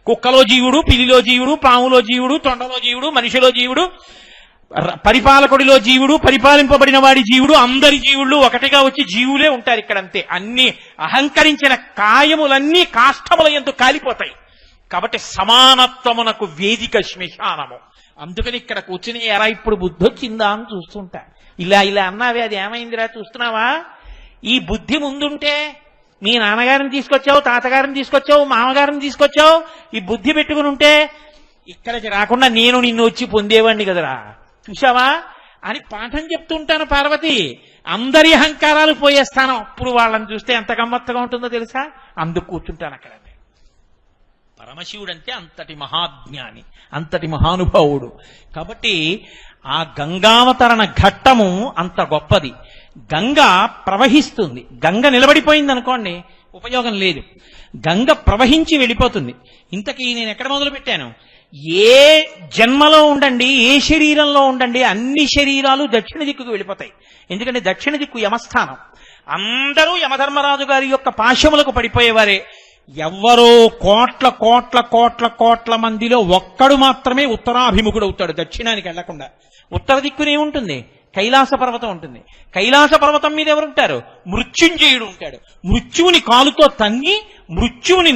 కుక్కలో జీవుడు, పిల్లిలో జీవుడు, పాములో జీవుడు, తొండలో జీవుడు, మనిషిలో జీవుడు, పరిపాలకుడిలో జీవుడు, పరిపాలింపబడిన వాడి జీవుడు, అందరి జీవుళ్ళు ఒకటిగా వచ్చి జీవులే ఉంటారు ఇక్కడంతే. అన్ని అహంకరించిన కాయములన్నీ కాష్టముల యందు కాలిపోతాయి. కాబట్టి సమానత్వమునకు వేదిక శ్మశానము. అందుకని ఇక్కడ కూర్చుని ఎరా ఇప్పుడు బుద్ధి వచ్చిందా అని చూస్తుంటా. ఇలా అన్నావే, అది ఏమైందిరా చూస్తున్నావా? ఈ బుద్ధి ముందుంటే మీ నాన్నగారిని తీసుకొచ్చావు, తాతగారిని తీసుకొచ్చావు, మామగారిని తీసుకొచ్చావు, ఈ బుద్ధి పెట్టుకుని ఉంటే ఇక్కడికి రాకుండా నేను నిన్ను వచ్చి పొందేవాడిని కదరా, చూసావా అని పాఠం చెప్తుంటాను. పార్వతి అందరి అహంకారాలు పోయేస్తాను, అప్పుడు వాళ్ళని చూస్తే ఎంత గమ్మత్తుగా ఉంటుందో తెలుసా? అందుకు కూర్చుంటాను అక్కడ. పరమశివుడు అంటే అంతటి మహాజ్ఞాని, అంతటి మహానుభావుడు. కాబట్టి ఆ గంగావతరణ ఘట్టము అంత గొప్పది. గంగ ప్రవహిస్తుంది. గంగ నిలబడిపోయింది అనుకోండి ఉపయోగం లేదు. గంగ ప్రవహించి వెళ్ళిపోతుంది. ఇంతకీ నేను ఎక్కడ మొదలు పెట్టాను? ఏ జన్మలో ఉండండి, ఏ శరీరంలో ఉండండి, అన్ని శరీరాలు దక్షిణ దిక్కుకు వెళ్ళిపోతాయి. ఎందుకంటే దక్షిణ దిక్కు యమస్థానం. అందరూ యమధర్మరాజు గారి యొక్క పాశములకు పడిపోయేవారే. ఎవ్వరో కోట్ల కోట్ల కోట్ల కోట్ల మందిలో ఒక్కడు మాత్రమే ఉత్తరాభిముఖుడు అవుతాడు, దక్షిణానికి వెళ్లకుండా. ఉత్తర దిక్కునే ఉంటుంది, కైలాస పర్వతం ఉంటుంది. కైలాస పర్వతం మీద ఎవరుంటారు? మృత్యుంజయుడు ఉంటాడు. మృత్యువుని కాలుతో తన్ని మృత్యువుని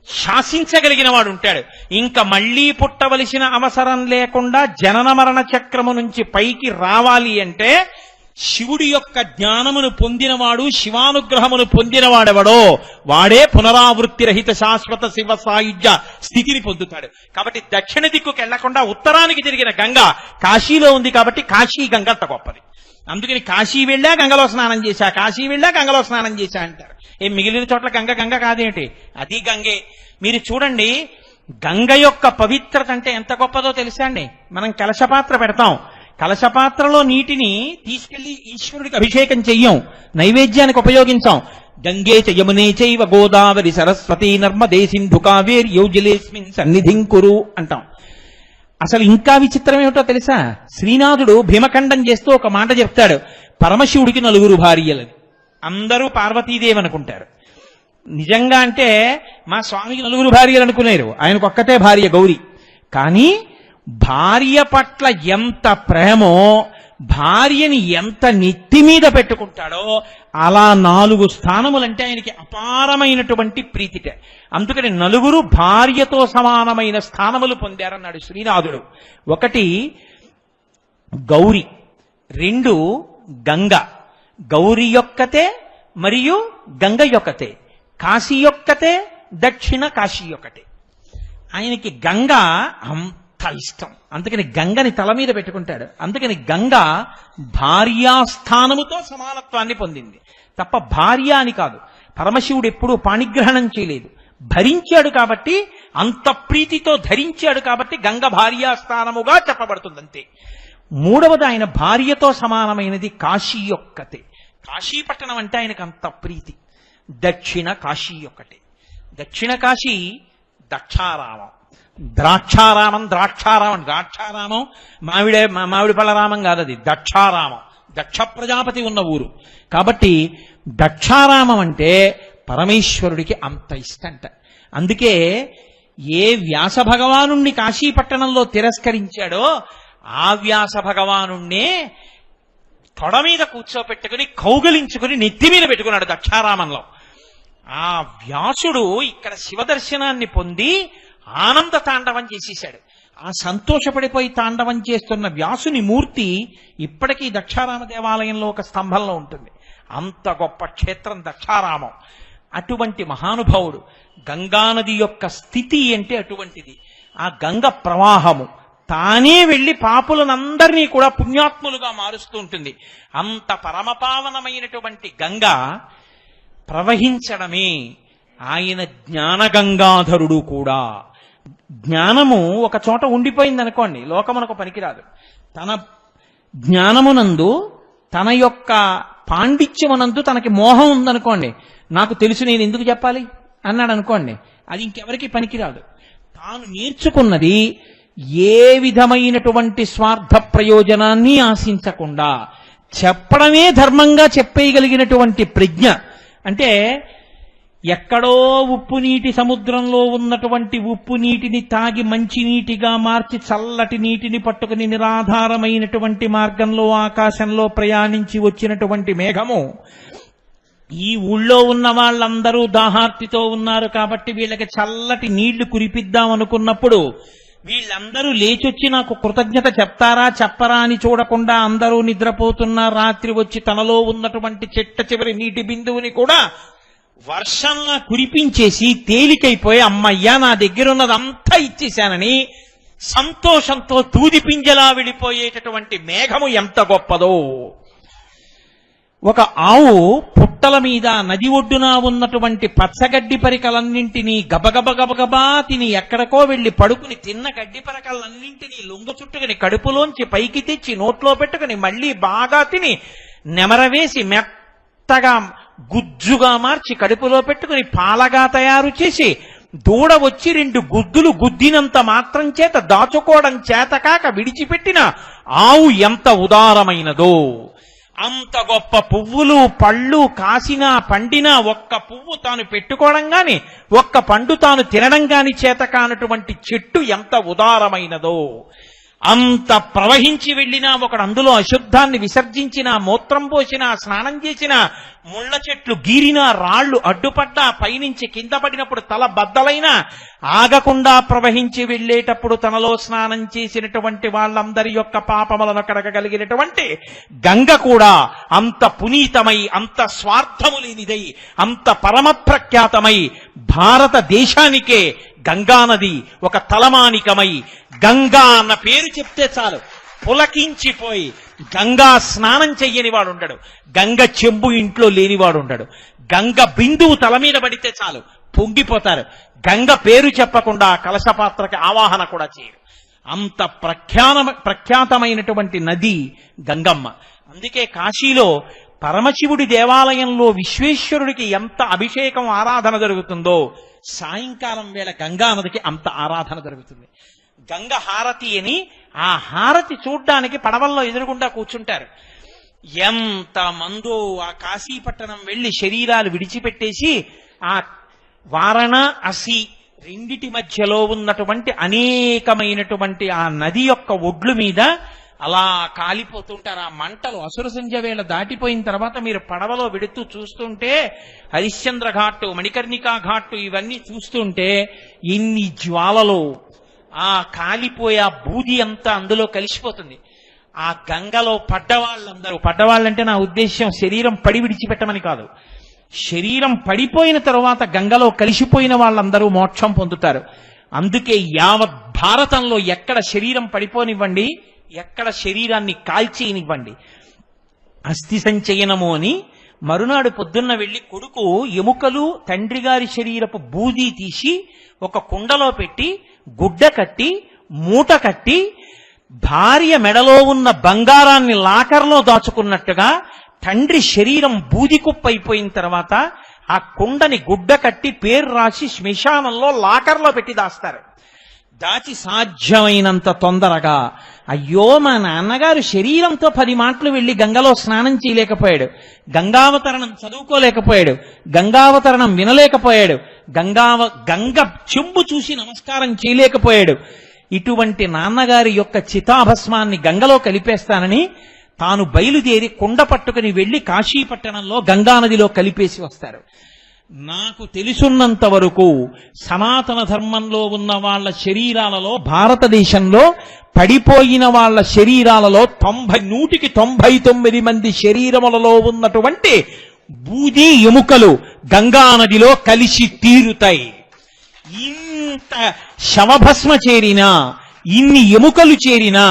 శాసించగలిగిన వాడు ఉంటాడు. ఇంకా మళ్లీ పుట్టవలసిన అవసరం లేకుండా జనన మరణ చక్రము నుంచి పైకి రావాలి అంటే శివుడి యొక్క జ్ఞానమును పొందినవాడు, శివానుగ్రహమును పొందినవాడెవడో వాడే పునరావృత్తి రహిత శాశ్వత శివ సాయుధ్య స్థితిని పొందుతాడు. కాబట్టి దక్షిణ దిక్కుకు వెళ్లకుండా ఉత్తరానికి తిరిగిన గంగ కాశీలో ఉంది కాబట్టి కాశీ గంగ అంత గొప్పది. అందుకని కాశీ వెళ్ళా గంగలో స్నానం చేశా, కాశీ వెళ్ళా గంగలో స్నానం చేశా అంటారు. మిగిలిన చోట్ల గంగ గంగ కాదేంటి? అది గంగే. మీరు చూడండి, గంగ యొక్క పవిత్రత అంటే ఎంత గొప్పదో తెలుసా అండి? మనం కలశపాత్ర పెడతాం, కలశపాత్రలో నీటిని తీసుకెళ్లి ఈశ్వరుడికి అభిషేకం చెయ్యం, నైవేద్యానికి ఉపయోగించాం. గంగే చ యమునే చైవ గోదావరి సరస్వతి నర్మదే సింధు కావేరి యోజలేస్మిన్ సన్నిధిం కురు అంటాం. అసలు ఇంకా విచిత్రం ఏమిటో తెలుసా? శ్రీనాథుడు భీమఖండం చేస్తూ ఒక మాట చెప్తాడు, పరమశివుడికి 4 భార్యలని. అందరూ పార్వతీదేవి అనుకుంటారు. నిజంగా అంటే మా స్వామికి 4 భార్యలు అనుకున్నారు, ఆయనకు ఒక్కటే భార్య గౌరి. కానీ భార్య పట్ల ఎంత ప్రేమో, భార్యని ఎంత నెత్తి మీద పెట్టుకుంటాడో అలా 4 స్థానములంటే ఆయనకి అపారమైనటువంటి ప్రీతిట. అందుకని 4 భార్యతో సమానమైన స్థానములు పొందారన్నాడు శ్రీనాథుడు. 1 గౌరి, 2 గంగ. గౌరి యొక్కతే మరియు గంగ యొక్కతే, కాశీ యొక్కతే, దక్షిణ కాశీ యొక్కటే. ఆయనకి గంగ అంత ఇష్టం, అందుకని గంగని తల మీద పెట్టుకుంటాడు. అందుకని గంగ భార్యాస్థానముతో సమానత్వాన్ని పొందింది తప్ప భార్య అని కాదు. పరమశివుడు ఎప్పుడూ పాణిగ్రహణం చేయలేదు, భరించాడు కాబట్టి, అంత ప్రీతితో ధరించాడు కాబట్టి గంగ భార్యాస్థానముగా చెప్పబడుతుంది అంతే. 3వది ఆయన భార్యతో సమానమైనది కాశీ యొక్కతే. కాశీపట్టణం అంటే ఆయనకు అంత ప్రీతి. దక్షిణ కాశీ యొక్కటే. దక్షిణ కాశీ దక్షారామం, ద్రాక్షారామం. ద్రాక్షారామం మామిడి పళ్ళరామం కాదు, అది దక్షారామం. దక్ష ప్రజాపతి ఉన్న ఊరు కాబట్టి దక్షారామం అంటే పరమేశ్వరుడికి అంత ఇష్టంట. అందుకే ఏ వ్యాస భగవానుణ్ణి కాశీపట్టణంలో తిరస్కరించాడో ఆ వ్యాస భగవానుణ్ణే తొడ మీద కూర్చోపెట్టుకుని కౌగలించుకుని నెత్తి మీద పెట్టుకున్నాడు దక్షారామంలో. ఆ వ్యాసుడు ఇక్కడ శివదర్శనాన్ని పొంది ఆనంద తాండవం చేసేశాడు. ఆ సంతోషపడిపోయి తాండవం చేస్తున్న వ్యాసుని మూర్తి ఇప్పటికీ దక్షారామ దేవాలయంలో ఒక స్తంభంలో ఉంటుంది. అంత గొప్ప క్షేత్రం దక్షారామం. అటువంటి మహానుభావుడు. గంగానది యొక్క స్థితి అంటే అటువంటిది. ఆ గంగ ప్రవాహము తానే వెళ్లి పాపులనందరినీ కూడా పుణ్యాత్ములుగా మారుస్తూ ఉంటుంది. అంత పరమపావనమైనటువంటి గంగ ప్రవహించడమే ఆయన జ్ఞానగంగాధరుడు కూడా. జ్ఞానము ఒక చోట ఉండిపోయిందనుకోండి, లోకమునకు పనికిరాదు. తన జ్ఞానమునందు, తన యొక్క పాండిత్యమునందు తనకి మోహం ఉందనుకోండి, నాకు తెలుసు నేను ఎందుకు చెప్పాలి అన్నాడు అనుకోండి, అది ఇంకెవరికి పనికిరాదు. తాను నేర్చుకున్నది ఏ విధమైనటువంటి స్వార్థ ప్రయోజనాన్ని ఆశించకుండా చెప్పడమే ధర్మంగా చెప్పేయగలిగినటువంటి ప్రజ్ఞ. అంటే ఎక్కడో ఉప్పు నీటి సముద్రంలో ఉన్నటువంటి ఉప్పు నీటిని తాగి మంచి నీటిగా మార్చి చల్లటి నీటిని పట్టుకుని నిరాధారమైనటువంటి మార్గంలో ఆకాశంలో ప్రయాణించి వచ్చినటువంటి మేఘము ఈ ఊళ్ళో ఉన్న వాళ్ళందరూ దాహార్తితో ఉన్నారు కాబట్టి వీళ్ళకి చల్లటి నీళ్లు కురిపిద్దాం అనుకున్నప్పుడు వీళ్ళందరూ లేచొచ్చి నాకు కృతజ్ఞత చెప్తారా చెప్పరా అని చూడకుండా అందరూ నిద్రపోతున్న రాత్రి వచ్చి తనలో ఉన్నటువంటి చిట్ట చివరి నీటి బిందువుని కూడా వర్షంలా కురిపించేసి తేలికైపోయి అమ్మయ్యా నా దగ్గరున్నదంతా ఇచ్చేశానని సంతోషంతో దూది పింజలా వెళ్ళిపోయేటటువంటి మేఘము ఎంత గొప్పదో. ఒక ఆవు పుట్టల మీద నది ఒడ్డున ఉన్నటువంటి పచ్చగడ్డి పరికలన్నింటినీ గబగబా తిని ఎక్కడికో వెళ్లి పడుకుని తిన్న గడ్డి పరికలన్నింటినీ లొంగ చుట్టుకుని కడుపులోంచి పైకి తెచ్చి నోట్లో పెట్టుకుని మళ్లీ బాగా తిని నెమరవేసి మెత్తగా గుజ్జుగా మార్చి కడుపులో పెట్టుకుని పాలగా తయారు చేసి దూడ వచ్చి 2 గుద్దులు గుద్దినంత మాత్రం చేత దాచుకోవడం చేతకాక విడిచిపెట్టిన ఆవు ఎంత ఉదారమైనదో. అంత గొప్ప పువ్వులు పళ్ళు కాసినా పండినా ఒక్క పువ్వు తాను పెట్టుకోవడం గాని ఒక్క పండు తాను తినడం గాని చేత కానటువంటి చెట్టు ఎంత ఉదారమైనదో. అంత ప్రవహించి వెళ్ళినా ఒకడు అందులో అశుద్ధాన్ని విసర్జించినా, మూత్రం పోసినా, స్నానం చేసినా, ముళ్ళ చెట్లు గీరినా, రాళ్లు అడ్డుపడ్డా, పైనుంచి కింద పడినప్పుడు తల బద్దలైనా ఆగకుండా ప్రవహించి వెళ్ళేటప్పుడు తనలో స్నానం చేసినటువంటి వాళ్ళందరి యొక్క పాపములను కడగగలిగినటువంటి గంగ కూడా అంత పునీతమై, అంత స్వార్థము లేనిదై, అంత పరమ ప్రఖ్యాతమై భారతదేశానికే గంగానది ఒక తలమానికమై, గంగా అన్న పేరు చెప్తే చాలు పులకించిపోయి గంగా స్నానం చెయ్యని వాడు ఉండడు, గంగ చెంబు ఇంట్లో లేనివాడు ఉండడు, గంగ బిందువు తల మీద పడితే చాలు పొంగిపోతారు, గంగ పేరు చెప్పకుండా కలశపాత్రకి ఆవాహన కూడా చేయరు. అంత ప్రఖ్యాతమైనటువంటి నది గంగమ్మ. అందుకే కాశీలో పరమశివుడి దేవాలయంలో విశ్వేశ్వరుడికి ఎంత అభిషేకం ఆరాధన జరుగుతుందో సాయంకాలం వేళ గంగా నదికి అంత ఆరాధన జరుగుతుంది. గంగ హారతి అని ఆ హారతి చూడ్డానికి పడవల్లో ఎదురుగుండా కూర్చుంటారు. ఎంత మందో ఆ కాశీపట్టణం వెళ్లి శరీరాలు విడిచిపెట్టేసి ఆ వారణాసి రెండిటి మధ్యలో ఉన్నటువంటి అనేకమైనటువంటి ఆ నది యొక్క ఒడ్లు మీద అలా కాలిపోతుంటారు. ఆ మంటలు అసుర సంధ్య వేళ దాటిపోయిన తర్వాత మీరు పడవలో వెడుతూ చూస్తుంటే హరిశ్చంద్ర ఘాటు, మణికర్ణికా ఘాటు ఇవన్నీ చూస్తుంటే ఎన్ని జ్వాలలు, ఆ కాలిపోయే ఆ బూది అంతా అందులో కలిసిపోతుంది. ఆ గంగలో పడ్డవాళ్ళంటే నా ఉద్దేశ్యం శరీరం పడి విడిచిపెట్టమని కాదు, శరీరం పడిపోయిన తరువాత గంగలో కలిసిపోయిన వాళ్ళందరూ మోక్షం పొందుతారు. అందుకే యావత్ భారతంలో ఎక్కడ శరీరం పడిపోనివ్వండి, ఎక్కడ శరీరాన్ని కాల్చేయనివ్వండి. అస్థి సంచయనము అని మరునాడు పొద్దున్న వెళ్లి కొడుకు ఎముకలు తండ్రి గారి శరీరపు బూది తీసి ఒక కుండలో పెట్టి గుడ్డ కట్టి మూట కట్టి భార్య మెడలో ఉన్న బంగారాన్ని లాకర్లో దాచుకున్నట్టుగా తండ్రి శరీరం బూది కుప్పైపోయిన తర్వాత ఆ కుండని గుడ్డ కట్టి పేరు రాసి శ్మశానంలో లాకర్లో పెట్టి దాస్తారు. దాచి సాధ్యమైనంత తొందరగా, అయ్యో మా నాన్నగారు శరీరంతో 10 మాటలు వెళ్లి గంగలో స్నానం చేయలేకపోయాడు, గంగావతరణం చదువుకోలేకపోయాడు, గంగావతరణం వినలేకపోయాడు, గంగ చెంబు చూసి నమస్కారం చేయలేకపోయాడు. ఇటువంటి నాన్నగారి యొక్క చితాభస్మాన్ని గంగలో కలిపేస్తానని తాను బయలుదేరి కుండ పట్టుకుని వెళ్లి కాశీపట్టణంలో గంగానదిలో కలిపేసి వస్తారు. నాకు తెలుసున్నంత వరకు సనాతన ధర్మంలో ఉన్న వాళ్ళ శరీరాలలో, భారతదేశంలో పడిపోయిన వాళ్ళ శరీరాలలో 99 మంది శరీరములలో ఉన్నటువంటి బూది ఎముకలు గంగానదిలో కలిసి తీరుతాయి. ఇంత శవభస్మ చేరినా, ఇన్ని ఎముకలు చేరినా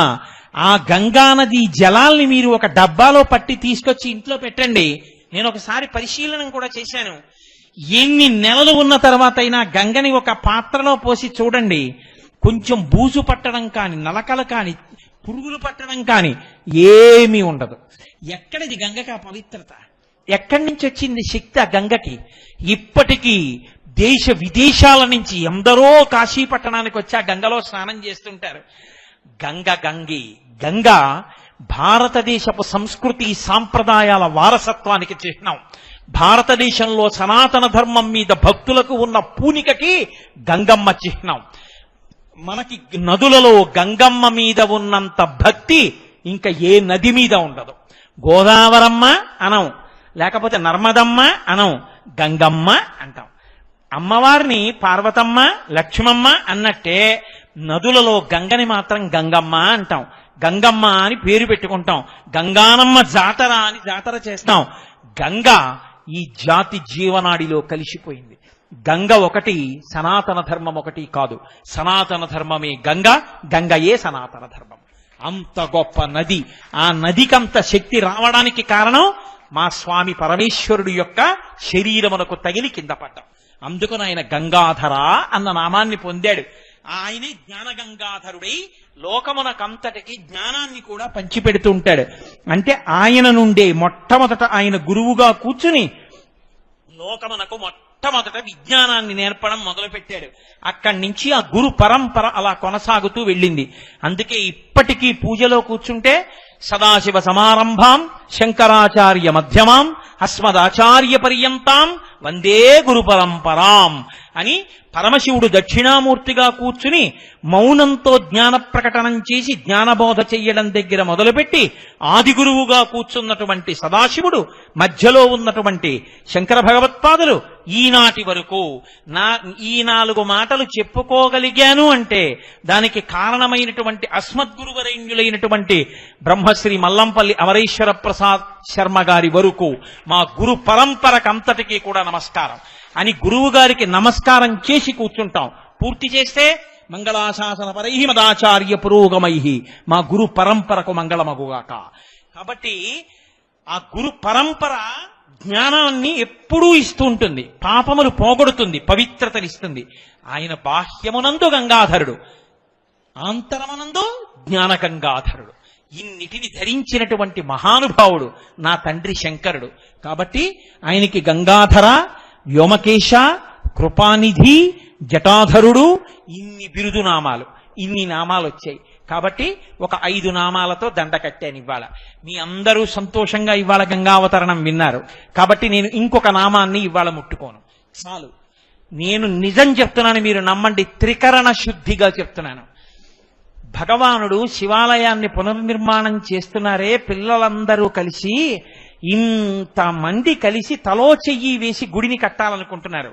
ఆ గంగానది జలాల్ని మీరు ఒక డబ్బాలో పట్టి తీసుకొచ్చి ఇంట్లో పెట్టండి. నేను ఒకసారి పరిశీలన కూడా చేశాను. ఎన్ని నెలలు ఉన్న తర్వాత అయినా గంగని ఒక పాత్రలో పోసి చూడండి, కొంచెం బూజు పట్టడం కాని, నలకలు కాని, పురుగులు పట్టడం కాని ఏమీ ఉండదు. ఎక్కడిది గంగకి ఆ పవిత్రత? ఎక్కడి నుంచి వచ్చింది శక్తి ఆ గంగకి? ఇప్పటికీ దేశ విదేశాల నుంచి ఎందరో కాశీపట్టణానికి వచ్చి ఆ గంగలో స్నానం చేస్తుంటారు. గంగ భారతదేశపు సంస్కృతి సాంప్రదాయాల వారసత్వానికి చిహ్నం. భారతదేశంలో సనాతన ధర్మం మీద భక్తులకు ఉన్న పూనికకి గంగమ్మ చిహ్నం. మనకి నదులలో గంగమ్మ మీద ఉన్నంత భక్తి ఇంకా ఏ నది మీద ఉండదు. గోదావరమ్మ అనం, లేకపోతే నర్మదమ్మ అనం, గంగమ్మ అంటాం. అమ్మవారిని పార్వతమ్మ, లక్ష్మమ్మ అన్నట్టే నదులలో గంగని మాత్రం గంగమ్మ అంటాం. గంగమ్మ అని పేరు పెట్టుకుంటాం. గంగానమ్మ జాతర అని జాతర చేస్తాం. గంగ ఈ జాతి జీవనాడిలో కలిసిపోయింది. గంగ ఒకటి, సనాతన ధర్మం ఒకటి కాదు. సనాతన ధర్మమే గంగ, గంగయే సనాతన ధర్మం. అంత గొప్ప నది. ఆ నదికంత శక్తి రావడానికి కారణం మా స్వామి పరమేశ్వరుడు యొక్క శరీరమునకు తగిలి కింద పడ్డం. అందుకని ఆయన గంగాధర అన్న నామాన్ని పొందాడు. ఆయనే జ్ఞానగంగాధరుడై లోకమునకంతటికి జ్ఞానాన్ని కూడా పంచిపెడుతూ ఉంటాడు. అంటే ఆయన నుండే మొట్టమొదట ఆయన గురువుగా కూర్చుని లోకమునకు మొట్టమొదట విజ్ఞానాన్ని నేర్పడం మొదలుపెట్టాడు. అక్కడి నుంచి ఆ గురు పరంపర అలా కొనసాగుతూ వెళ్ళింది. అందుకే ఇప్పటికీ పూజలో కూర్చుంటే సదాశివ సమారంభాం శంకరాచార్య మధ్యమాం అస్మదాచార్య పర్యంతాం వందే గురు పరంపరాం అని పరమశివుడు దక్షిణామూర్తిగా కూర్చుని మౌనంతో జ్ఞాన ప్రకటనం చేసి జ్ఞానబోధ చెయ్యడం దగ్గర మొదలుపెట్టి ఆది గురువుగా కూర్చున్నటువంటి సదాశివుడు మధ్యలో ఉన్నటువంటి శంకర భగవత్పాదులు ఈనాటి వరకు ఈ 4 మాటలు చెప్పుకోగలిగాను అంటే దానికి కారణమైనటువంటి అస్మద్గురువరేణ్యులైనటువంటి బ్రహ్మశ్రీ మల్లంపల్లి అమరేశ్వర ప్రసాద్ శర్మ గారి వరకు మా గురు పరంపరకంతటికీ కూడా నమస్కారం అని గురువు గారికి నమస్కారం చేసి కూర్చుంటాం. పూర్తి చేస్తే మంగళాశాసన పరై మదాచార్య పురోగమై మా గురు పరంపరకు మంగళమగుగాక. కాబట్టి ఆ గురు పరంపర జ్ఞానాన్ని ఎప్పుడూ ఇస్తూ ఉంటుంది, పాపములు పోగొడుతుంది, పవిత్రతనిస్తుంది. ఆయన బాహ్యమునందు గంగాధరుడు, ఆంతరమునందు జ్ఞాన గంగాధరుడు. ఇన్నిటిని ధరించినటువంటి మహానుభావుడు నా తండ్రి శంకరుడు. కాబట్టి ఆయనకి గంగాధర, వ్యోమకేశ, కృపానిధి, జటాధరుడు, ఇన్ని బిరుదు నామాలు, ఇన్ని నామాలు వచ్చాయి. కాబట్టి ఒక 5 నామాలతో దండ కట్టాను ఇవాళ. మీ అందరూ సంతోషంగా ఇవాళ గంగావతరణం విన్నారు. కాబట్టి నేను ఇంకొక నామాన్ని ఇవాళ ముట్టుకోను, చాలు. నేను నిజం చెప్తున్నాను, మీరు నమ్మండి, త్రికరణ శుద్ధిగా చెప్తున్నాను. భగవానుడు శివాలయాన్ని పునర్నిర్మాణం చేస్తున్నారే, పిల్లలందరూ కలిసి, ఇంతమంది కలిసి తలో చెయ్యి వేసి గుడిని కట్టాలనుకుంటున్నారు.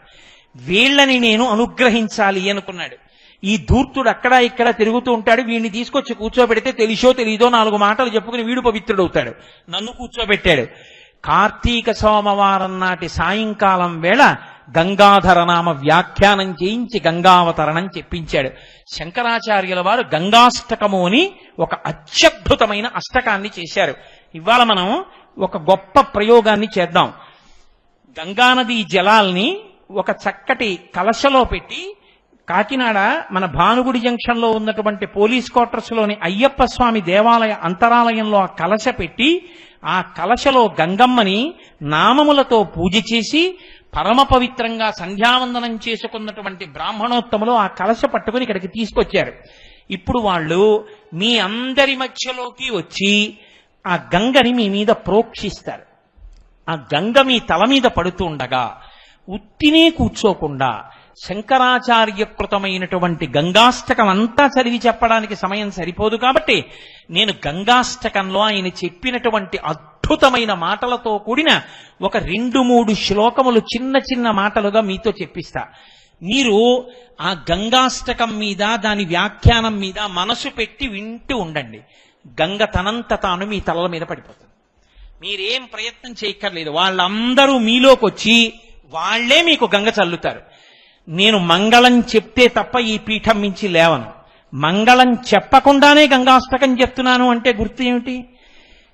వీళ్ళని నేను అనుగ్రహించాలి అనుకున్నాడు. ఈ ధూర్తుడు అక్కడ ఇక్కడ తిరుగుతూ ఉంటాడు, వీడిని తీసుకొచ్చి కూర్చోబెడితే తెలిసో తెలీదో 4 మాటలు చెప్పుకుని వీడు పవిత్రుడవుతాడు. నన్ను కూర్చోబెట్టాడు. కార్తీక సోమవారం నాటి సాయంకాలం వేళ గంగాధర నామ వ్యాఖ్యానం చేయించి గంగావతరణం చెప్పించాడు. శంకరాచార్యుల వారు గంగాష్టకము అని ఒక అత్యద్భుతమైన అష్టకాన్ని చేశారు. ఇవాళ మనం ఒక గొప్ప ప్రయోగాన్ని చేద్దాం. గంగానది జలాల్ని ఒక చక్కటి కలశలో పెట్టి, కాకినాడ మన భానుగుడి జంక్షన్ లో ఉన్నటువంటి పోలీస్ క్వార్టర్స్ లోని అయ్యప్ప స్వామి దేవాలయ అంతరాలయంలో ఆ కలశ పెట్టి, ఆ కలశలో గంగమ్మని నామములతో పూజ చేసి పరమ పవిత్రంగా సంధ్యావందనం చేసుకున్నటువంటి బ్రాహ్మణోత్తములు ఆ కలశ పట్టుకుని ఇక్కడికి తీసుకొచ్చారు. ఇప్పుడు వాళ్ళు మీ అందరి మధ్యలోకి వచ్చి ఆ గంగని మీ మీద ప్రోక్షిస్తారు. ఆ గంగ మీ తల మీద పడుతూ ఉండగా ఉత్తినే కూర్చోకుండా శంకరాచార్యకృతమైనటువంటి గంగాష్టకం అంతా చదివి చెప్పడానికి సమయం సరిపోదు. కాబట్టి నేను గంగాష్టకంలో ఆయన చెప్పినటువంటి అద్భుతమైన మాటలతో కూడిన ఒక 2-3 శ్లోకములు చిన్న చిన్న మాటలుగా మీతో చెప్పిస్తా. మీరు ఆ గంగాష్టకం మీద, దాని వ్యాఖ్యానం మీద మనసు పెట్టి వింటూ ఉండండి. గంగ తనంత తాను మీ తలల మీద పడిపోతుంది. మీరేం ప్రయత్నం చేయక్కర్లేదు. వాళ్ళందరూ మీలోకి వచ్చి వాళ్లే మీకు గంగ చల్లుతారు. నేను మంగళం చెప్తే తప్ప ఈ పీఠం మించి లేవను. మంగళం చెప్పకుండానే గంగాష్టకం చెప్తున్నాను అంటే గుర్తు ఏమిటి?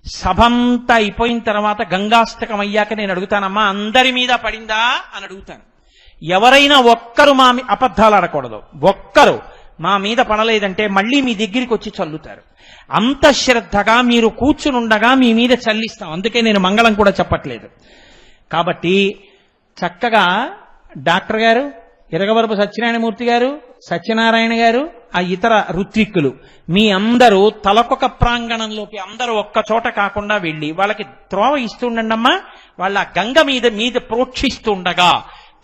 సభంతా అయిపోయిన తర్వాత గంగాష్టకం అయ్యాక నేను అడుగుతానమ్మా, అందరి మీద పడిందా అని అడుగుతాను. ఎవరైనా ఒక్కరు మా అబద్ధాలు ఆడకూడదు. ఒక్కరు మా మీద పడలేదంటే మళ్ళీ మీ దగ్గరికి వచ్చి చల్లుతారు. అంత శ్రద్ధగా మీరు కూర్చునుండగా మీ మీద చల్లిస్తాం. అందుకే నేను మంగళం కూడా చెప్పట్లేదు. కాబట్టి చక్కగా డాక్టర్ గారు, ఇరగవరపు సత్యనారాయణమూర్తి గారు, సత్యనారాయణ గారు, ఆ ఇతర ఋత్విక్కులు మీ అందరూ తలకొక ప్రాంగణంలోకి అందరూ ఒక్క చోట కాకుండా వెళ్ళి వాళ్ళకి త్రోవ ఇస్తుండమ్మా. వాళ్ళ గంగ మీద ప్రోక్షిస్తుండగా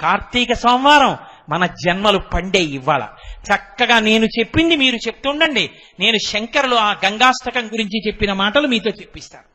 కార్తీక సోమవారం మన జన్మలు పండే ఇవ్వాల. చక్కగా నేను చెప్పింది మీరు చెప్తుండండి. నేను శంకరులు ఆ గంగాష్టకం గురించి చెప్పిన మాటలు మీతో చెప్పిస్తాను.